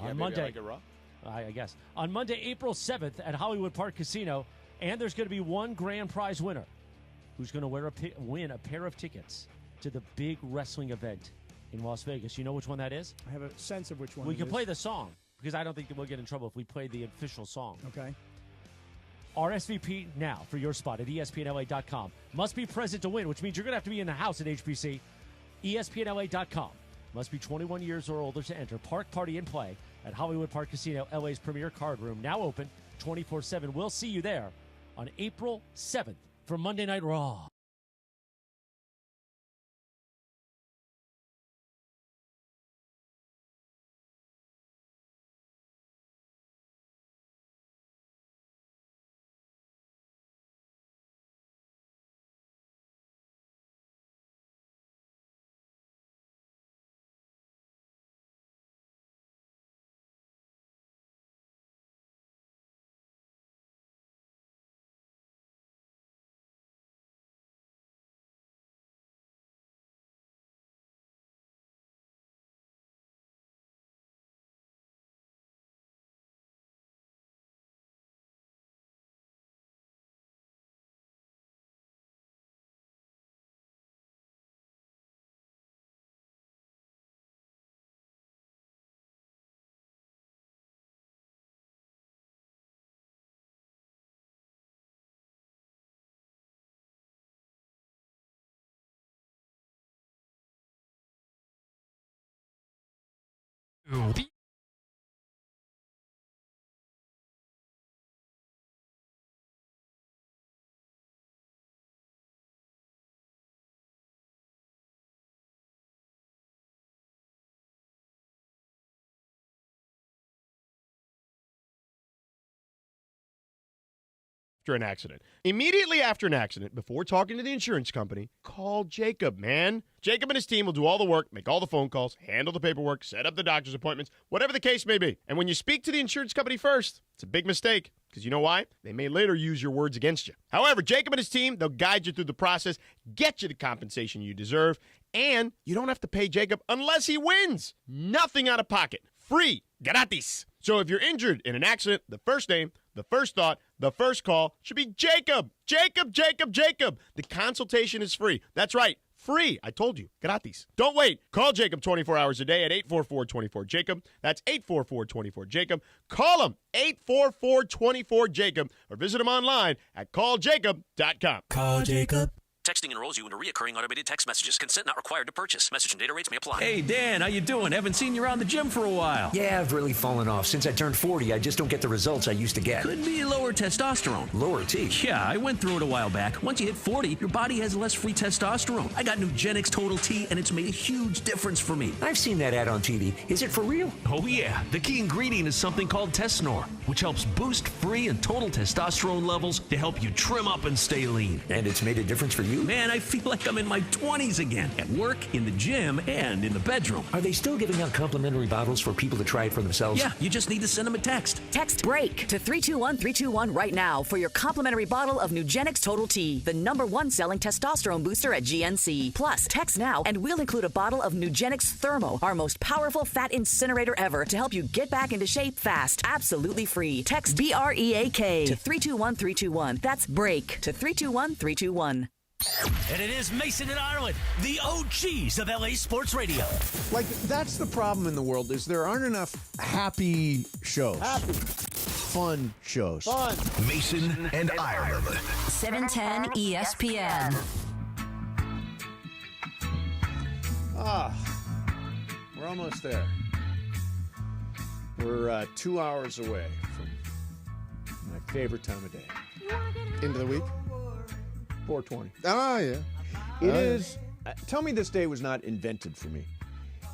On Monday. I guess. On Monday, April 7th at Hollywood Park Casino. And there's going to be one grand prize winner who's going to win a pair of tickets to the big wrestling event in Las Vegas. You know which one that is? I have a sense of which one We can play the song because I don't think that we'll get in trouble if we play the official song. Okay. RSVP now for your spot at ESPNLA.com. Must be present to win, which means you're going to have to be in the house at HPC. ESPNLA.com. Must be 21 years or older to enter. Park, party, and play at Hollywood Park Casino, LA's premier card room. Now open 24/7. We'll see you there on April 7th for Monday Night Raw. After an accident. Immediately after an accident, before talking to the insurance company, call Jacob, man. Jacob and his team will do all the work, make all the phone calls, handle the paperwork, set up the doctor's appointments, whatever the case may be. And when you speak to the insurance company first, it's a big mistake. Because you know why? They may later use your words against you. However, Jacob and his team, they'll guide you through the process, get you the compensation you deserve, and you don't have to pay Jacob unless he wins. Nothing out of pocket. Free. Gratis. So if you're injured in an accident, the first name, the first thought, the first call should be Jacob. Jacob, Jacob, Jacob. The consultation is free. That's right. Free. I told you. Gratis. Don't wait. Call Jacob 24 hours a day at 844-24-JACOB. That's 844-24-JACOB. Call him 844-24-JACOB or visit him online at calljacob.com. Call Jacob. Texting enrolls you into recurring automated text messages. Consent not required to purchase. Message and data rates may apply. Hey, Dan, how you doing? Haven't seen you around the gym for a while. Yeah, I've really fallen off. Since I turned 40, I just don't get the results I used to get. Could be lower testosterone. Lower T? Yeah, I went through it a while back. Once you hit 40, your body has less free testosterone. I got Nugenix Total T, and it's made a huge difference for me. I've seen that ad on TV. Is it for real? Oh, yeah. The key ingredient is something called Tesnor, which helps boost free and total testosterone levels to help you trim up and stay lean. And it's made a difference for you? Man, I feel like I'm in my 20s again, at work, in the gym, and in the bedroom. Are they still giving out complimentary bottles for people to try it for themselves? Yeah, you just need to send them a text. Text BREAK to 321-321 right now for your complimentary bottle of Nugenix Total T, the #1 selling testosterone booster at GNC. Plus, text now and we'll include a bottle of Nugenix Thermo, our most powerful fat incinerator ever, to help you get back into shape fast. Absolutely free. Text BREAK to 321-321. That's BREAK to 321-321. And it is Mason and Ireland, the OGs of LA Sports Radio. Like, that's the problem in the world, is there aren't enough happy shows. Fun shows. Fun. Mason and Ireland. 710 ESPN. We're almost there. We're 2 hours away from my favorite time of day. End of the week? 420. Oh, yeah. It is. Tell me this day was not invented for me.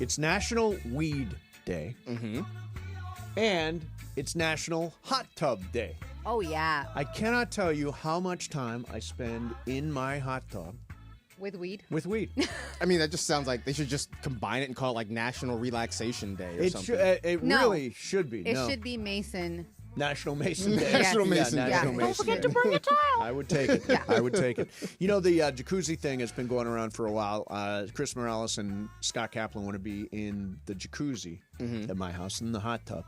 It's National Weed Day. Mm-hmm. And it's National Hot Tub Day. Oh, yeah. I cannot tell you how much time I spend in my hot tub. With weed? With weed. I mean, that just sounds like they should just combine it and call it like National Relaxation Day or something. It No. really should be. It should be Mason. National Mason Day. National Mason Day. National Mason Don't forget Day. to bring a towel. I would take it. I would take it. You know, the jacuzzi thing has been going around for a while. Chris Morales and Scott Kaplan want to be in the jacuzzi at my house, in the hot tub.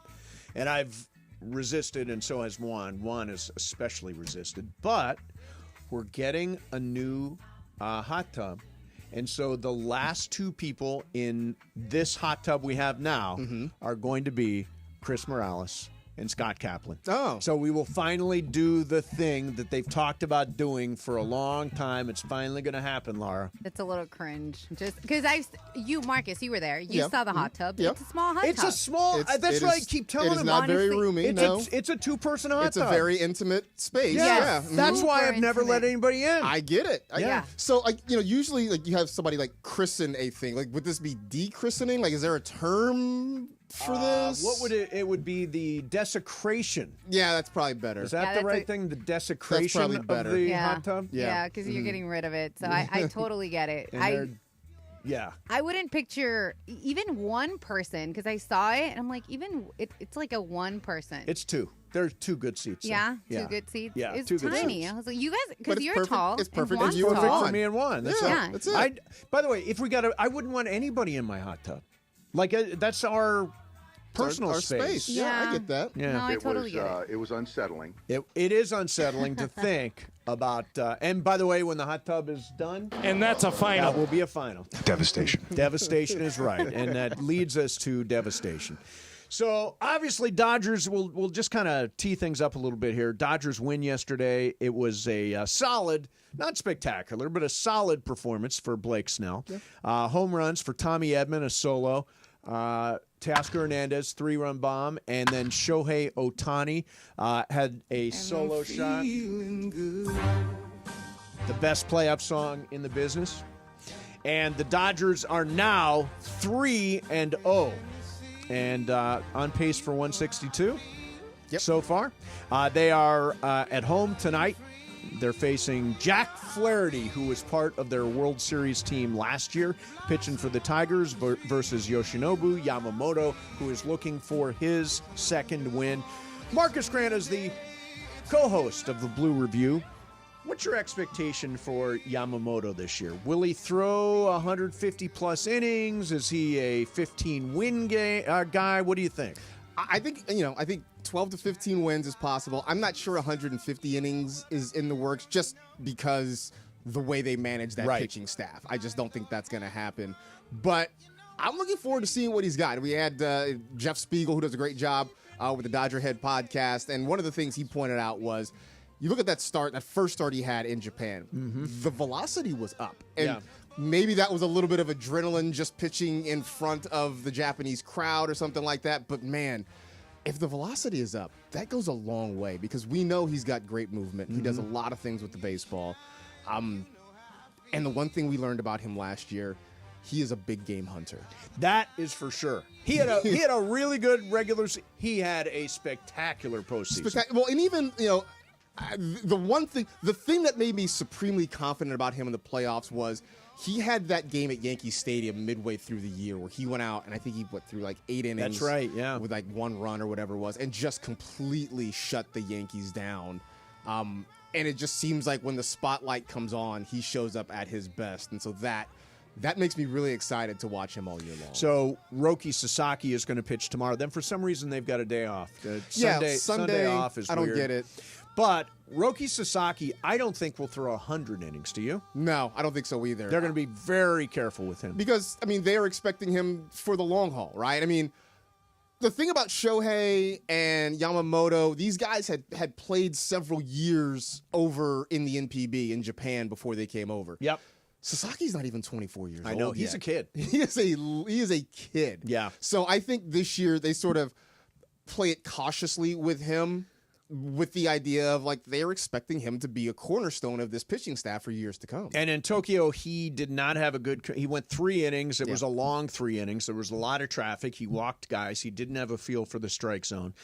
And I've resisted, and so has Juan. Juan has especially resisted. But we're getting a new hot tub. And so the last two people in this hot tub we have now are going to be Chris Morales and Scott Kaplan. Oh. So we will finally do the thing that they've talked about doing for a long time. It's finally going to happen, Laura. It's a little cringe. Just because Marcus, you were there. You Yeah. saw the hot tub. Yep. It's a small hot tub. It's a small. That's what I keep telling It is them. not very honestly, roomy. It's a two-person hot It's tub. a very intimate space. Yes. Yeah. That's why Super I've never let intimate. anybody in. I get it. Yeah. So, like, usually, like, you have somebody like christen a thing. Like, would this be dechristening? Like, is there a term for this? What would it? It would be the desecration. Yeah, that's probably better. Is that Yeah, the that's right a- thing? The desecration probably of better. the hot tub. Yeah, because you're getting rid of it. So I totally get it. And yeah. I wouldn't picture even one person because I saw it and I'm like, it's like a one person. It's two. There's two good seats. yeah, there. two good seats. Yeah, It's two good tiny. seats. I was like, you guys, But because it's you're perfect- tall. it's perfect and if Juan's you were Perfect tall. for me and Juan. That's Yeah. it. That's it. By the way, if we got, I wouldn't want anybody in my hot tub. Like that's our personal our space. Yeah, I get that. Yeah. No, I totally get it. It was unsettling. It is unsettling to think about. And by the way, when the hot tub is done, And that's a final. that will be a final. Devastation. Devastation is right, and that leads us to devastation. So obviously, Dodgers. We'll just kind of tee things up a little bit here. Dodgers win yesterday. It was a solid, not spectacular, but a solid performance for Blake Snell. Home runs for Tommy Edman, a solo. Teoscar Hernandez, 3-run bomb, and then Shohei Ohtani had a solo shot. The best playoff song in the business. And the Dodgers are now 3-0 and on pace for 162 so far. They are at home tonight. They're facing Jack Flaherty, who was part of their World Series team last year, pitching for the Tigers versus Yoshinobu Yamamoto, who is looking for his second win. Marcus Grant is the co-host of the Blue Review. What's your expectation for Yamamoto this year? Will he throw 150-plus innings? Is he a 15-win guy? What do you think? I think 12 to 15 wins is possible. I'm not sure 150 innings is in the works just because the way they manage that pitching staff. I just don't think that's going to happen. But I'm looking forward to seeing what he's got. We had Jeff Spiegel, who does a great job with the Dodger Head podcast, and one of the things he pointed out was, you look at that first start he had in Japan, the velocity was up. And maybe that was a little bit of adrenaline just pitching in front of the Japanese crowd or something like that. But, man, if the velocity is up, that goes a long way because we know he's got great movement. He does a lot of things with the baseball. And the one thing we learned about him last year, he is a big game hunter. That is for sure. He had a really good regular season. He had a spectacular postseason. Well, and even, the thing that made me supremely confident about him in the playoffs was he had that game at Yankee Stadium midway through the year where he went out and I think he went through like 8 innings. That's right, yeah. With like 1 run or whatever it was and just completely shut the Yankees down. And it just seems like when the spotlight comes on, he shows up at his best. And so that makes me really excited to watch him all year long. So Roki Sasaki is going to pitch tomorrow. Then for some reason they've got a day off. Sunday off is I don't weird. get it. But Roki Sasaki, I don't think will throw 100 innings. Do you? No, I don't think so either. They're going to be very careful with him. Because, they are expecting him for the long haul, right? The thing about Shohei and Yamamoto, these guys had played several years over in the NPB in Japan before they came over. Yep. Sasaki's not even 24 years old. I know. He's a kid. He is a kid. Yeah. So I think this year they sort of play it cautiously with him, with the idea of they're expecting him to be a cornerstone of this pitching staff for years to come. And in Tokyo, he did not have he went 3 innings. It was a long 3 innings. There was a lot of traffic. He walked guys. He didn't have a feel for the strike zone.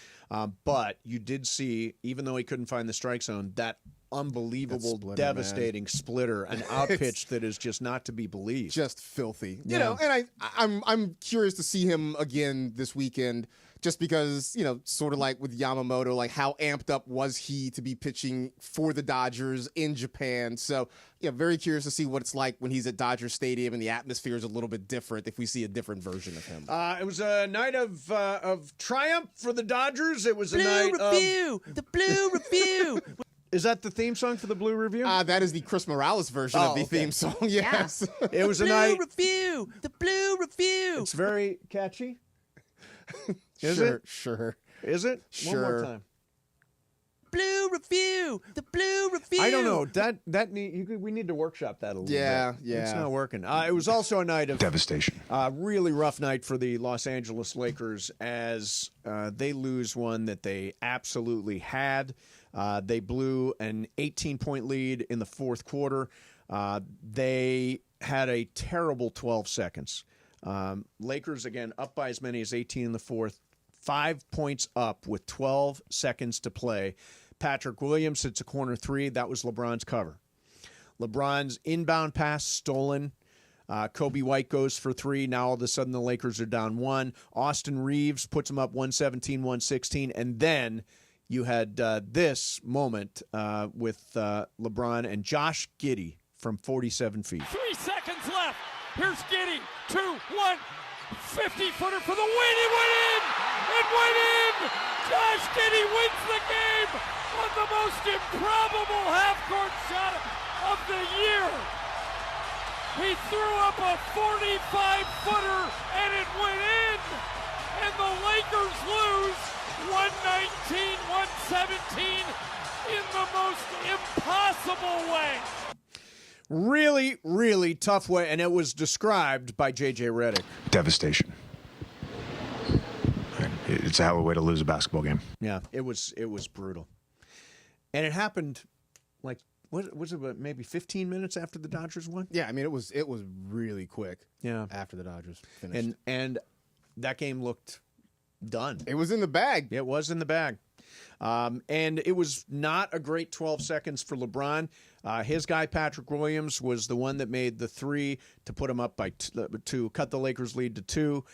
But you did see, even though he couldn't find the strike zone, that unbelievable, devastating splitter, an out pitch that is just not to be believed. Just filthy. Yeah. And I'm curious to see him again this weekend. Just because, sort of like with Yamamoto, how amped up was he to be pitching for the Dodgers in Japan? So, very curious to see what it's like when he's at Dodger Stadium and the atmosphere is a little bit different if we see a different version of him. It was a night of triumph for the Dodgers. It was a Blue night Review, the Blue Review. Is that the theme song for the Blue Review? That is the Chris Morales version of the theme song, yes. Yeah. It was a Blue night. Review, the Blue Review. It's very catchy. Is Sure, it? sure. Is it? Sure. One more time. Blue review. The blue review. I don't know. We need to workshop that a little Yeah, bit. yeah. It's not working. It was also a night of devastation. Really rough night for the Los Angeles Lakers as they lose one that they absolutely had. They blew an 18-point lead in the fourth quarter. They had a terrible 12 seconds. Lakers, again, up by as many as 18 in the fourth. 5 points up with 12 seconds to play. Patrick Williams hits a corner three. That was LeBron's cover. LeBron's inbound pass stolen. Kobe White goes for three. Now all of a sudden the Lakers are down one. Austin Reeves puts them up 117-116. And then you had this moment with LeBron and Josh Giddey from 47 feet. 3 seconds left. Here's Giddey. 2, 1. 50-footer for the win. It went in. It went in. Josh Giddey wins the game on the most improbable half-court shot of the year. He threw up a 45-footer and it went in. And the Lakers lose 119-117 in the most impossible way. Really, really tough way, and it was described by J.J. Redick. Devastation. It's a hell of a way to lose a basketball game. Yeah, it was brutal. And it happened, like, what was it, maybe 15 minutes after the Dodgers won? Yeah, I mean, it was really quick. Yeah, after the Dodgers finished. And that game looked done. It was in the bag. It was in the bag. And it was not a great 12 seconds for LeBron. His guy, Patrick Williams, was the one that made the three to put him up by to cut the Lakers' lead to 2.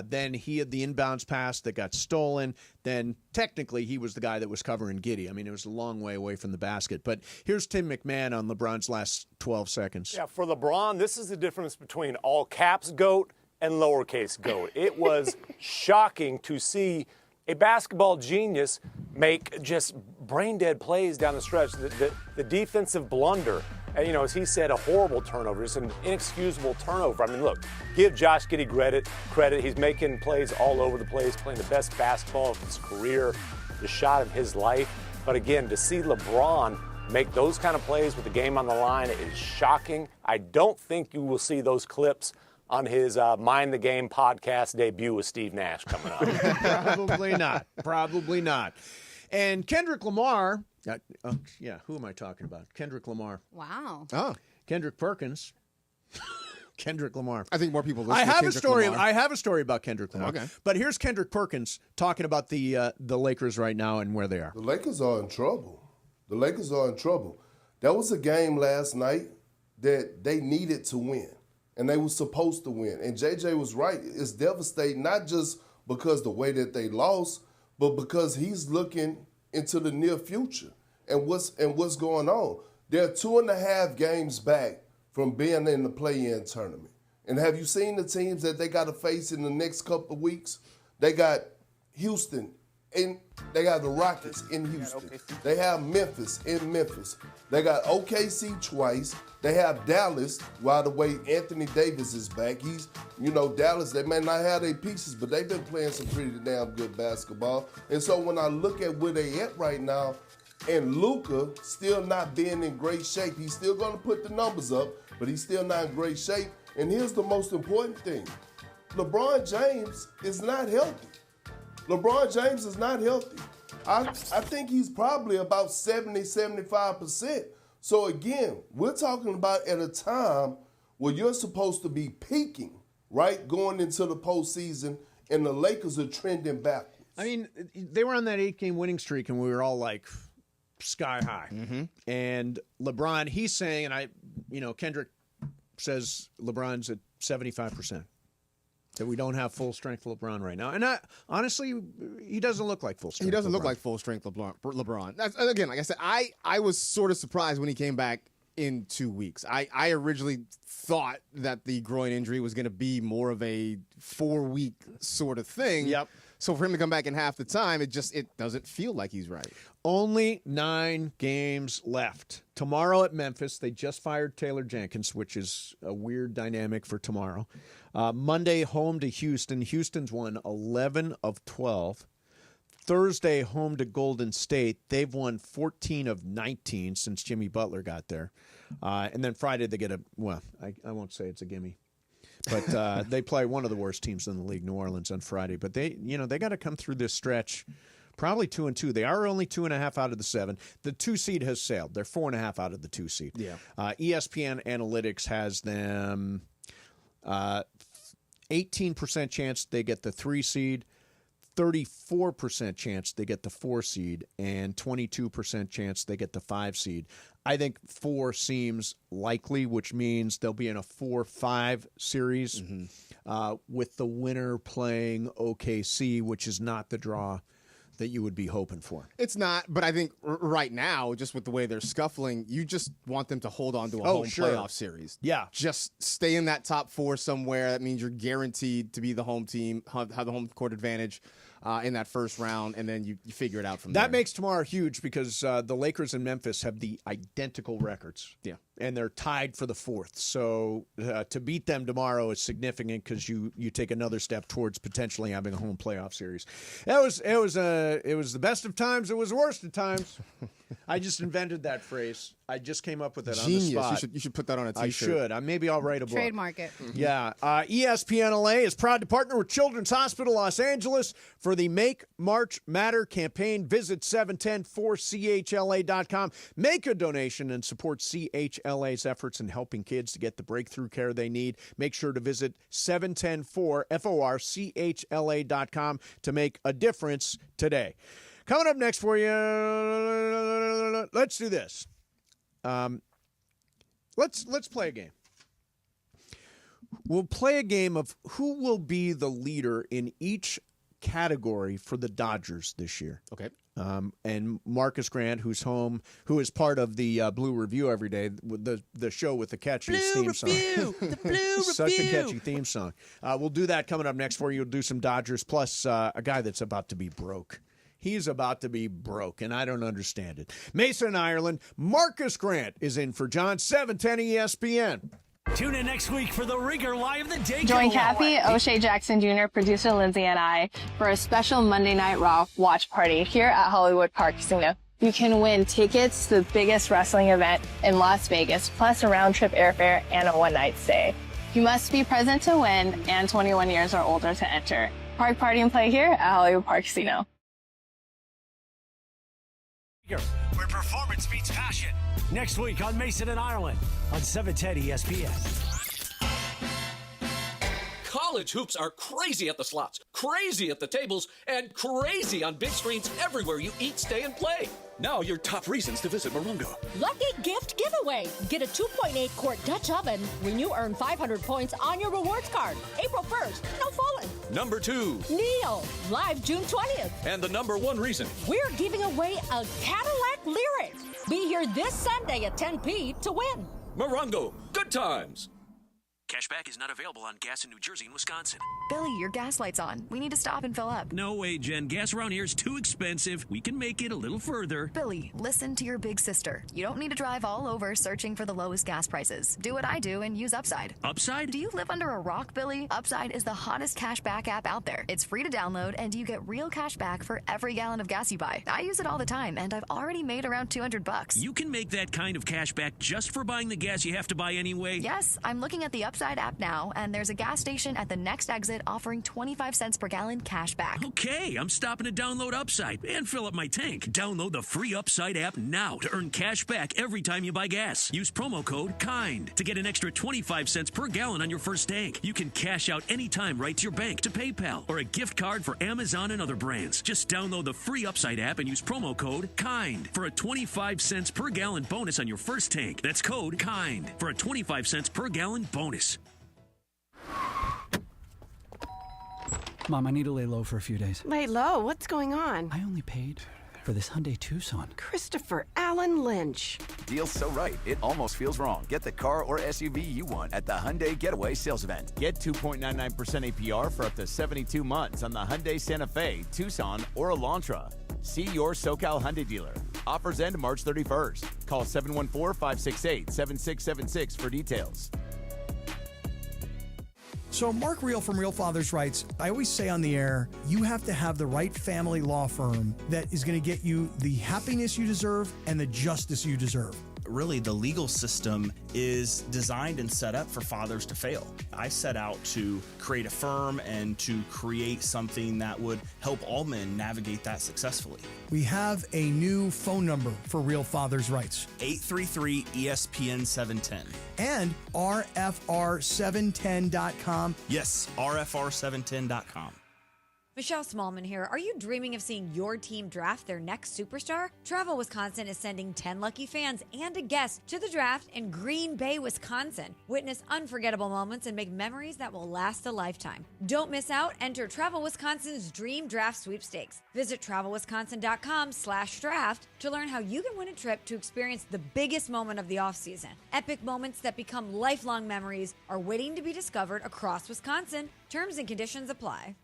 Then he had the inbounds pass that got stolen. Then technically he was the guy that was covering Giddey. I mean, it was a long way away from the basket. But here's Tim McMahon on LeBron's last 12 seconds. Yeah, for LeBron, this is the difference between all caps GOAT and lowercase GOAT. It was shocking to see a basketball genius make just brain-dead plays down the stretch. The defensive blunder, and, you know, as he said, a horrible turnover, just an inexcusable turnover. I mean, look, give Josh Giddey credit. He's making plays all over the place, playing the best basketball of his career, the shot of his life. But again, to see LeBron make those kind of plays with the game on the line is shocking. I don't think you will see those clips on his Mind the Game podcast debut with Steve Nash coming up. Probably not. Probably not. And Kendrick Lamar, who am I talking about? Kendrick Lamar. Wow. Oh. Kendrick Perkins. Kendrick Lamar. I think more people listen I have to a Kendrick story. Lamar. I have a story about Kendrick Lamar. Okay. But here's Kendrick Perkins talking about the Lakers right now and where they are. The Lakers are in trouble. The Lakers are in trouble. That was a game last night that they needed to win. And they were supposed to win. And JJ was right. It's devastating, not just because the way that they lost, but because he's looking into the near future and what's going on. They're 2.5 games back from being in the play-in tournament. And have you seen the teams that they got to face in the next couple of weeks? They got Houston, and they got the Rockets in Houston. They have Memphis in Memphis. They got OKC twice. They have Dallas, by the way, Anthony Davis is back. He's, Dallas, they may not have their pieces, but they've been playing some pretty damn good basketball. And so when I look at where they at right now, and Luka still not being in great shape, he's still going to put the numbers up, but he's still not in great shape. And here's the most important thing. LeBron James is not healthy. LeBron James is not healthy. I think he's probably about 70-75%. So again, we're talking about at a time where you're supposed to be peaking, right, going into the postseason, and the Lakers are trending backwards. I mean, they were on that 8-game winning streak, and we were all like sky high. Mm-hmm. And LeBron, he's saying, and Kendrick says LeBron's at 75%. That we don't have full strength LeBron right now. And honestly, he doesn't look like full strength. He doesn't look like full strength LeBron. Again, like I said, I was sort of surprised when he came back in 2 weeks. I originally thought that the groin injury was going to be more of a 4-week sort of thing. Yep. So for him to come back in half the time, it doesn't feel like he's right. Only 9 games left. Tomorrow at Memphis, they just fired Taylor Jenkins, which is a weird dynamic for tomorrow. Monday, home to Houston. Houston's won 11 of 12. Thursday, home to Golden State. They've won 14 of 19 since Jimmy Butler got there. And then Friday they get I won't say it's a gimme. But they play one of the worst teams in the league, New Orleans, on Friday. But they got to come through this stretch probably 2-2. They are only 2.5 out of the 7. The 2 seed has sailed. They're 4.5 out of the 2 seed. Yeah. ESPN Analytics has them 18% chance they get the 3 seed, 34% chance they get the 4 seed, and 22% chance they get the 5 seed. I think 4 seems likely, which means they'll be in a 4-5 series with the winner playing OKC, which is not the draw that you would be hoping for. It's not, but I think right now, just with the way they're scuffling, you just want them to hold on to a home playoff series. Yeah. Just stay in that top 4 somewhere. That means you're guaranteed to be the home team, have the home court advantage in that first round, and then you figure it out from there. That makes tomorrow huge because the Lakers and Memphis have the identical records. Yeah. And they're tied for the 4th. So to beat them tomorrow is significant because you take another step towards potentially having a home playoff series. It was the best of times. It was the worst of times. I just invented that phrase. I just came up with it on the spot. You should put that on a T-shirt. I should. Maybe I'll write a book. Trademark it. Yeah. ESPN LA is proud to partner with Children's Hospital Los Angeles for the Make March Matter campaign. Visit 710-4chla.com. Make a donation and support CHLA's efforts in helping kids to get the breakthrough care they need. Make sure to visit 710-4chla.com to make a difference today. Coming up next for you, let's do this. Let's play a game. We'll play a game of who will be the leader in each category for the Dodgers this year. Okay. And Marcus Grant, who's home, who is part of the Blue Review every day, the show with the catchiest theme song. The Blue Review. Such a catchy theme song. We'll do that coming up next for you. We'll do some Dodgers, plus a guy that's about to be broke. He's about to be broke, and I don't understand it. Mason, Ireland, Marcus Grant is in for John, 710 ESPN. Tune in next week for the Ringer Lie of the Day. Join Kathy, O'Shea Jackson Jr., producer Lindsay, and I for a special Monday Night Raw watch party here at Hollywood Park Casino. You can win tickets to the biggest wrestling event in Las Vegas, plus a round-trip airfare and a one-night stay. You must be present to win and 21 years or older to enter. Park party and play here at Hollywood Park Casino. Where performance meets passion. Next week on Mason and Ireland on 710 ESPN. College hoops are crazy at the slots, crazy at the tables, and crazy on big screens everywhere you eat, stay, and play. Now your top reasons to visit Morongo. Lucky gift giveaway. Get a 2.8 quart Dutch oven when you earn 500 points on your rewards card. April 1st, no falling. Number 2. Neil, live June 20th. And the number 1 reason. We're giving away a Cadillac Lyric. Be here this Sunday at 10 to win. Morongo, good times. Cashback is not available on gas in New Jersey and Wisconsin. Billy, your gas light's on. We need to stop and fill up. No way, Jen. Gas around here is too expensive. We can make it a little further. Billy, listen to your big sister. You don't need to drive all over searching for the lowest gas prices. Do what I do and use Upside. Upside? Do you live under a rock, Billy? Upside is the hottest cashback app out there. It's free to download, and you get real cash back for every gallon of gas you buy. I use it all the time, and I've already made around $200. You can make that kind of cash back just for buying the gas you have to buy anyway? Yes, I'm looking at the Upside app now, and there's a gas station at the next exit offering 25 cents per gallon cash back. Okay, I'm stopping to download Upside and fill up my tank. Download the free Upside app now to earn cash back every time you buy gas. Use promo code KIND to get an extra 25 cents per gallon on your first tank. You can cash out anytime right to your bank, to PayPal, or a gift card for Amazon and other brands. Just download the free Upside app and use promo code KIND for a 25 cents per gallon bonus on your first tank. That's code KIND for a 25 cents per gallon bonus. Mom, I need to lay low for a few days. Lay low? What's going on? I only paid for this Hyundai Tucson. Christopher Allen Lynch. Deal's so right, it almost feels wrong. Get the car or SUV you want at the Hyundai Getaway Sales Event. Get 2.99% APR for up to 72 months on the Hyundai Santa Fe, Tucson, or Elantra. See your SoCal Hyundai dealer. Offers end March 31st. Call 714-568-7676 for details. So Mark Real from Real Fathers writes, I always say on the air, you have to have the right family law firm that is going to get you the happiness you deserve and the justice you deserve. Really, the legal system is designed and set up for fathers to fail. I set out to create a firm and to create something that would help all men navigate that successfully. We have a new phone number for Real Fathers Rights. 833-ESPN 710. And RFR710.com. Yes, RFR710.com. Michelle Smallman here. Are you dreaming of seeing your team draft their next superstar? Travel Wisconsin is sending 10 lucky fans and a guest to the draft in Green Bay, Wisconsin. Witness unforgettable moments and make memories that will last a lifetime. Don't miss out. Enter Travel Wisconsin's Dream Draft Sweepstakes. Visit travelwisconsin.com/draft to learn how you can win a trip to experience the biggest moment of the offseason. Epic moments that become lifelong memories are waiting to be discovered across Wisconsin. Terms and conditions apply.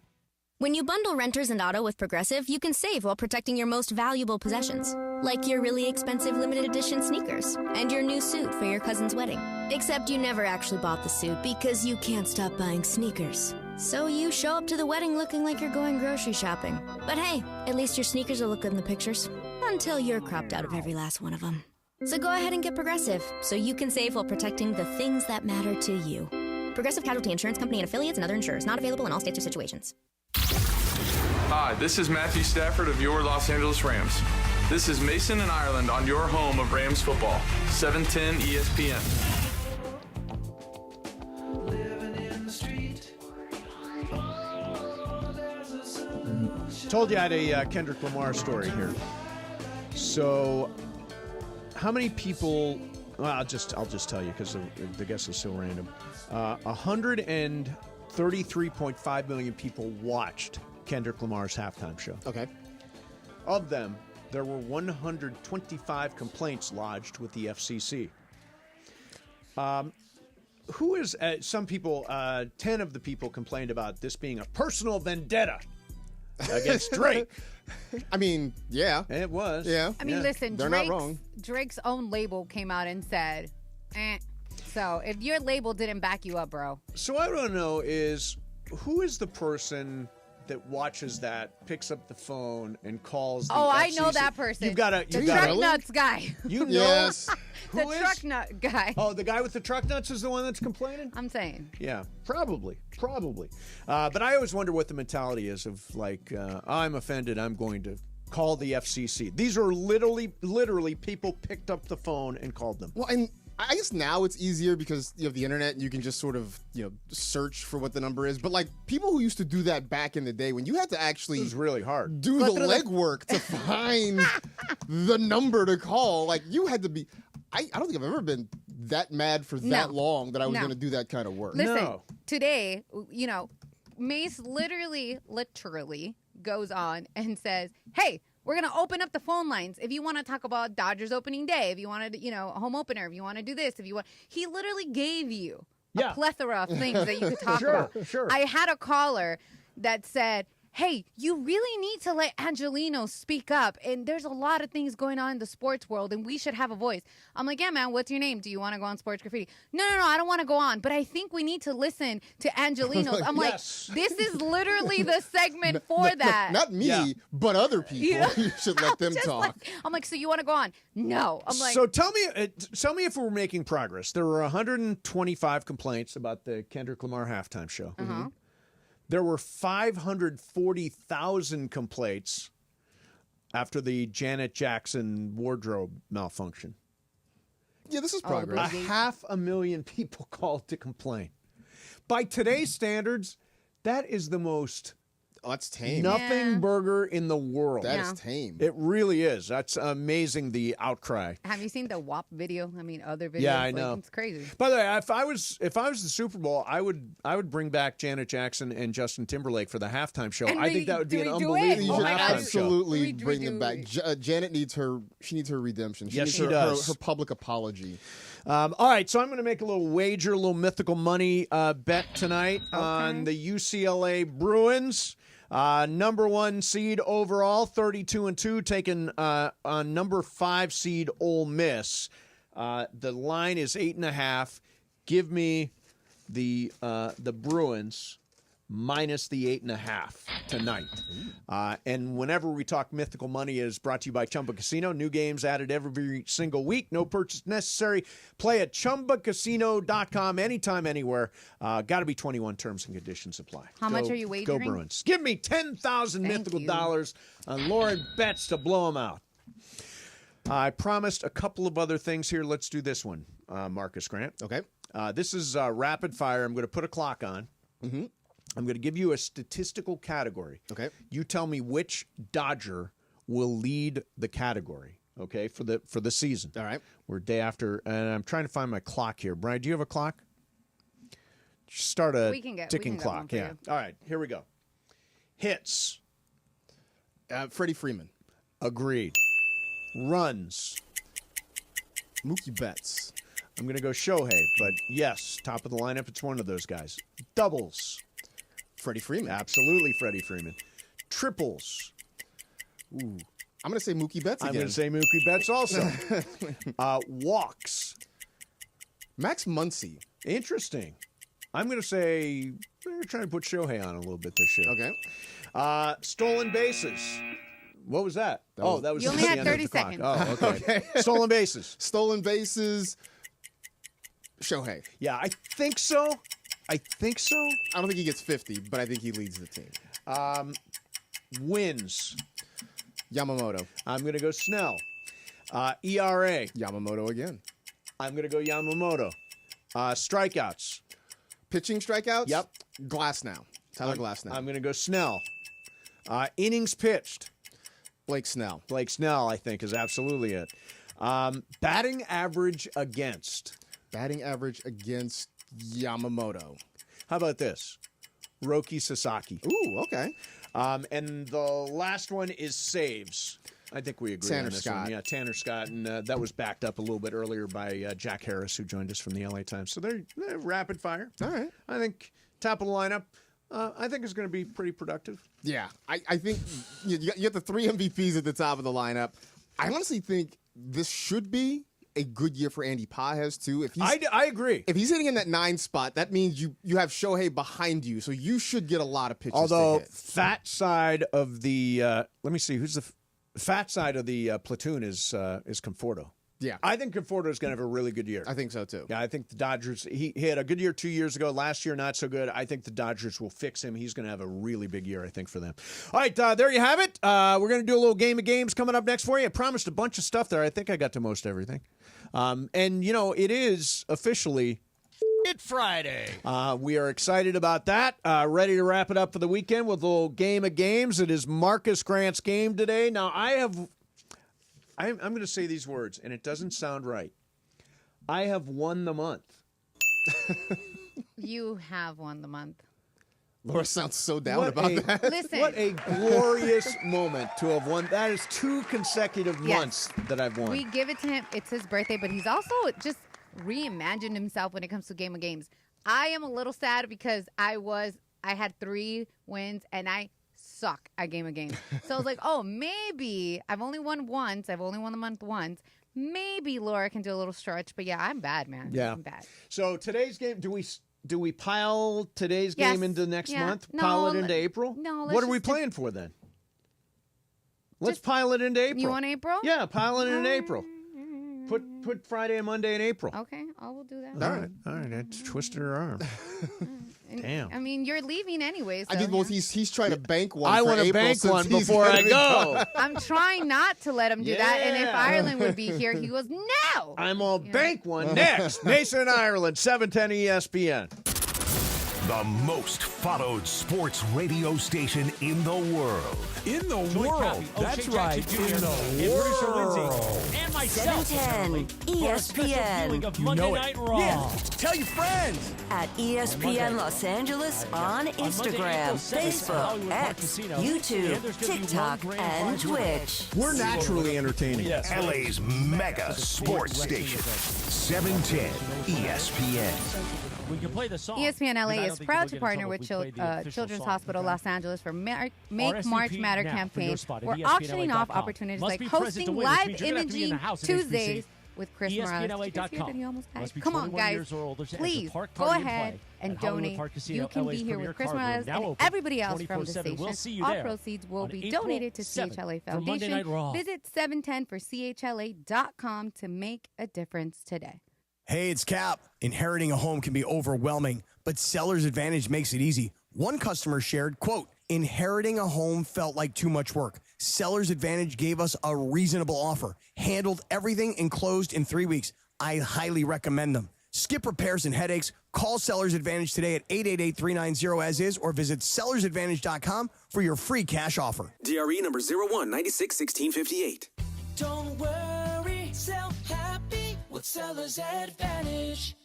When you bundle renters and auto with Progressive, you can save while protecting your most valuable possessions, like your really expensive limited edition sneakers and your new suit for your cousin's wedding. Except you never actually bought the suit because you can't stop buying sneakers. So you show up to the wedding looking like you're going grocery shopping. But hey, at least your sneakers will look good in the pictures, until you're cropped out of every last one of them. So go ahead and get Progressive, so you can save while protecting the things that matter to you. Progressive Casualty Insurance Company and affiliates and other insurers. Not available in all states or situations. Hi, this is Matthew Stafford of your Los Angeles Rams. This is Mason and Ireland on your home of Rams football, 710 ESPN. Told you I had a Kendrick Lamar story here. So, how many people? Well, I'll just tell you because the guess is so random. 133.5 million people watched Kendrick Lamar's halftime show. Okay. Of them, there were 125 complaints lodged with the FCC. Who is some people? 10 of the people complained about this being a personal vendetta against Drake. I mean, yeah, it was. Yeah, I mean, listen, they're not wrong. Drake's own label came out and said, So if your label didn't back you up, bro. So what I want to know is, who is the person that watches that, picks up the phone, and calls the FCC? I know that person. You've got the truck nuts guy. You know? Yes. The truck nut guy. Oh, the guy with the truck nuts is the one that's complaining? I'm saying. Yeah, probably. But I always wonder what the mentality is of, like, I'm offended, I'm going to call the FCC. These are literally people picked up the phone and called them. Well, and I guess now it's easier because you have the internet and you can just sort of, search for what the number is. But like people who used to do that back in the day when you had to actually, it was really hard, do the legwork to find the number to call. Like you had to be, I don't think I've ever been that mad for that long that I was going to do that kind of work. Listen, today, Mace literally goes on and says, hey, we're going to open up the phone lines. If you want to talk about Dodgers opening day, if you want to, a home opener, if you want to do this, he literally gave you a plethora of things that you could talk about. Sure. I had a caller that said, hey, you really need to let Angelino speak up. And there's a lot of things going on in the sports world, and we should have a voice. I'm like, yeah, man, what's your name? Do you want to go on Sports Graffiti? No, I don't want to go on. But I think we need to listen to Angelino's. I'm like, this is literally the segment for that. Not me, but other people. You should let them talk. I'm like, so you want to go on? No. I'm like, so tell me if we're making progress. There were 125 complaints about the Kendrick Lamar halftime show. Uh-huh. There were 540,000 complaints after the Janet Jackson wardrobe malfunction. Yeah, this is progress. 500,000 people called to complain. By today's standards, that is the most that's tame. Nothing burger in the world. That is tame. It really is. That's amazing, the outcry. Have you seen the WAP video? I mean, other videos. Yeah, I know. It's crazy. By the way, if I was the Super Bowl, I would bring back Janet Jackson and Justin Timberlake for the halftime show. I think that would be an unbelievable halftime show. Absolutely bring them back. Janet needs her redemption. She needs her public apology. All right, so I'm going to make a little wager, a little mythical money bet tonight on the UCLA Bruins. Number 1 seed overall, 32-2, taking on number 5 seed Ole Miss. The line is 8.5. Give me the Bruins minus the 8.5 tonight. And whenever we talk mythical money, is brought to you by Chumba Casino. New games added every single week. No purchase necessary. Play at ChumbaCasino.com anytime, anywhere. Got to be 21. Terms and conditions apply. How much are you wagering? Go Bruins. Give me 10,000 mythical dollars on Lauren Betts to blow them out. I promised a couple of other things here. Let's do this one, Marcus Grant. Okay. This is rapid fire. I'm going to put a clock on. Mm-hmm. I'm going to give you a statistical category. Okay. You tell me which Dodger will lead the category, okay, for the season. All right. We're day after, and I'm trying to find my clock here. Brian, do you have a clock? Start a ticking clock. Yeah. All right, here we go. Hits. Freddie Freeman. Agreed. Runs. Mookie Betts. I'm going to go Shohei, but yes, top of the lineup, it's one of those guys. Doubles. Freddie Freeman. Absolutely, Freddie Freeman. Triples. Ooh. I'm going to say Mookie Betts again. I'm going to say Mookie Betts also. Walks. Max Muncy. Interesting. I'm going to say they're trying to put Shohei on a little bit this year. Okay. Stolen bases. What was that? That was you only had 30 seconds. Oh, okay. Stolen bases. Stolen bases. Shohei. Yeah, I think so. I don't think he gets 50, but I think he leads the team. Wins. Yamamoto. I'm going to go Snell. ERA. Yamamoto again. I'm going to go Yamamoto. Strikeouts. Pitching strikeouts? Yep. Glasnow. Tyler Glasnow. I'm going to go Snell. Innings pitched. Blake Snell. Blake Snell, I think, is absolutely it. Batting average against. Batting average against Yamamoto. How about this? Roki Sasaki. Ooh, okay. And the last one is saves. I think we agree on this one. Yeah, Tanner Scott. And that was backed up a little bit earlier by Jack Harris, who joined us from the LA Times. So they're rapid fire. All right. I think top of the lineup, I think it's going to be pretty productive. Yeah. I think you got the three MVPs at the top of the lineup. I honestly think this should be a good year for Andy Pages, too. If I agree. If he's hitting in that 9 spot, that means you have Shohei behind you, so you should get a lot of pitches. Although to hit. fat side of the let me see, who's the fat side of the platoon is Conforto. Yeah. I think Conforto is going to have a really good year. I think so, too. Yeah, I think the Dodgers, he had a good year 2 years ago. Last year, not so good. I think the Dodgers will fix him. He's going to have a really big year, I think, for them. All right, there you have it. We're going to do a little game of games coming up next for you. I promised a bunch of stuff there. I think I got to most everything. And, it is officially It Friday. We are excited about that. Ready to wrap it up for the weekend with a little game of games. It is Marcus Grant's game today. Now, I'm going to say these words, and it doesn't sound right. I have won the month. You have won the month. Laura sounds so down about that. Listen. What a glorious moment to have won. That is 2 consecutive months that I've won. We give it to him. It's his birthday, but he's also just reimagined himself when it comes to Game of Games. I am a little sad because I had 3 wins, and I suck at Game of Games. So I was like, maybe I've only won once. I've only won the month once. Maybe Laura can do a little stretch. But yeah, I'm bad, man. Yeah. I'm bad. So today's game, do we pile today's game into next month? No, pile it into April? No. What are we playing for then? Let's pile it into April. You want April? Yeah, pile it into April. Put Friday and Monday in April. Okay, I will do that. All right. I twisted her arm. Damn. I mean, you're leaving anyway. So, I mean, he's trying to bank one. I want to bank one before I go. I'm trying not to let him do that. And if Ireland would be here, he goes, no. I'm going to bank one next. Mason and Ireland, 710 ESPN. The most followed sports radio station in the world. In the world. That's right. In the world. And myself. 710 ESPN. Monday Night Raw. Yeah. Tell your friends. At ESPN Los Angeles on Instagram, Facebook, X, YouTube, TikTok, and Twitch. We're naturally entertaining. LA's mega sports station. 710 ESPN. We can play the song. ESPN LA is proud to partner with Children's Hospital Los Angeles for Make March Matter campaign. We're auctioning off opportunities like hosting live imaging Tuesdays with Chris Morales. ESPNLA.com. Come on, guys. Please go ahead and donate. You can be here with Chris Morales and everybody else from the station. All proceeds will be donated to CHLA Foundation. Visit 710forchla.com to make a difference today. Hey, it's Cap. Inheriting a home can be overwhelming, but Seller's Advantage makes it easy. One customer shared, quote, inheriting a home felt like too much work. Seller's Advantage gave us a reasonable offer, handled everything, and closed in 3 weeks. I highly recommend them. Skip repairs and headaches. Call Seller's Advantage today at 888-390-AS-IS or visit sellersadvantage.com for your free cash offer. DRE number 01961658. Don't worry, sell happy with Seller's Advantage.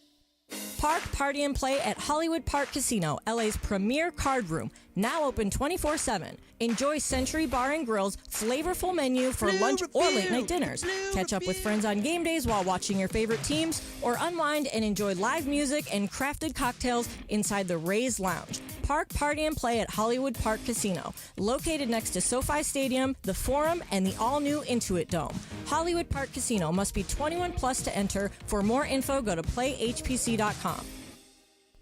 Park, party, and play at Hollywood Park Casino, LA's premier card room. Now open 24/7. Enjoy Century Bar and Grill's flavorful menu for lunch or late-night dinners. Catch up with friends on game days while watching your favorite teams, or unwind and enjoy live music and crafted cocktails inside the Rays Lounge. Park, party, and play at Hollywood Park Casino, located next to SoFi Stadium, the Forum, and the all-new Intuit Dome. Hollywood Park Casino must be 21 plus to enter. For more info, go to playhpc.com.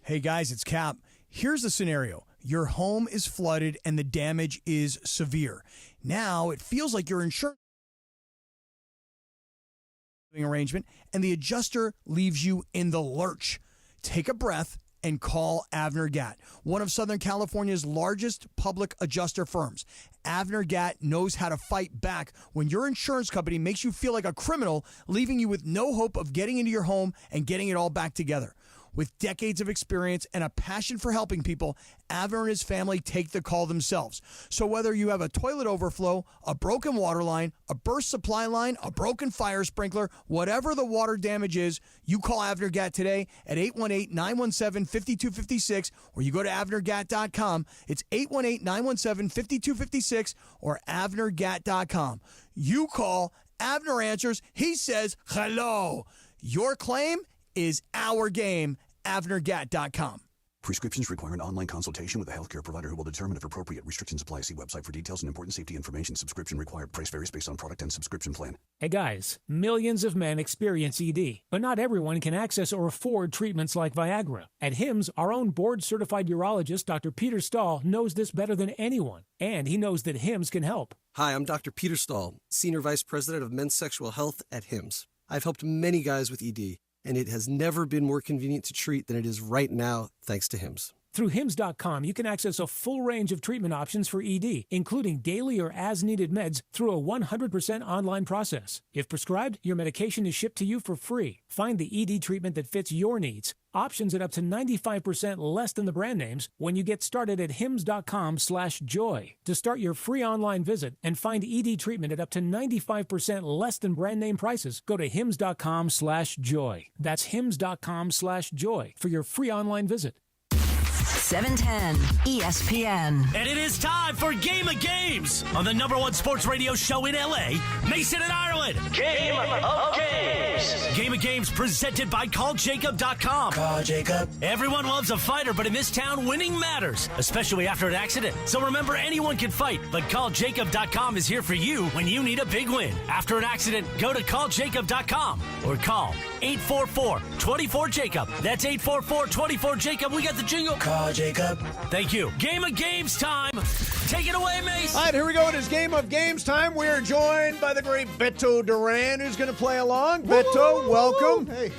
Hey guys, it's Cap. Here's the scenario. Your home is flooded and the damage is severe. Now it feels like your insurance arrangement and the adjuster leaves you in the lurch. Take a breath and call Avner Gatt, one of Southern California's largest public adjuster firms. Avner Gatt knows how to fight back when your insurance company makes you feel like a criminal, leaving you with no hope of getting into your home and getting it all back together. With decades of experience and a passion for helping people, Avner and his family take the call themselves. So whether you have a toilet overflow, a broken water line, a burst supply line, a broken fire sprinkler, whatever the water damage is, you call Avner Gatt today at 818-917-5256, or you go to avnergatt.com. It's 818-917-5256 or avnergatt.com. You call, Avner answers, he says hello. Your claim is our game. avnergatt.com. Prescriptions require an online consultation with a healthcare provider who will determine if appropriate. Restrictions apply. See website for details and important safety information. Subscription required. Price varies based on product and subscription plan. Hey guys, millions of men experience ED, but not everyone can access or afford treatments like Viagra. At HIMSS, our own board-certified urologist, Dr. Peter Stahl, knows this better than anyone, and he knows that HIMSS can help. Hi, I'm Dr. Peter Stahl, Senior Vice President of Men's Sexual Health at HIMSS. I've helped many guys with ED, and it has never been more convenient to treat than it is right now, thanks to HIMSS. Through HIMSS.com, you can access a full range of treatment options for ED, including daily or as-needed meds through a 100% online process. If prescribed, your medication is shipped to you for free. Find the ED treatment that fits your needs. Options at up to 95% less than the brand names when you get started at hims.com/joy. To start your free online visit and find ED treatment at up to 95% less than brand name prices, go to hims.com/joy. That's hims.com/joy for your free online visit. 710 ESPN. And it is time for Game of Games on the #1 sports radio show in LA, Mason and Ireland. Game of Games. Game of Games presented by CallJacob.com. Call Jacob. Everyone loves a fighter, but in this town, winning matters, especially after an accident. So remember, anyone can fight, but CallJacob.com is here for you when you need a big win. After an accident, go to CallJacob.com or call 844-24-JACOB. That's 844-24-JACOB. We got the jingle. Call Jacob. Thank you. Game of Games time. Take it away, Mace. All right, here we go. It is Game of Games time. We are joined by the great Beto Duran, who's going to play along. Beto, welcome. Hey.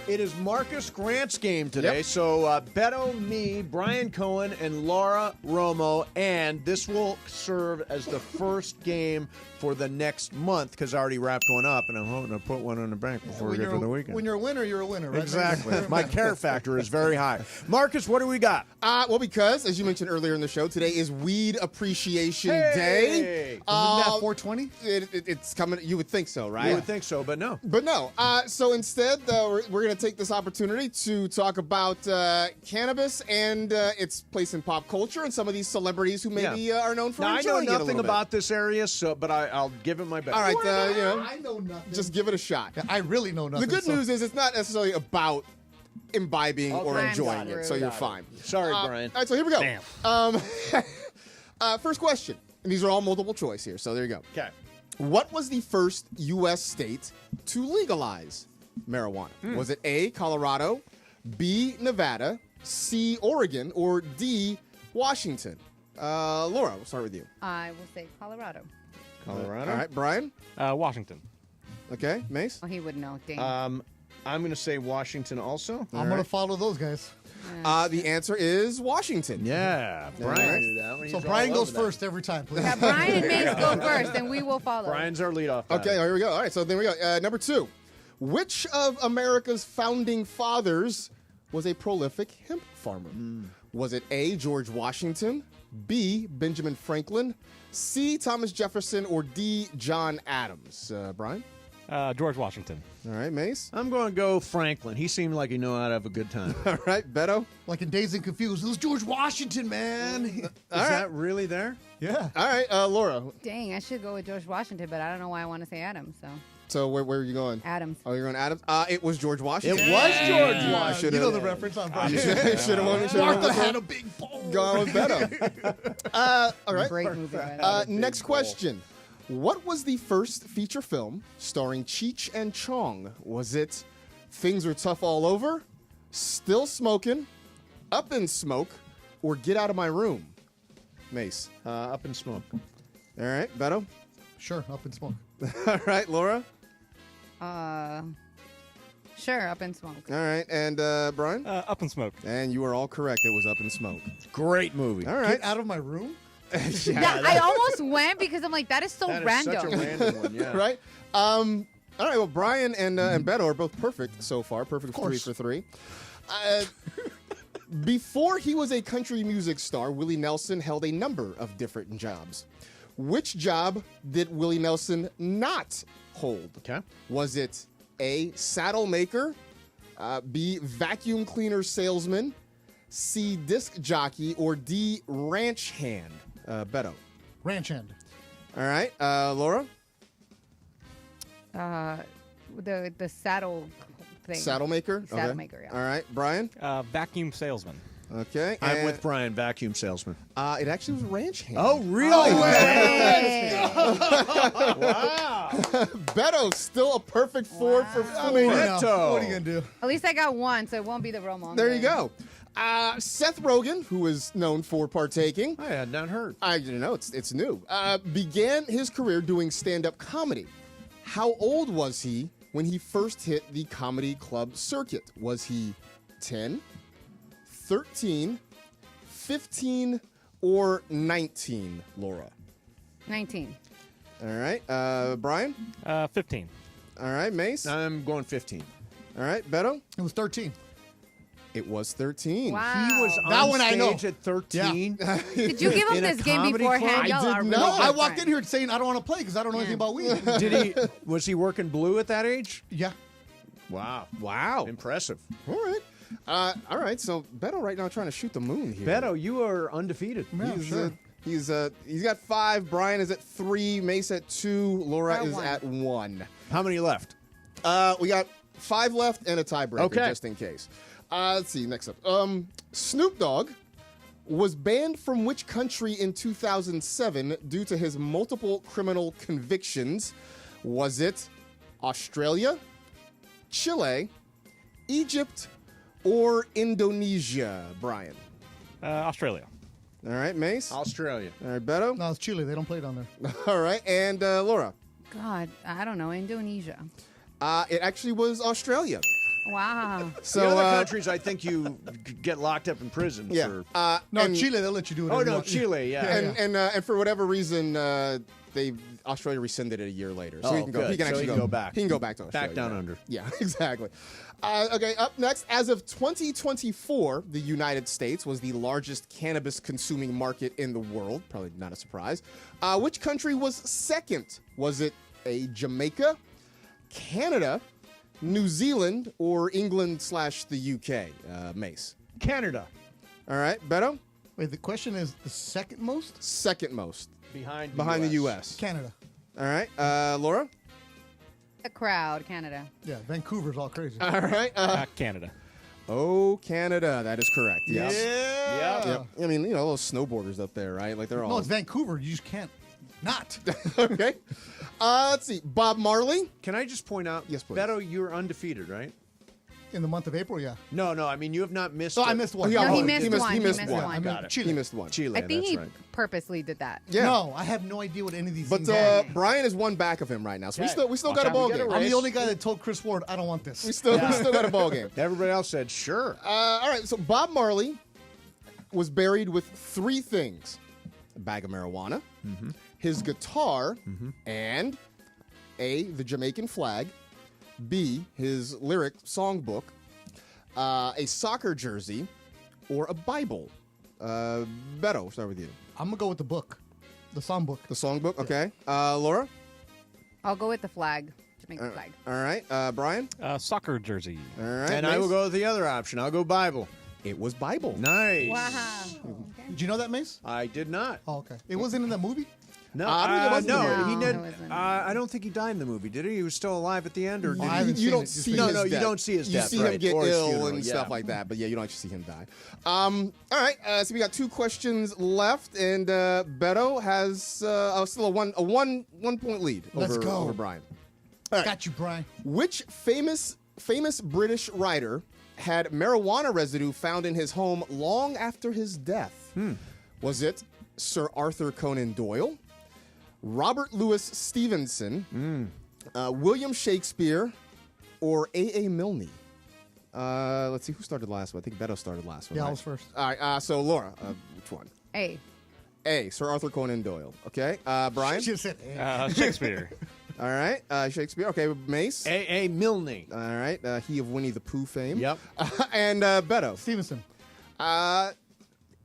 It is Marcus Grant's game today. Yep. So Beto, me, Brian Cohen, and Laura Romo, and this will serve as the first game for the next month because I already wrapped one up, and I'm hoping to put one on the bank before we get for the weekend. When you're a winner, you're a winner, right? Exactly. My care factor is very high. Marcus, what do we got? Well, because, as you mentioned earlier in the show, today is Weed Appreciation Day. Isn't that 420? It's coming. You would think so, right? You would think so, but no. But no. So instead, we're going to take this opportunity to talk about cannabis and its place in pop culture and some of these celebrities who maybe are known for enjoying it a little bit. I know nothing about this area, but I'll give it my best. All right, I know nothing. Just give it a shot. Yeah, I really know nothing. The good news is it's not necessarily about imbibing or enjoying it, so you're fine. Sorry, Brian. All right, so here we go. Damn. First question, and these are all multiple choice here, so there you go. Okay. What was the first U.S. state to legalize marijuana? Was it A, Colorado, B, Nevada, C, Oregon, or D, Washington? Laura, we'll start with you. I will say Colorado. Colorado. All right, Brian? Washington. Okay, Mace? Oh, he would know. Dang. I'm going to say Washington also. I'm going to follow those guys. The answer is Washington. Yeah, Brian. Right. So Brian goes first every time, please. Yeah, Brian and Mace go first, and we will follow. Brian's our leadoff guy. Okay, here we go. All right, so there we go. Number 2. Which of America's founding fathers was a prolific hemp farmer? Was it A, George Washington, B, Benjamin Franklin, C, Thomas Jefferson, or D, John Adams? Brian? George Washington. All right, Mace? I'm going to go Franklin. He seemed like he knew how to have a good time. All right, Beto? Like in Dazed and Confused, it was George Washington, man. Is that really there? Yeah. All right, Laura. Dang, I should go with George Washington, but I don't know why I want to say Adams. So where are you going? Adams. Oh, you're going Adams? It was George Washington. It was George Washington. You know the reference on Brian. You should have won. Martha had a big bowl. Gone with Beto. All right. Great movie. Next question. What was the first feature film starring Cheech and Chong? Was it Things Are Tough All Over, Still Smoking, Up in Smoke, or Get Out of My Room? Mace. Up in Smoke. All right, Beto? Sure, Up in Smoke. All right, Laura? Sure, Up in Smoke. All right, and Brian? Up in Smoke. And you are all correct. It was Up in Smoke. Great movie. All right. Get Out of My Room? Yeah, I almost went because I'm like, that is so random. Such a random one, yeah. Right? All right, well, Brian and Beto are both perfect so far. Perfect 3 for 3. Before he was a country music star, Willie Nelson held a number of different jobs. Which job did Willie Nelson not hold? Okay. Was it A, saddle maker, B, vacuum cleaner salesman, C, disc jockey, or D, ranch hand? Beto. Ranch hand. All right, Laura? The saddle thing. Saddle maker? Saddle Okay. maker, yeah. All right, Brian? Vacuum salesman. Okay. I'm with Brian, vacuum salesman. It actually was ranch hand. Oh, really? Wow. Beto, still a perfect 4 for 4. What are you going to do? At least I got one, so it won't be the Romo. There you go. Seth Rogen, who is known for partaking. I had not heard. I didn't know. It's new. Began his career doing stand-up comedy. How old was he when he first hit the comedy club circuit? Was he 10, 13, 15, or 19, Laura? 19. All right. Brian? 15. All right. Mace? I'm going 15. All right. Beto? It was 13. It was 13. Wow. He was That on one I know. stage at 13. Yeah. Did you give him In a this game comedy beforehand? club? Y'all I are did really not. good I walked friends. in here saying I don't want to play because I don't know anything about weed. Was he working blue at that age? Yeah. Wow. Wow. Impressive. All right. All right. So Beto right now trying to shoot the moon here. Beto, you are undefeated. Yeah, sure. He's got 5. Brian is at 3. Mace at 2. Laura Got is 1. at 1. How many left? We got 5 left and a tiebreaker Okay. just in case. Let's see. Next up, Snoop Dogg was banned from which country in 2007 due to his multiple criminal convictions? Was it Australia, Chile, Egypt, or Indonesia? Brian. Australia. All right, Mace. Australia. All right, Beto. No, it's Chile. They don't play down there. All right, and Laura. God, I don't know. Indonesia. It actually was Australia. Wow. So the other countries, I think you get locked up in prison. Yeah. For... No, and- Chile, they'll let you do it. Oh no, Chile. Yeah. And for whatever reason, Australia rescinded it a year later, so Oh, he can go. good. He can So actually he can go back. He can go back to Australia. Back down under. Yeah, exactly. Okay, up next, as of 2024, the United States was the largest cannabis-consuming market in the world. Probably not a surprise. Which country was second? Was it A, Jamaica, Canada, New Zealand, or England/the UK? Mace. Canada. All right, Beto. Wait, the question is the second most? Second most. Behind the U.S. Canada. All right, Laura. The crowd, Canada. Yeah, Vancouver's all crazy. All right, Canada. Oh, Canada. That is correct. Yes. Yeah. Yep. I mean, all those snowboarders up there, right? Like they're all. No, it's Vancouver. You just can't Not. Okay. Let's see. Bob Marley. Can I just point out? Yes, please. Beto, you're undefeated, right? In the month of April, yeah. No, I mean, you have not missed. Oh, I missed one. No, he missed one. He missed one. I Got it. Chile. He missed one. Chile. I think that's he right. purposely did that. Yeah. No, I have no idea what any of these But things are. Brian is one back of him right now, so Okay. we still Watch got a out, ball we got a game. race. I'm the only guy that told Chris Ward, I don't want this. We still got a ball game. Everybody else said sure. All right. So Bob Marley was buried with three things: a bag of marijuana, his guitar, and A, the Jamaican flag, B, his lyric songbook, a soccer jersey, or a Bible. Beto, we'll start with you. I'm going to go with the book, the songbook. The songbook, okay. Laura? I'll go with the flag. Jamaican flag. All right. Brian? Soccer jersey. All right. And I will go with the other option. I'll go Bible. It was Bible. Nice. Wow. Did you know that, Mace? I did not. Oh, okay. It wasn't in that movie? No, I don't think it was in the no, movie. he No, did. it wasn't. I don't think he died in the movie, did he? He was still alive at the end, or did I he? haven't You seen don't it. see No, his no, death. you don't see his You death, see him right, get or his ill funeral, and yeah. stuff like that, but yeah, you don't actually see him die. All right, so we got two questions left, and Beto has still a one point lead Let's go. over Brian. Got you, Brian. Which famous British writer had marijuana residue found in his home long after his death? Was it Sir Arthur Conan Doyle, Robert Louis Stevenson, William Shakespeare, or A.A. Milne? Let's see, who started last one? I think Beto started last one. Yeah, right? I was first. All right, so Laura, which one? A. A, Sir Arthur Conan Doyle. Okay, Brian? She just said A. Shakespeare. All right, Shakespeare. Okay, Mace? A. Milne. All right, he of Winnie the Pooh fame. Yep. And Beto? Stevenson.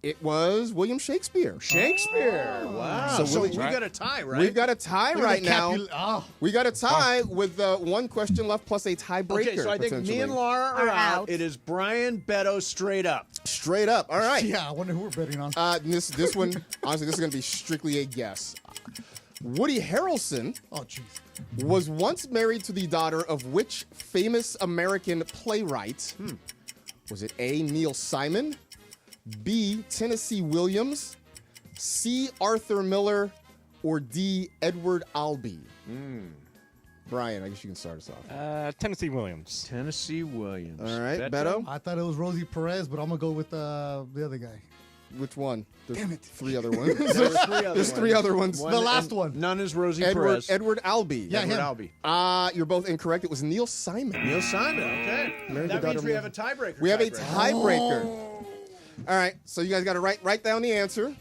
It was William Shakespeare. Shakespeare. Wow. So we Willie- got a tie, right? We've got a tie Look at right the now. Oh. We got a tie with one question left plus a tiebreaker. Okay, so I think me and Laura are out. It is Brian Beto straight up. Straight up. All right. Yeah, I wonder who we're betting on. This one, honestly, this is going to be strictly a guess. Woody Harrelson was once married to the daughter of which famous American playwright? Was it A, Neil Simon, B, Tennessee Williams, C, Arthur Miller, or D, Edward Albee? Brian, I guess you can start us off. Tennessee Williams. Tennessee Williams. All right, Beto? I thought it was Rosie Perez, but I'm going to go with the other guy. Which one? There's Damn it. 3 other ones. There were 3 other There's 3 other ones. The last one. None is Rosie Perez. Edward Albee. Yeah, Edward him. Albee. You're both incorrect. It was Neil Simon. Neil Simon, okay. Married the That means daughter we of- have a tiebreaker. We have a tiebreaker. All right, so you guys got to write down the answer.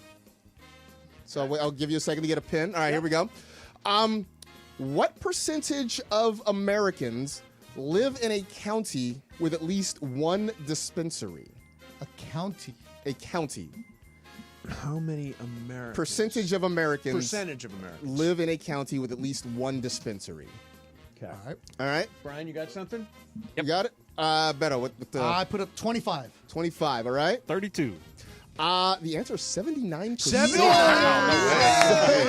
So I'll give you a second to get a pen. All right, here we go. What percentage of Americans live in a county with at least one dispensary? A county. A county. How many Americans? Percentage of Americans Percentage of Americans. live in a county with at least one dispensary. Okay. All right. All right, Brian, you got something? you got it. Beto, what? I put up 25. 25. All right. 32. The answer is 79%.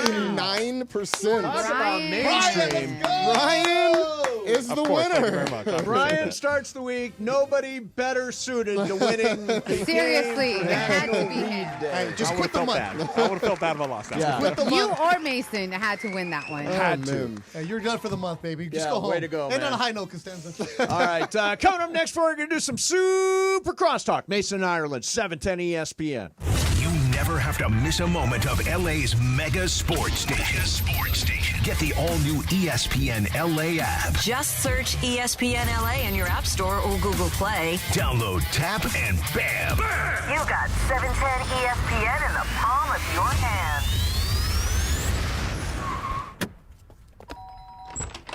79%. Talk about mainstream. Brian is the winner. Brian starts the week. Nobody better suited to winning. the Seriously, game it had to be National him. Weed Day. Hey, just I quit would the have felt month. bad. I would have felt bad if I lost that. Yeah. Quit the You month. or Mason had to win that one. Had to. Hey, you're done for the month, baby. Just Yeah, go home. way to go, End man. on a high note, Costanza. All right, coming up next, we're going to do some super crosstalk. Mason and Ireland, 710 ESPN. You never have to miss a moment of LA's mega sports station. Get the all-new ESPN LA app. Just search ESPN LA in your App Store or Google Play. Download, tap, and bam! You got 710 ESPN in the palm of your hand.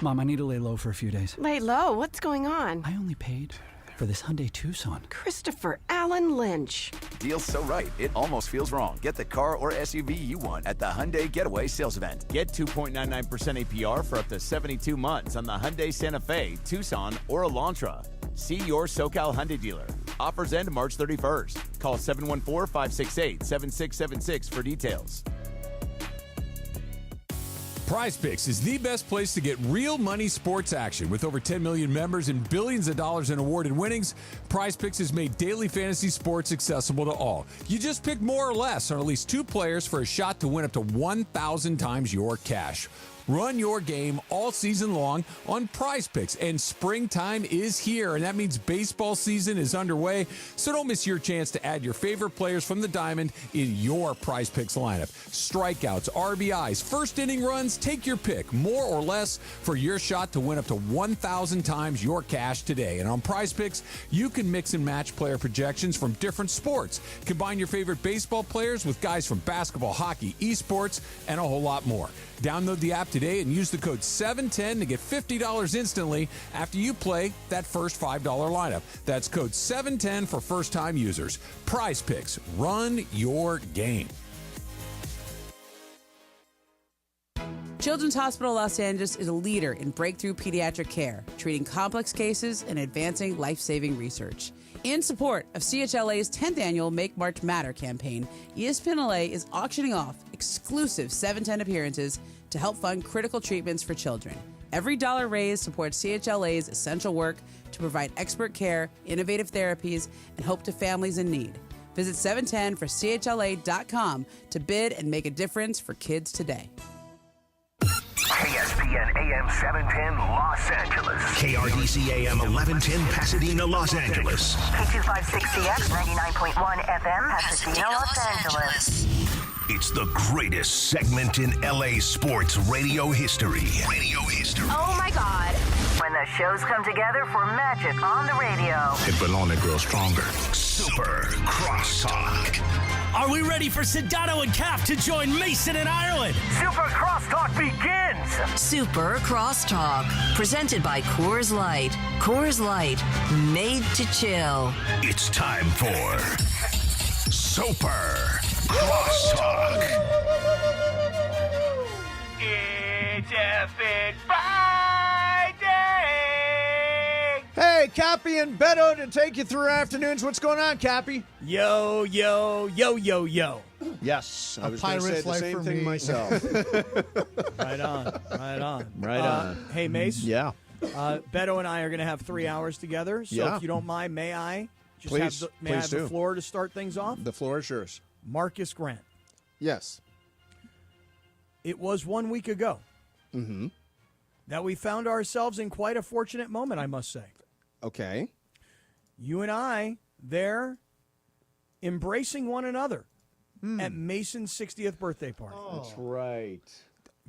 Mom, I need to lay low for a few days. Lay low? What's going on? I only paid for this Hyundai Tucson. Christopher Allen Lynch. Deal's so right, it almost feels wrong. Get the car or SUV you want at the Hyundai Getaway Sales Event. Get 2.99% APR for up to 72 months on the Hyundai Santa Fe, Tucson, or Elantra. See your SoCal Hyundai dealer. Offers end March 31st. Call 714-568-7676 for details. PrizePicks is the best place to get real money sports action. With over 10 million members and billions of dollars in awarded winnings, PrizePicks has made daily fantasy sports accessible to all. You just pick more or less on at least 2 players for a shot to win up to 1,000 times your cash. Run your game all season long on PrizePicks, and springtime is here, and that means baseball season is underway, so don't miss your chance to add your favorite players from the diamond in your PrizePicks lineup. Strikeouts, RBIs, first inning runs, take your pick, more or less, for your shot to win up to 1,000 times your cash today. And on PrizePicks, you can mix and match player projections from different sports. Combine your favorite baseball players with guys from basketball, hockey, esports, and a whole lot more. Download the app today and use the code 710 to get $50 instantly after you play that first $5 lineup. That's code 710 for first-time users. PrizePicks. Run your game. Children's Hospital Los Angeles is a leader in breakthrough pediatric care, treating complex cases and advancing life-saving research. In support of CHLA's 10th annual Make March Matter campaign, ESPN LA is auctioning off exclusive 710 appearances to help fund critical treatments for children. Every dollar raised supports CHLA's essential work to provide expert care, innovative therapies, and hope to families in need. Visit 710forchla.com to bid and make a difference for kids today. ESPN AM 710 Los Angeles. KRDC AM 1110 Pasadena, Los Angeles. K256CX 99.1 FM Pasadena, Los Angeles. It's the greatest segment in LA sports radio history. Oh my God. When the shows come together for magic on the radio. It will only grow stronger. Super Crosstalk. Are we ready for Sedano and Cap to join Mason in Ireland? Super Crosstalk begins. Super Crosstalk, presented by Coors Light. Coors Light, made to chill. It's time for Super Crosstalk. It's Epic Friday! Hey, Cappy and Beto to take you through afternoons. What's going on, Cappy? Yo, yo, yo, yo, yo. Yes, I A was going to say pirate's the life same for thing me. myself. Right on, right on. Right on. Hey, Mace. Yeah. Beto and I are going to have 3 hours together, so Yeah. if you don't mind, may I just Please, have may I please have do. the floor to start things off? The floor is yours. Marcus Grant. Yes. It was 1 week ago that we found ourselves in quite a fortunate moment, I must say. Okay. You and I there embracing one another at Mason's 60th birthday party. That's right.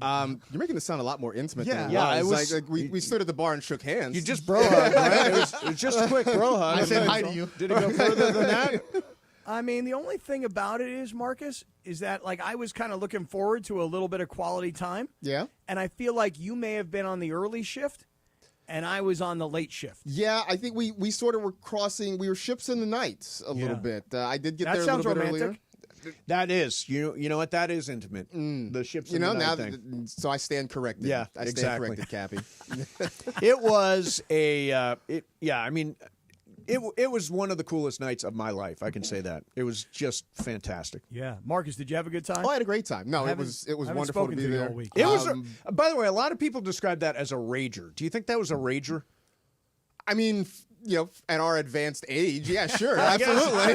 You're making this sound a lot more intimate than it Yeah, was. it was- Like we stood at the bar and shook hands. You just bro hug, right? It was just a quick bro hug. I said hi to you. Did it go further than that? I mean, the only thing about it is, Marcus, is that like I was kind of looking forward to a little bit of quality time. Yeah. And I feel like you may have been on the early shift and I was on the late shift. Yeah, I think we sort of were crossing. We were ships in the night a little bit. I did get That there a sounds little bit romantic. earlier. That is. You know what? That is intimate. The ships in You know, the night now thing. so I stand corrected. Yeah, I stand exactly. corrected, Cappy. It was a it was one of the coolest nights of my life. I can say that. It was just fantastic. Yeah. Marcus, did you have a good time? Oh, I had a great time. No, I it was haven't wonderful to spoken be to you there. all week. It was by the way, a lot of people describe that as a rager. Do you think that was a rager? I mean, at our advanced age, yeah, sure, absolutely.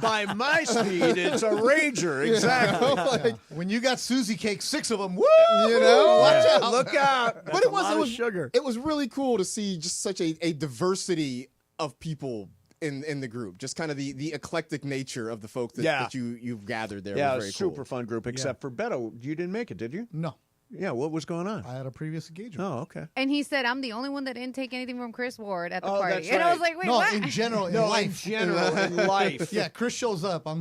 By my speed, it's a rager. Exactly. When you got Susie cake, 6 of them, woo! Watch out. Look out. But it lot of was sugar. It was really cool to see just such a diversity of people in the group. Just kind of the eclectic nature of the folks that you've gathered there. Yeah, was very super cool. fun group. Except for Beto, you didn't make it, did you? No. Yeah, what was going on? I had a previous engagement. Oh, okay. And he said, I'm the only one that didn't take anything from Chris Ward at the party. that's And I was right. like, wait, No, what? in general, in life. in life. Yeah, Chris shows up. I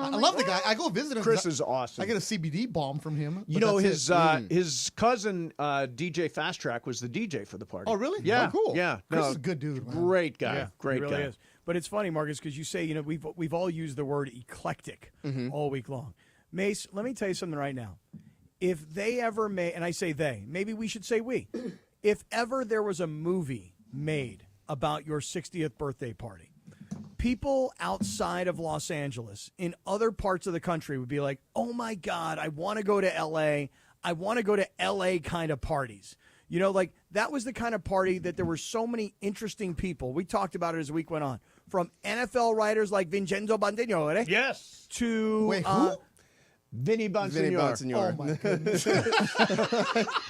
love the guy. I go visit him. Chris is awesome. I get a CBD bomb from him. You but know, that's his cousin, DJ Fast Track, was the DJ for the party. Oh, really? Yeah. Oh, cool. Yeah. Chris is a good dude, man. Great guy. Yeah, Great he really guy. is. But it's funny, Marcus, because you say, we've all used the word eclectic all week long. Mace, let me tell you something right now. If they ever made, and I say they, maybe we should say we, if ever there was a movie made about your 60th birthday party, people outside of Los Angeles in other parts of the country would be like, oh my God, I want to go to LA. I want to go to L.A. kind of parties. You know, like that was the kind of party that there were so many interesting people. We talked about it as the week went on. From NFL writers like Vincenzo Bonsignore. Yes. To Wait, who? Vinny Bonsignore. Oh, my goodness.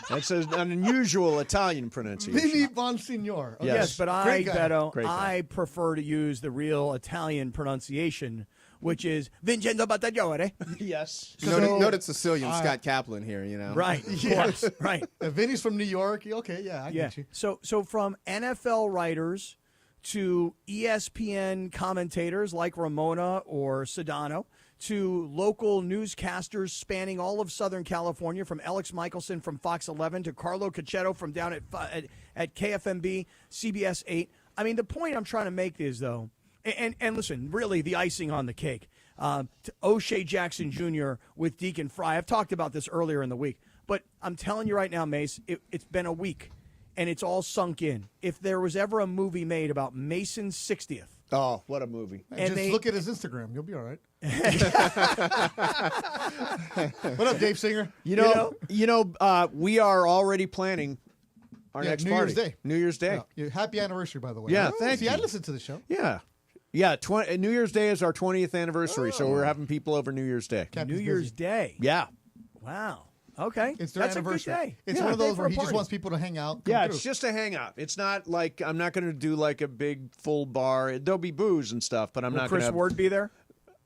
That's an unusual Italian pronunciation. Vinny Bonsignore. Okay. Yes, but I, Beto, Great guy. I prefer to use the real Italian pronunciation, which is Vincenzo Bonsignore. Yes. Noted Sicilian Scott Kaplan here, you know. Right. Of course. Right. If Vinny's from New York. Okay, yeah, I get you. So from NFL writers to ESPN commentators like Ramona or Sedano to local newscasters spanning all of Southern California, from Alex Michelson from Fox 11 to Carlo Cacchetto from down at KFMB, CBS 8. I mean, the point I'm trying to make is, though, and listen, really the icing on the cake, to O'Shea Jackson Jr. with Deacon Fry. I've talked about this earlier in the week, but I'm telling you right now, Mace, it's been a week, and it's all sunk in. If there was ever a movie made about Mason's 60th, oh, what a movie. And just look at his Instagram. You'll be all right. What up, Dave Singer? We are already planning our next New party. Year's Day. New Year's Day. Yeah, happy anniversary, by the way. Yeah, thank you. I listened to the show. Yeah. Yeah, New Year's Day is our 20th anniversary, so we're having people over New Year's Day. New Year's Day. Yeah. Wow. Okay. It's their That's anniversary. A good day. It's one of those where he just wants people to hang out. Yeah, it's just a hangout. It's not like I'm not going to do like a big full bar. There'll be booze and stuff, but I'm Will not going to. Chris Ward be there?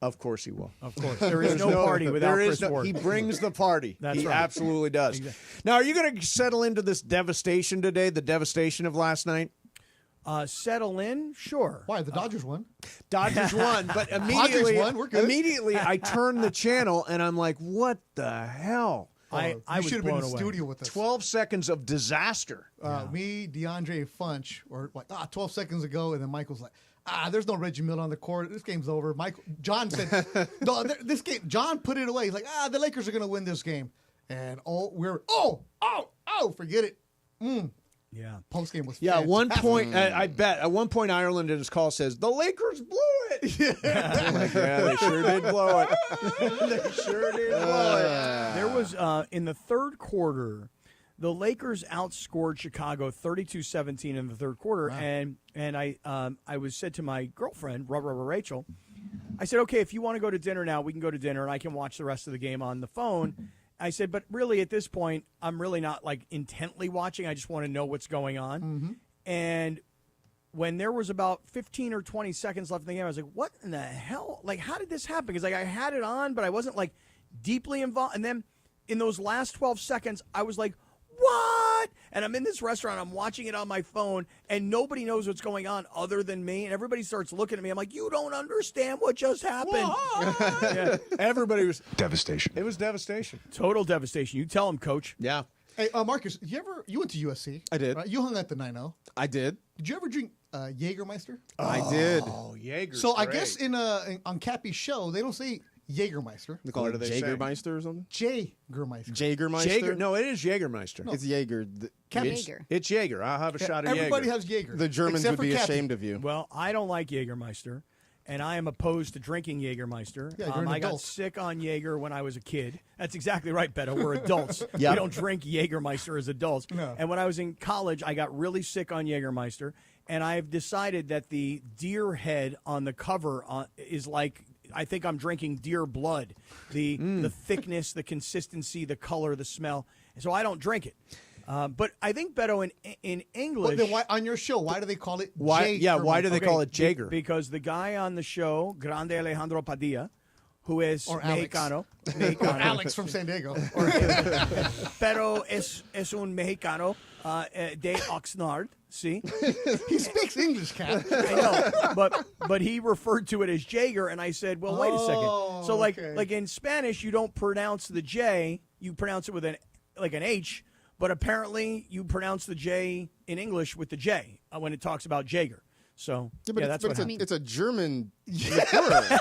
Of course he will. Of course. There is no party without Chris Ward. He brings the party. That's he right. absolutely does. Exactly. Now, are you going to settle into this devastation today, the devastation of last night? Settle in? Sure. Why? The Dodgers won. Dodgers won, but Dodgers won. We're good. immediately I turned the channel and I'm like, what the hell? I you should have been in the blown away. studio with us. 12 seconds of disaster. Me, DeAndre, Funch were like, 12 seconds ago, and then Michael's like, there's no Reggie Miller on the court. This game's over. John said, no, this game. John put it away. He's like, the Lakers are gonna win this game, and forget it. Yeah. Post game was At one fantastic. point, I bet at one point Ireland in his call says the Lakers blew it. Yeah, they sure did blow it. They sure did blow it. There was in the third quarter, the Lakers outscored Chicago 32-17 in the third quarter, and I was said to my girlfriend, Rachel, I said, okay, if you want to go to dinner now, we can go to dinner, and I can watch the rest of the game on the phone. I said, but really at this point, I'm really not like intently watching. I just want to know what's going on. Mm-hmm. And when there was about 15 or 20 seconds left in the game, I was like, what in the hell? Like, how did this happen? Because like I had it on, but I wasn't like deeply involved. And then in those last 12 seconds, I was like, what? And I'm in this restaurant, I'm watching it on my phone, and nobody knows what's going on other than me. And everybody starts looking at me. I'm like, you don't understand what just happened. Yeah. Everybody was devastation. It was devastation. Total devastation. You tell him, Coach. Yeah. Hey, Marcus, you went to USC? I did. Right? You hung at the 9-0. I did. Did you ever drink Jägermeister? I did. Oh, Jaeger's So I great. guess on Cappy's show, they don't say Jägermeister. They call What it do they say? Jägermeister or something? Jägermeister. Jägermeister? Jaeger? No, it is Jägermeister. It's Jaeger. Jaeger. It's Jaeger. I'll have a shot of Everybody Jaeger. has Jaeger. The Germans except would be for Cappy. ashamed of you. Well, I don't like Jägermeister, and I am opposed to drinking Jägermeister. Yeah, you're an I got adult. sick on Jaeger when I was a kid. That's exactly right, Beto. We're adults. Yeah. We don't drink Jägermeister as adults. No. And when I was in college, I got really sick on Jägermeister, and I've decided that the deer head on the cover is like, I think I'm drinking deer blood. The thickness, the consistency, the color, the smell. So I don't drink it. But I think, Beto, in English... But then why, on your show, why do they call it Why? Yeah. Why do they call it Jaeger? Because the guy on the show, Grande Alejandro Padilla, who is Or Alex. Mexicano. Or Alex from San Diego. Pero es un mexicano de Oxnard, see? He speaks English, Cap. I know, but he referred to it as Jaeger, and I said, well, wait a second. So like in Spanish, you don't pronounce the J, you pronounce it with an H, but apparently you pronounce the J in English with the J when it talks about Jaeger. So that's what happened. It's a German liqueur.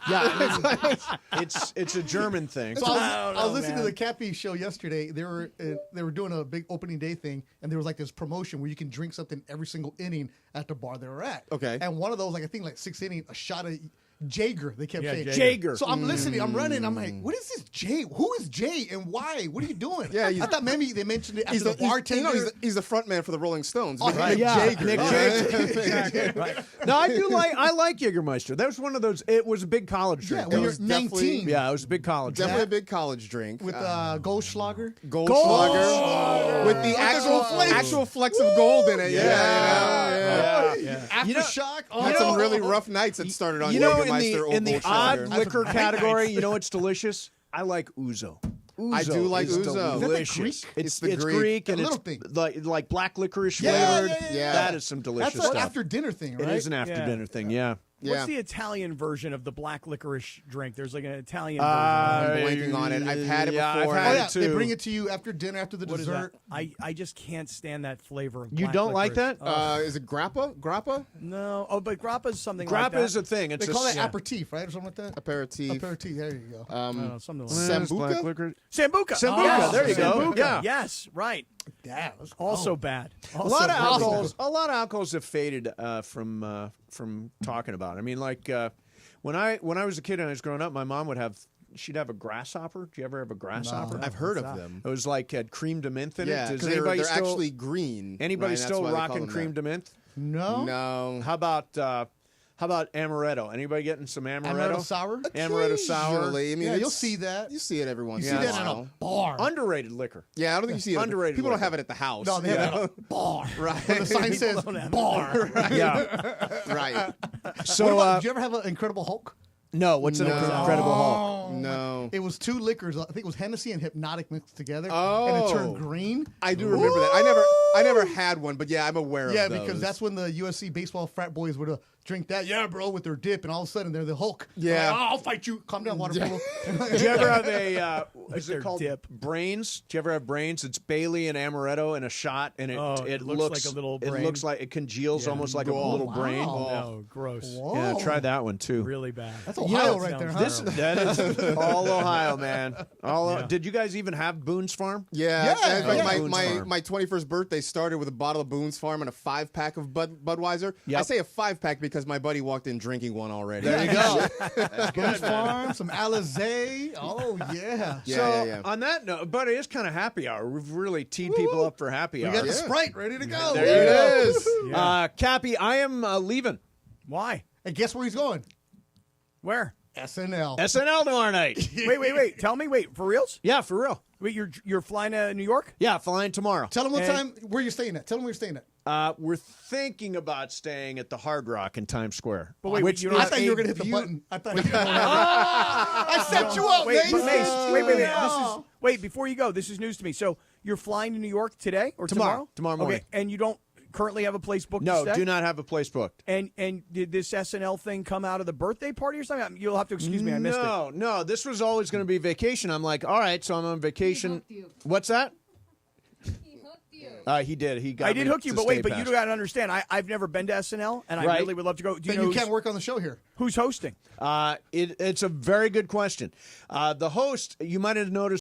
Yeah, it's a German thing. So I was listening to the Cappy show yesterday. They were doing a big opening day thing, and there was like this promotion where you can drink something every single inning at the bar they were at. Okay. And one of those, like I think, like 6th inning, a shot of Jaeger. They kept saying Jaeger. So I'm listening. I'm running. I'm like, what is this Jay? Who is Jay and why? What are you doing? Yeah, I thought maybe they mentioned it after the bartender. He's the front man for the Rolling Stones. Oh, Nick Jaeger. Nick Jaeger. Right. No, I like Jägermeister. That was one of those. It was a big college drink. Yeah, when you're 19. Yeah, it was a big college. Definitely a big college drink. With Goldschlager. Goldschlager. With the actual flecks of gold in it. Yeah. Aftershock. Had some really rough nights that started on Jägermeister. In the odd liquor category, you know what's delicious? I like ouzo. I do like ouzo. Delicious. It's Greek and it's like black licorice flavored. Yeah. That is some delicious That's stuff. an after dinner thing, right? It is an after dinner thing. Yeah. What's the Italian version of the black licorice drink? There's like an Italian I'm version. blanking on it. I've had it before. I've had it too. They bring it to you after dinner, after the What is dessert. that? I just can't stand that flavor. Of You black don't like licorice. that? Is it grappa? Grappa? No. Oh, but grappa is something like Grappa that. is a thing. It's They call that yeah. aperitif, right, or something like that. Aperitif. Aperitif. There you go. Something like Sambuca? Sambuca. Sambuca, there you go. Sambuca. Yeah. Yes, right. Yeah, Also bad. A lot of alcohols have faded from talking about it. I mean, like when I was a kid and I was growing up, my mom she'd have a grasshopper. Do you ever have a grasshopper? I've heard of them. It was like had cream de menthe in it. Yeah, Does because anybody they're still, actually green. Anybody Ryan, that's still why they call rocking them cream that. de menthe? No. No. How about amaretto? Anybody getting some amaretto? Amaretto sour? Amaretto sour. Occasionally. I mean, Yeah, you'll see that. You see it every once You in see a that in while. a bar. Underrated liquor. Yeah, I don't think you see it. Underrated People don't liquor. have it at the house. No, they have it at a bar. Right. When the sign says bar. Yeah. Right. So, did you ever have an Incredible Hulk? No. What's an Incredible Hulk? No. It was two liquors. I think it was Hennessy and Hypnotic mixed together. Oh. And it turned green. I do remember that. I never had one, but yeah, I'm aware of Yeah, those. because that's when the USC baseball frat boys would drink that. Yeah, bro, with their dip, and all of a sudden they're the Hulk. Yeah. Like, I'll fight you. Calm down, water polo. Did you ever have a is it called dip. Brains? Do you ever have Brains? It's Bailey and amaretto in a shot, and it looks like a little It brain. looks like it congeals almost like a little brain. No, gross. Whoa. Yeah, try that one too. Really bad. That's Ohio right there, huh? That is all Ohio, man. Did you guys even have Boone's Farm? Yeah. In fact, Boone's Farm. my 21st birthday started with a bottle of Boone's Farm and a 5-pack of Budweiser. Yep. I say a 5-pack because my buddy walked in drinking one already. There you go. Boone's Farm, some Alizé. Oh, yeah. Yeah. On that note, but it is kind of happy hour. We've really teed people up for happy hour. We got the Sprite ready to go. There it is. Cappy, I am leaving. Why? And guess where he's going? Where? SNL. SNL tomorrow night. Wait. Tell me. Wait, for reals? Yeah, for real. Wait, you're flying to New York? Yeah, flying tomorrow. Tell him what time, where you're staying at. Tell him where you're staying at. We're thinking about staying at the Hard Rock in Times Square. But wait, which I thought you were going to hit the button. I thought I set you up, Wait, Mace. Wait, before you go, this is news to me. So you're flying to New York today or tomorrow? Tomorrow morning. Okay, and you don't currently have a place booked to No, stay? do not have a place booked. And did this SNL thing come out of the birthday party or something? You'll have to excuse me, I missed it. No, this was always going to be vacation. I'm like, all right, so I'm on vacation. What's that? He did. He got. I did me hook you, to but wait, stay but you pass. got to understand. I've never been to SNL, and I Right. really would love to go. Do you Then know you can't work on the show here. who's hosting? It's a very good question. The host, you might have noticed.